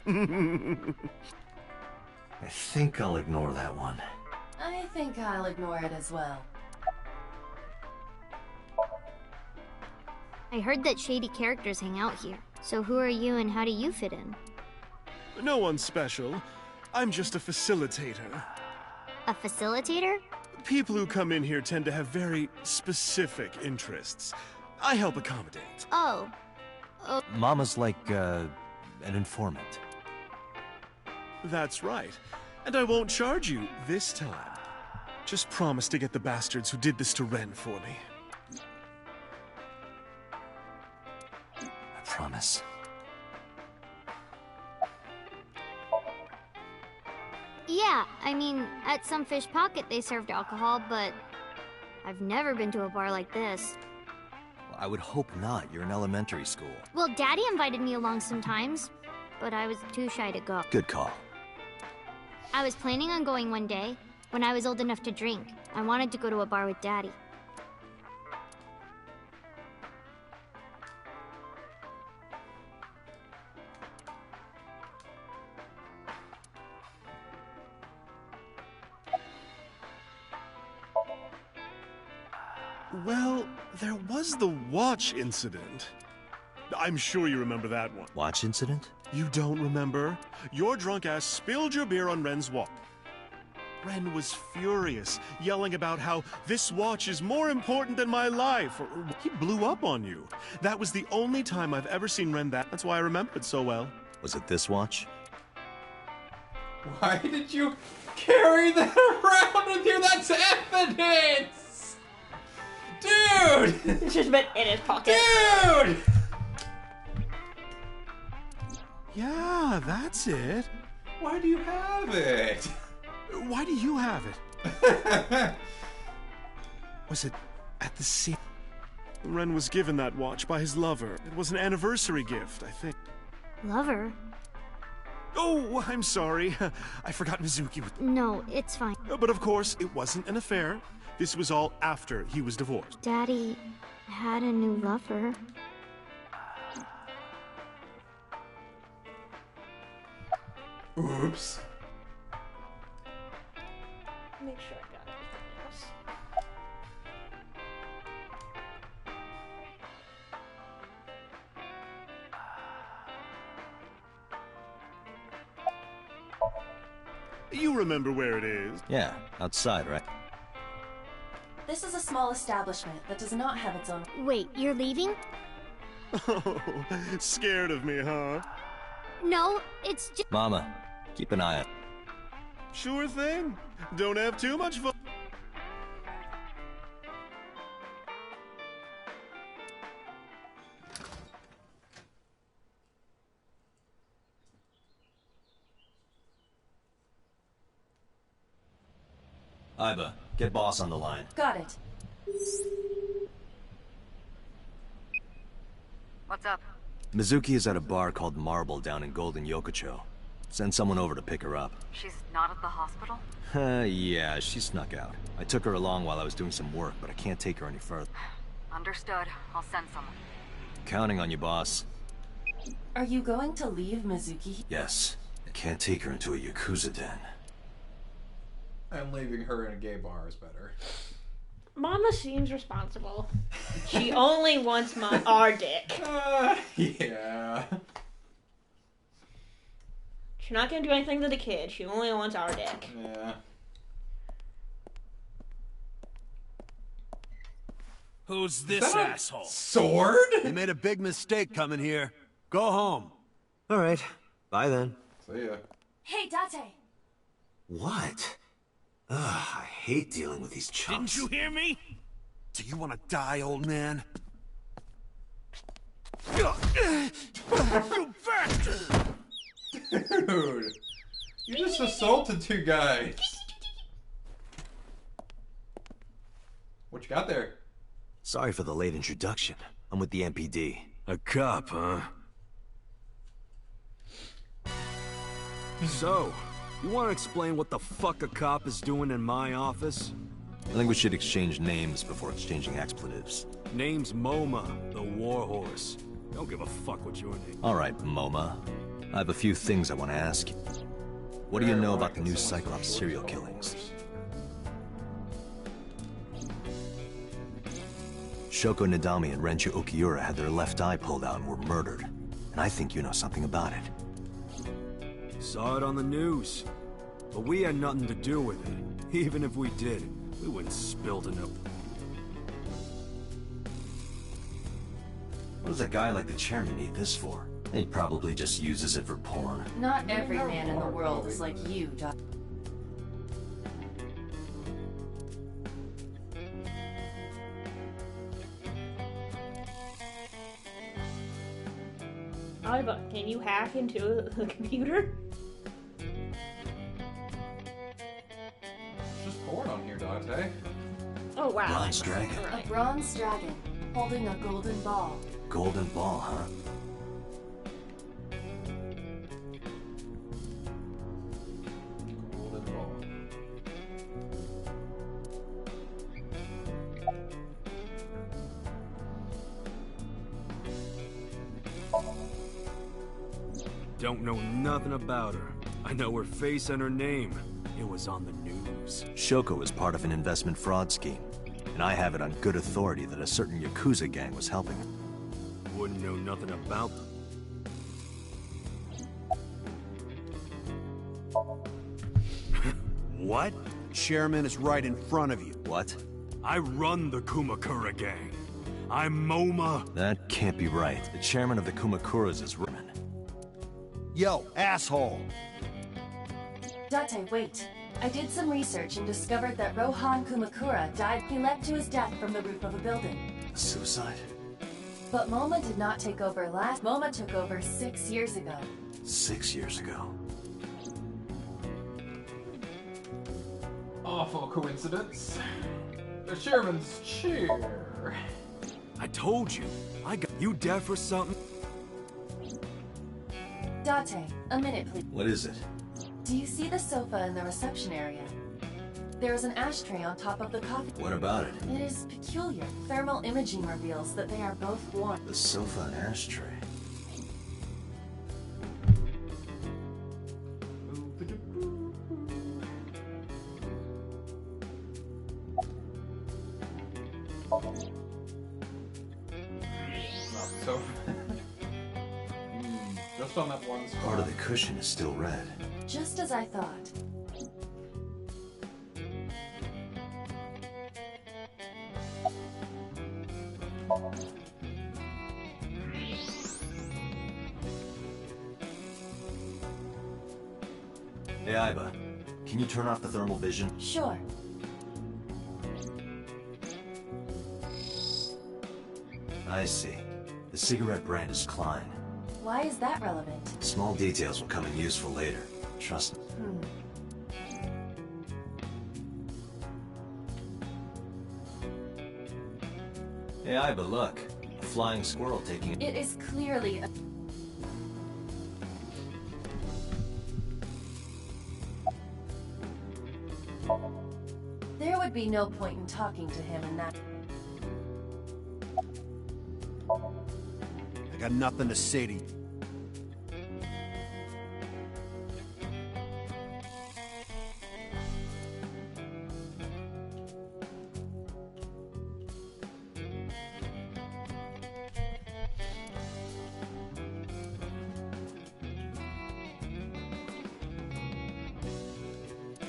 C: I think I'll ignore that one.
F: I think I'll ignore it as well.
B: I heard that shady characters hang out here. So who are you and how do you fit in?
O: No one special. I'm just a facilitator.
B: A facilitator?
O: People who come in here tend to have very specific interests. I help accommodate.
B: Oh.
C: Mama's like, an informant.
O: That's right. And I won't charge you this time. Just promise to get the bastards who did this to Ren for me.
C: I promise.
B: Yeah, I mean, at some fish pocket they served alcohol, but I've never been to a bar like this.
C: Well, I would hope not. You're in elementary school.
B: Well, Daddy invited me along sometimes, but I was too shy to go.
C: Good call.
B: I was planning on going one day, when I was old enough to drink. I wanted to go to a bar with Daddy.
O: Well, there was the watch incident. I'm sure you remember that one.
C: Watch incident?
O: You don't remember? Your drunk ass spilled your beer on Ren's watch. Ren was furious, yelling about how this watch is more important than my life. He blew up on you. That was the only time I've ever seen Ren that. That's why I remember it so well.
C: Was it this watch?
A: Why did you carry that around with you? That's evidence! Dude!
E: It's just been in his pocket.
A: Dude!
O: Yeah, that's it.
A: Why do you have it?
O: Why do you have it? Was it at the scene? Ren was given that watch by his lover. It was an anniversary gift, I think.
B: Lover?
O: Oh, I'm sorry. I forgot Mizuki.
B: No, it's fine.
O: But of course, it wasn't an affair. This was all after he was divorced.
B: Daddy had a new lover.
A: Oops.
E: Make sure I got everything else.
O: You remember where it is?
C: Yeah, outside, right?
I: This is a small establishment that does not have its own...
B: Wait, you're leaving?
O: Oh, scared of me, huh?
B: No, it's just...
C: Mama, keep an eye on...
O: Sure thing. Don't have too much fun.
C: Iba, get boss on the line.
I: Got it.
K: What's up?
C: Mizuki is at a bar called Marble down in Golden Yokocho. Send someone over to pick her up.
K: She's not at the hospital?
C: Yeah, she snuck out. I took her along while I was doing some work, but I can't take her any further.
K: Understood. I'll send someone.
C: Counting on you, boss.
I: Are you going to leave Mizuki?
C: Yes. I can't take her into a Yakuza den.
A: I'm leaving her in a gay bar is better.
E: Mama seems responsible. She only wants our dick.
A: Yeah.
E: She's not gonna do anything to the kid. She only wants our dick.
A: Yeah.
P: Who's this asshole?
A: Sword?
P: You made a big mistake coming here. Go home.
C: All right. Bye then.
A: See ya.
I: Hey, Date!
C: What? Ugh, I hate dealing with these chumps.
P: Didn't you hear me? Do you want to die, old man? You bastard!
A: Dude. You just assaulted two guys. What you got there?
C: Sorry for the late introduction. I'm with the MPD.
P: A cop, huh? So, you want to explain what the fuck a cop is doing in my office?
C: I think we should exchange names before exchanging expletives.
P: Name's MoMA, the Warhorse. Don't give a fuck what your name.
C: All right, MoMA. I have a few things I want to ask you. What do you know about the new Cyclops serial killings? Shoko Nadami and Renju Okiura had their left eye pulled out and were murdered. And I think you know something about it.
P: Saw it on the news. But we had nothing to do with it. Even if we did, we wouldn't spill enough.
C: What does a guy like the chairman need this for? He probably just uses it for porn.
I: Not every man in the world is like you,
E: Iva, can you hack into the computer?
A: It's just porn on here, Dante.
E: Oh, wow.
C: Bronze dragon.
F: A bronze dragon holding a golden ball.
C: Golden ball, huh?
A: Golden ball.
P: Don't know nothing about her. I know her face and her name. It was on the news.
C: Shoko was part of an investment fraud scheme, and I have it on good authority that a certain Yakuza gang was helping her.
P: Wouldn't know nothing about them. What?
O: Chairman is right in front of you.
C: What?
P: I run the Kumakura gang. I'm MoMA.
C: That can't be right. The chairman of the Kumakuras is Roman.
O: Yo, asshole!
F: Date, wait. I did some research and discovered that Rohan Kumakura died. He leapt to his death from the roof of a building.
C: Suicide?
F: But MoMA did not take over last. MoMA took over 6 years ago.
C: 6 years ago.
A: Awful coincidence. The chairman's chair.
P: I told you. I got you deaf or something?
F: Date, a minute, please.
C: What is it?
F: Do you see the sofa in the reception area? There is an ashtray on top of the coffee.
C: What about it?
F: It is peculiar. Thermal imaging reveals that they are both warm.
C: The sofa and ashtray.
A: So, just on that one spot.
C: Part of the cushion is still red.
F: Just as I thought.
C: Hey, Iva. Can you turn off the thermal vision?
F: Sure.
C: I see. The cigarette brand is Klein.
F: Why is that relevant?
C: Small details will come in useful later. Trust me. Hey, Iva, look. A flying squirrel taking...
F: It is clearly a... There would be no point in talking to him in that...
O: I got nothing to say to you.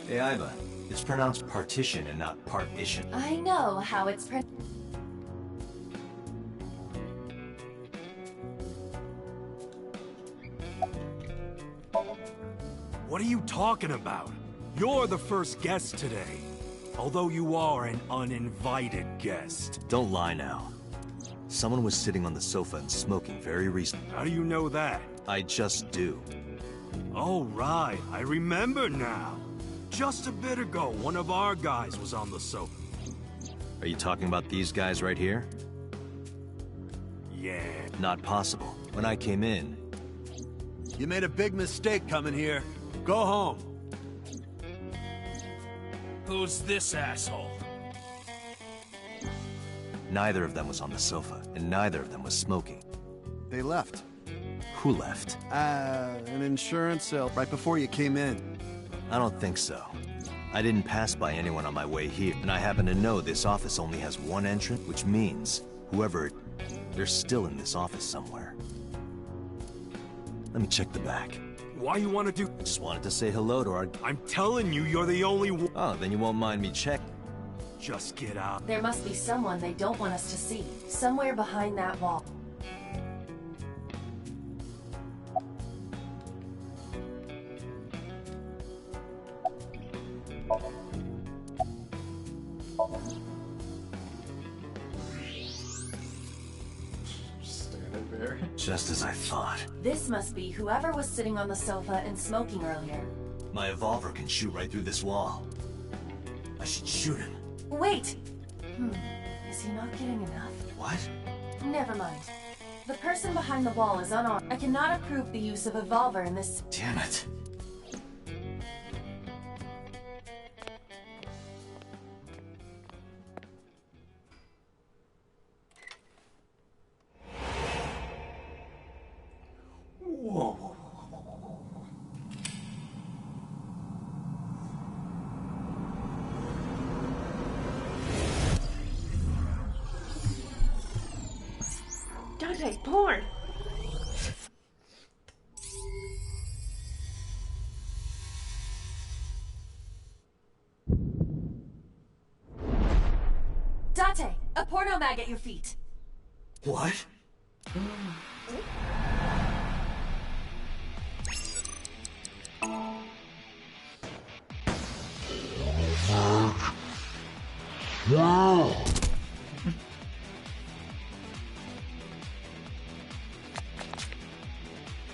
C: Hey, Iva. It's pronounced partition and not partition.
F: I know how it's
P: What are you talking about? You're the first guest today. Although you are an uninvited guest.
C: Don't lie now. Someone was sitting on the sofa and smoking very recently.
P: How do you know that?
C: I just do.
P: Oh, right. I remember now. Just a bit ago, one of our guys was on the sofa.
C: Are you talking about these guys right here?
P: Yeah.
C: Not possible. When I came in...
O: You made a big mistake coming here. Go home.
H: Who's this asshole?
C: Neither of them was on the sofa, and neither of them was smoking.
O: They left.
C: Who left?
O: An insurance sale right before you came in.
C: I don't think so. I didn't pass by anyone on my way here, and I happen to know this office only has one entrance, which means whoever... They're still in this office somewhere. Let me check the back.
P: Why you want to do...
C: I just wanted to say hello to our...
P: I'm telling you, you're the only one...
C: Oh, then you won't mind me check.
P: Just get out.
F: There must be someone they don't want us to see. Somewhere behind that wall.
A: Standing earlier.
C: Just as I thought.
F: This must be whoever was sitting on the sofa and smoking earlier.
C: My evolver can shoot right through this wall. I should shoot him.
F: Wait! Is he not getting enough?
C: What?
F: Never mind. The person behind the wall is unarmed. I cannot approve the use of evolver in this...
C: Damn it.
A: Whoa.
E: Dante, porn!
F: Dante! A porno mag at your feet!
C: What?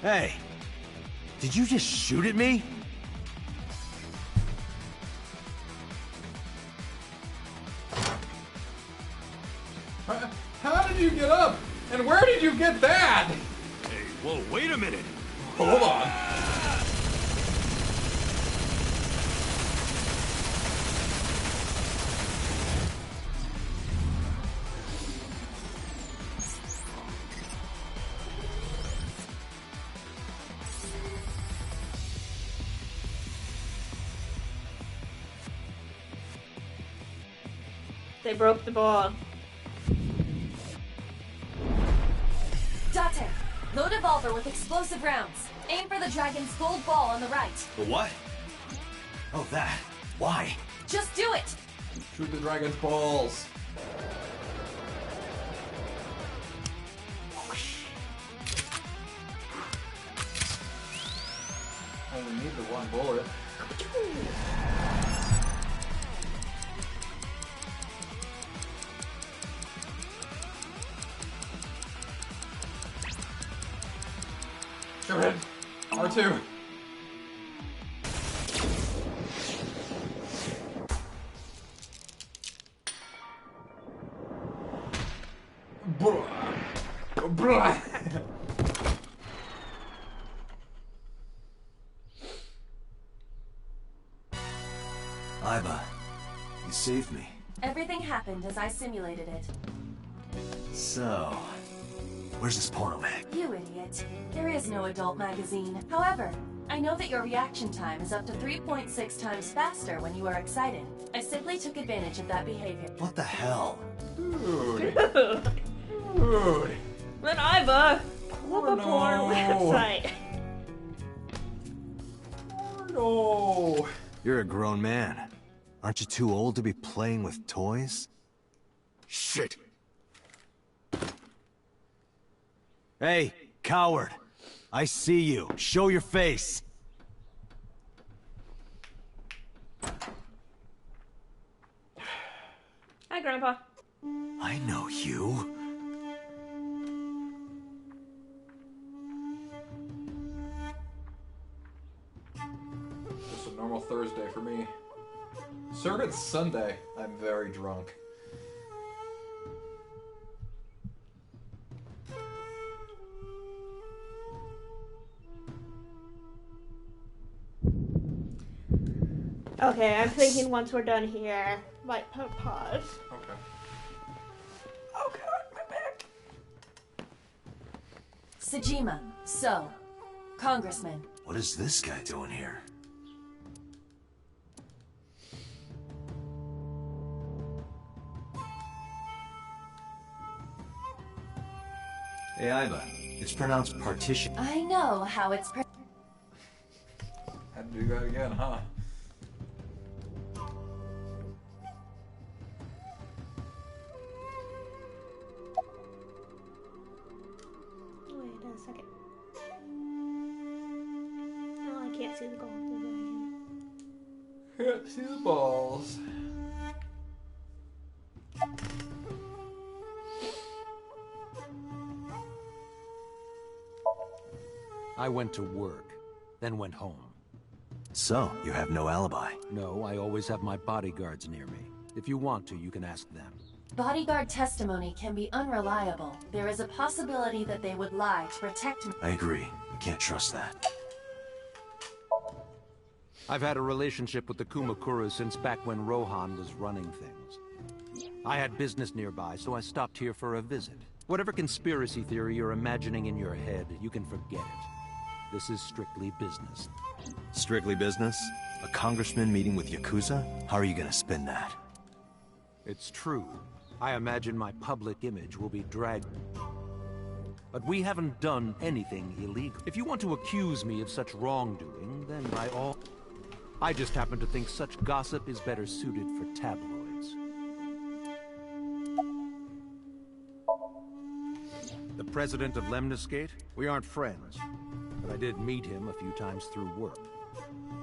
C: Hey! Did you just shoot at me?
A: How did you get up? And where did you get that?
P: Hey, whoa, wait a minute!
A: Hold on.
E: They broke the ball.
F: Dante! Load evolver with explosive rounds. Aim for the dragon's gold ball on the right.
C: The what? Oh, that. Why?
F: Just do it!
A: Shoot the dragon's balls. Only need the one bullet. Shoot it. R2.
C: Iba, you saved me.
F: Everything happened as I simulated it.
C: So, where's this porno mag?
F: You idiot. There is no adult magazine. However, I know that your reaction time is up to 3.6 times faster when you are excited. I simply took advantage of that behavior.
C: What the hell?
A: Dude.
E: Dude. Then Iva, pull up a porn website.
A: No.
C: You're a grown man. Aren't you too old to be playing with toys?
P: Shit!
C: Hey, coward! I see you. Show your face!
E: Hi, Grandpa.
C: I know you.
A: Just a normal Thursday for me. Sir, it's Sunday. I'm very drunk.
E: Okay, I'm thinking once we're done here, might put pause.
A: Okay.
E: Oh god, my back.
F: Sejima, so, Congressman.
C: What is this guy doing here? Hey, Iba. It's pronounced partition.
F: I know how it's
A: Had to do that again, huh?
E: Wait a second. No, I can't see the gold.
A: Can't see the balls.
Q: I went to work, then went home.
C: So, you have no alibi?
Q: No, I always have my bodyguards near me. If you want to, you can ask them.
I: Bodyguard testimony can be unreliable. There is a possibility that they would lie to protect me.
C: I agree. I can't trust that.
Q: I've had a relationship with the Kumakuras since back when Rohan was running things. I had business nearby, so I stopped here for a visit. Whatever conspiracy theory you're imagining in your head, you can forget it. This is strictly business.
C: Strictly business? A congressman meeting with Yakuza? How are you gonna spin that?
Q: It's true. I imagine my public image will be dragged. But we haven't done anything illegal. If you want to accuse me of such wrongdoing, then I just happen to think such gossip is better suited for tabloids. The president of Lemniscate? We aren't friends, but I did meet him a few times through work.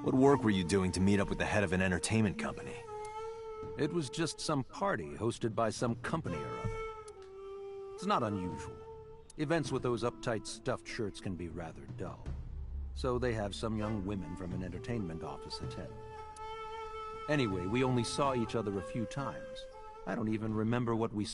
C: What work were you doing to meet up with the head of an entertainment company?
Q: It was just some party hosted by some company or other. It's not unusual. Events with those uptight stuffed shirts can be rather dull. So they have some young women from an entertainment office attend. Anyway, we only saw each other a few times. I don't even remember what we...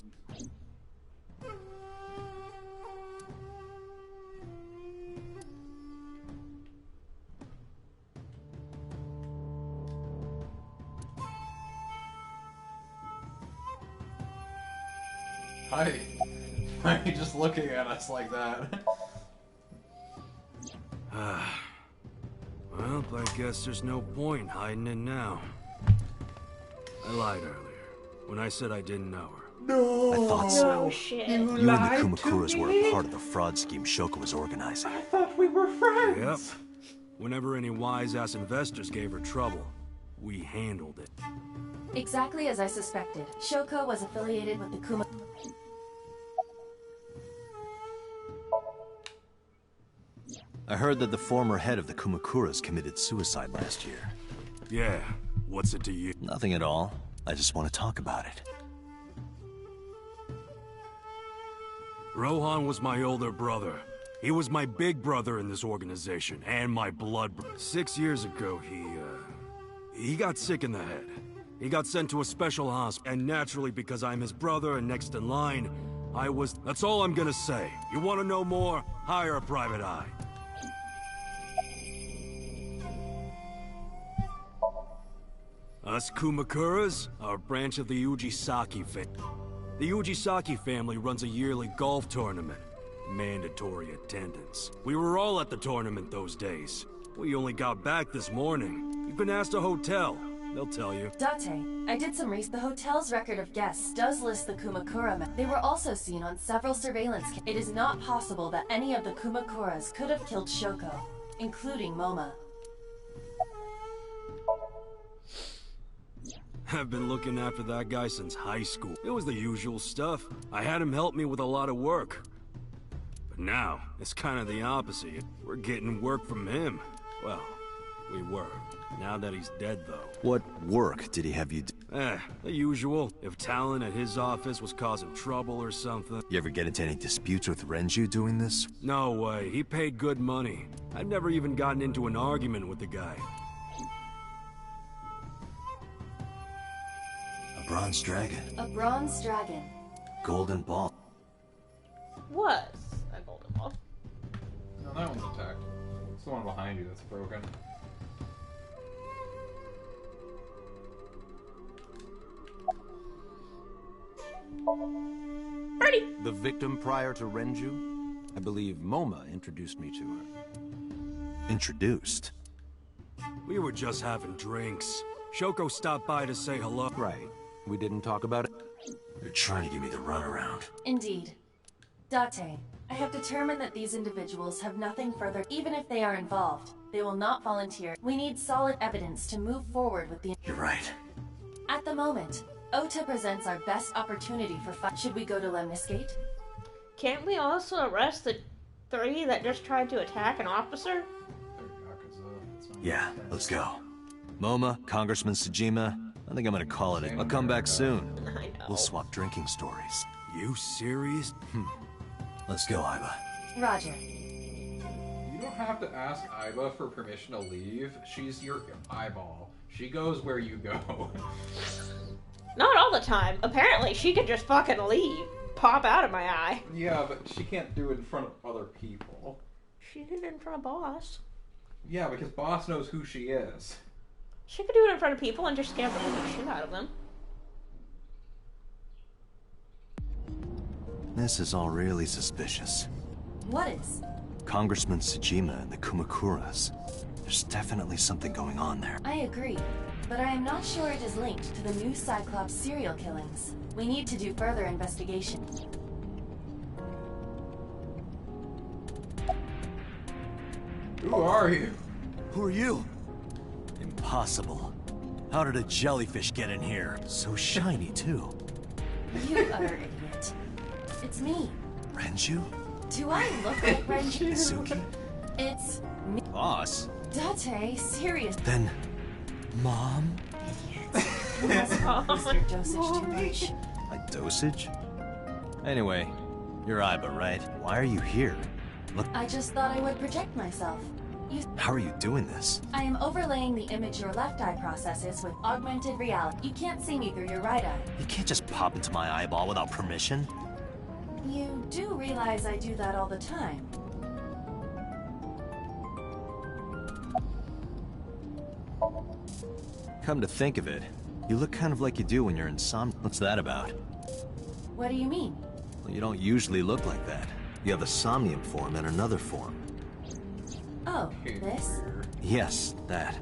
A: Hi. Why are you just looking at us like that?
P: Well, I guess there's no point hiding it now. I lied earlier when I said I didn't know her.
A: No!
C: I thought so.
E: Oh, shit.
C: You and the Kumakuras were a part of the fraud scheme Shoko was organizing.
A: I thought we were friends!
P: Yep. Whenever any wise-ass investors gave her trouble, we handled it.
I: Exactly as I suspected. Shoko was affiliated with the Kuma...
C: I heard that the former head of the Kumakuras committed suicide last year.
P: Yeah, what's it to you?
C: Nothing at all. I just want to talk about it.
P: Rohan was my older brother. He was my big brother in this organization, and my blood brother. 6 years ago, he got sick in the head. He got sent to a special hospital, and naturally, because I'm his brother and next in line, that's all I'm gonna say. You want to know more? Hire a private eye. Us Kumakuras are a branch of the Ujisaki family. The Ujisaki family runs a yearly golf tournament. Mandatory attendance. We were all at the tournament those days. We only got back this morning. You can ask the hotel. They'll tell you.
I: Date, I did some research. The hotel's record of guests does list the Kumakura men. They were also seen on several surveillance cameras. It is not possible that any of the Kumakuras could have killed Shoko, including Moma.
P: I've been looking after that guy since high school. It was the usual stuff. I had him help me with a lot of work. But now, it's kind of the opposite. We're getting work from him. Well, we were. Now that he's dead, though.
C: What work did he have you do?
P: The usual. If Talon at his office was causing trouble or something.
C: You ever get into any disputes with Renju doing this?
P: No way. He paid good money. I've never even gotten into an argument with the guy.
C: A bronze dragon.
I: A bronze dragon.
C: Golden ball.
E: Was a golden ball.
A: No, that one's intact. It's the one behind you that's broken.
E: Ready.
Q: The victim prior to Renju? I believe Moma introduced me to her.
C: Introduced?
P: We were just having drinks. Shoko stopped by to say hello.
Q: Right. We didn't talk about it?
C: You're trying to give me the runaround.
I: Indeed. Date, I have determined that these individuals have nothing further. Even if they are involved, they will not volunteer. We need solid evidence to move forward with the...
C: You're right.
I: At the moment, Ota presents our best opportunity for fight. Should we go to Lemniscate?
E: Can't we also arrest the 3 that just tried to attack an officer?
C: Yeah, let's go. Moma, Congressman Tsujima, I think I'm gonna call it. I'll come back soon.
E: I know.
C: We'll swap drinking stories.
P: You serious?
C: Let's go, Iva.
I: Roger.
A: You don't don't have to ask Iba for permission to leave. She's your eyeball. She goes where you go.
E: Not all the time. Apparently, she could just fucking leave. Pop out of my eye.
A: Yeah, but she can't do it in front of other people.
E: She did it in front of Boss.
A: Yeah, because Boss knows who she is.
E: She could do it in front of people and just scare the living shit out of them.
C: This is all really suspicious.
F: What is?
C: Congressman Tsujima and the Kumakuras. There's definitely something going on there.
F: I agree, but I am not sure it is linked to the new Cyclops serial killings. We need to do further investigation.
A: Who are you?
C: Who are you? Impossible. How did a jellyfish get in here? So shiny, too.
F: You utter idiot. It's me.
C: Renju?
F: Do I look like Renju?
C: Mizuki?
F: It's me.
C: Boss?
F: Date, serious.
C: Then... Mom?
F: You must increase your dosage too much.
C: My dosage? Anyway, you're Iba, right? Why are you here? Look,
F: I just thought I would project myself.
C: how are you doing this?
F: I am overlaying the image your left eye processes with augmented reality. You can't see me through your right eye.
C: You can't just pop into my eyeball without permission.
F: You do realize I do that all the time.
C: Come to think of it, you look kind of like you do when you're in Somnium. What's that about?
F: What do you mean?
C: Well, you don't usually look like that. You have a Somnium form and another form.
F: Oh, this?
C: Yes, that.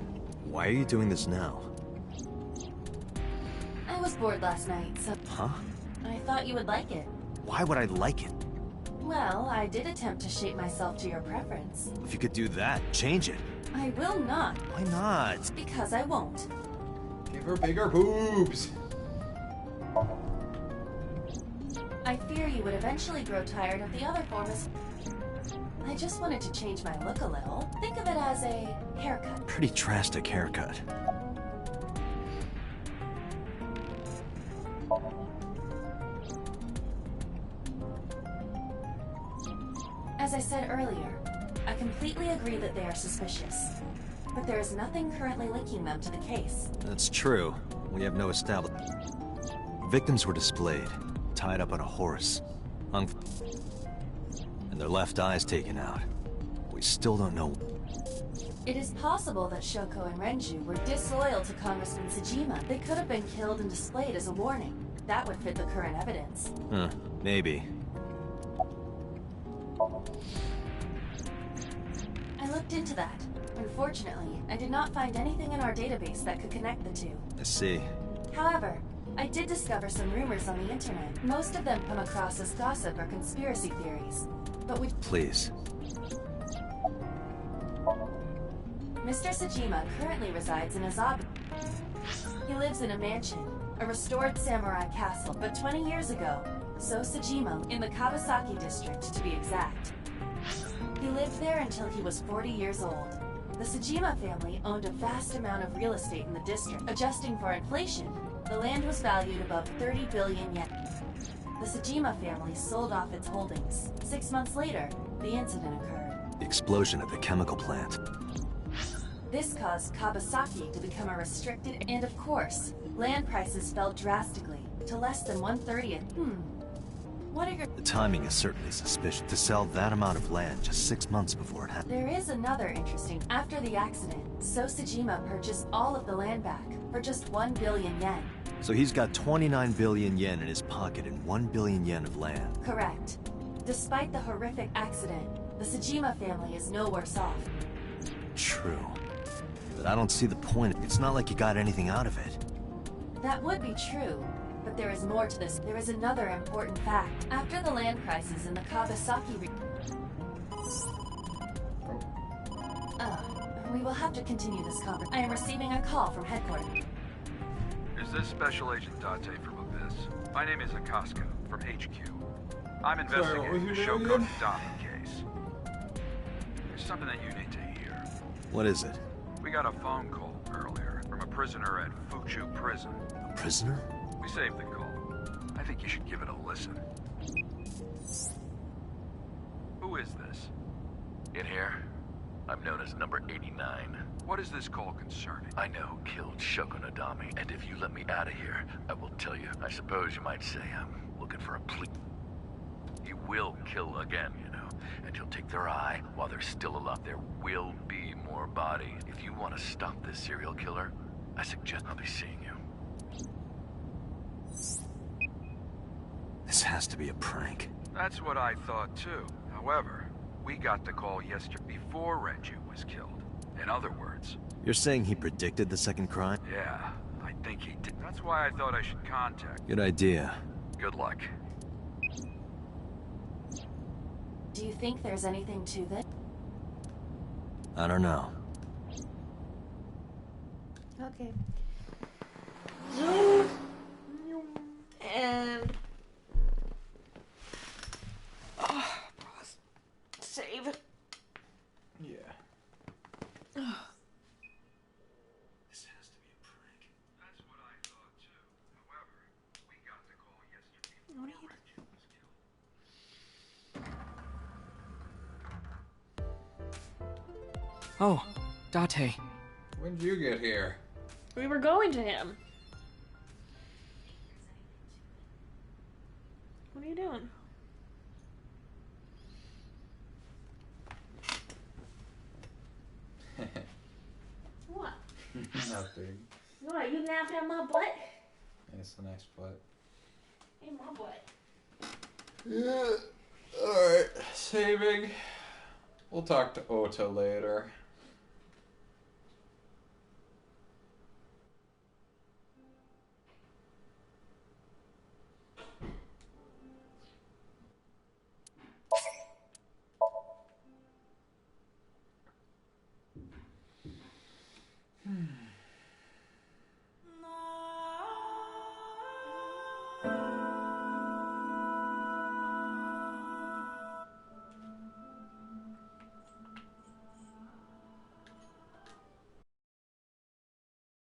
C: Why are you doing this now?
F: I was bored last night, so...
C: Huh?
F: I thought you would like it.
C: Why would I like it?
F: Well, I did attempt to shape myself to your preference.
C: If you could do that, change it.
F: I will not.
C: Why not?
F: Because I won't.
A: Give her bigger boobs.
F: I fear you would eventually grow tired of the other form as... I just wanted to change my look a little. Think of it as a haircut.
C: Pretty drastic haircut.
F: As I said earlier, I completely agree that they are suspicious. But there is nothing currently linking them to the case.
C: That's true. We have no established... Victims were displayed, tied up on a horse, hung... and their left eyes taken out. We still don't know...
F: It is possible that Shoko and Renju were disloyal to Congressman Tsujima. They could have been killed and displayed as a warning. That would fit the current evidence.
C: Maybe.
F: I looked into that. Unfortunately, I did not find anything in our database that could connect the two.
C: I see.
F: However, I did discover some rumors on the internet. Most of them come across as gossip or conspiracy theories. But we...
C: Please.
F: Mr. Tsujima currently resides in Azabu. He lives in a mansion, a restored samurai castle, but 20 years ago, So Tsujima, in the Kawasaki district to be exact. He lived there until he was 40 years old. The Tsujima family owned a vast amount of real estate in the district. Adjusting for inflation, the land was valued above 30 billion yen. The Tsujima family sold off its holdings. 6 months later, the incident occurred.
C: The explosion at the chemical plant.
F: This caused Kawasaki to become a restricted, and of course, land prices fell drastically to less than 1/30th. What are your...
C: The timing is certainly suspicious. To sell that amount of land just 6 months before it happened.
F: There is another interesting... After the accident, So Tsujima purchased all of the land back for just 1 billion yen.
C: So he's got 29 billion yen in his pocket and 1 billion yen of land.
F: Correct. Despite the horrific accident, the Tsujima family is no worse off.
C: True. But I don't see the point. It's not like you got anything out of it.
F: That would be true, but there is more to this. There is another important fact. After the land prices in the Kawasaki we will have to continue this conversation. I am receiving a call from headquarters.
R: Is this Special Agent Date from Abyss? My name is Akaska, from HQ. I'm investigating the Shoko Dami case. There's something that you need to hear.
C: What is it?
R: We got a phone call earlier from a prisoner at Fuchu Prison.
C: A prisoner?
R: We saved the call. I think you should give it a listen. Who is this? In here?
S: I'm known as number 89.
R: What is this call concerning?
S: I know who killed Shoko Nadami, and if you let me out of here, I will tell you. I suppose you might say I'm looking for a plea. He will kill again, you know, and he'll take their eye while they're still alive. There will be more bodies. If you want to stop this serial killer, I suggest I'll be seeing you.
C: This has to be a prank.
R: That's what I thought too. However, we got the call yesterday before Renju was killed. In other words...
C: You're saying he predicted the second crime?
R: Yeah, I think he did. That's why I thought I should contact...
C: Good idea.
R: Good luck.
F: Do you think there's anything to this?
C: I don't know.
E: Okay. And... save.
A: Yeah.
R: This has to be a prank. That's what I thought too. However, we got the call yesterday before Renju was killed.
T: Oh, Date.
A: When'd you get here?
E: We were going to him. What are you doing? What?
A: Nothing.
E: What, you napping at my butt?
A: It's the next butt.
E: In my butt.
A: Yeah. Alright. Saving. We'll talk to Ota later.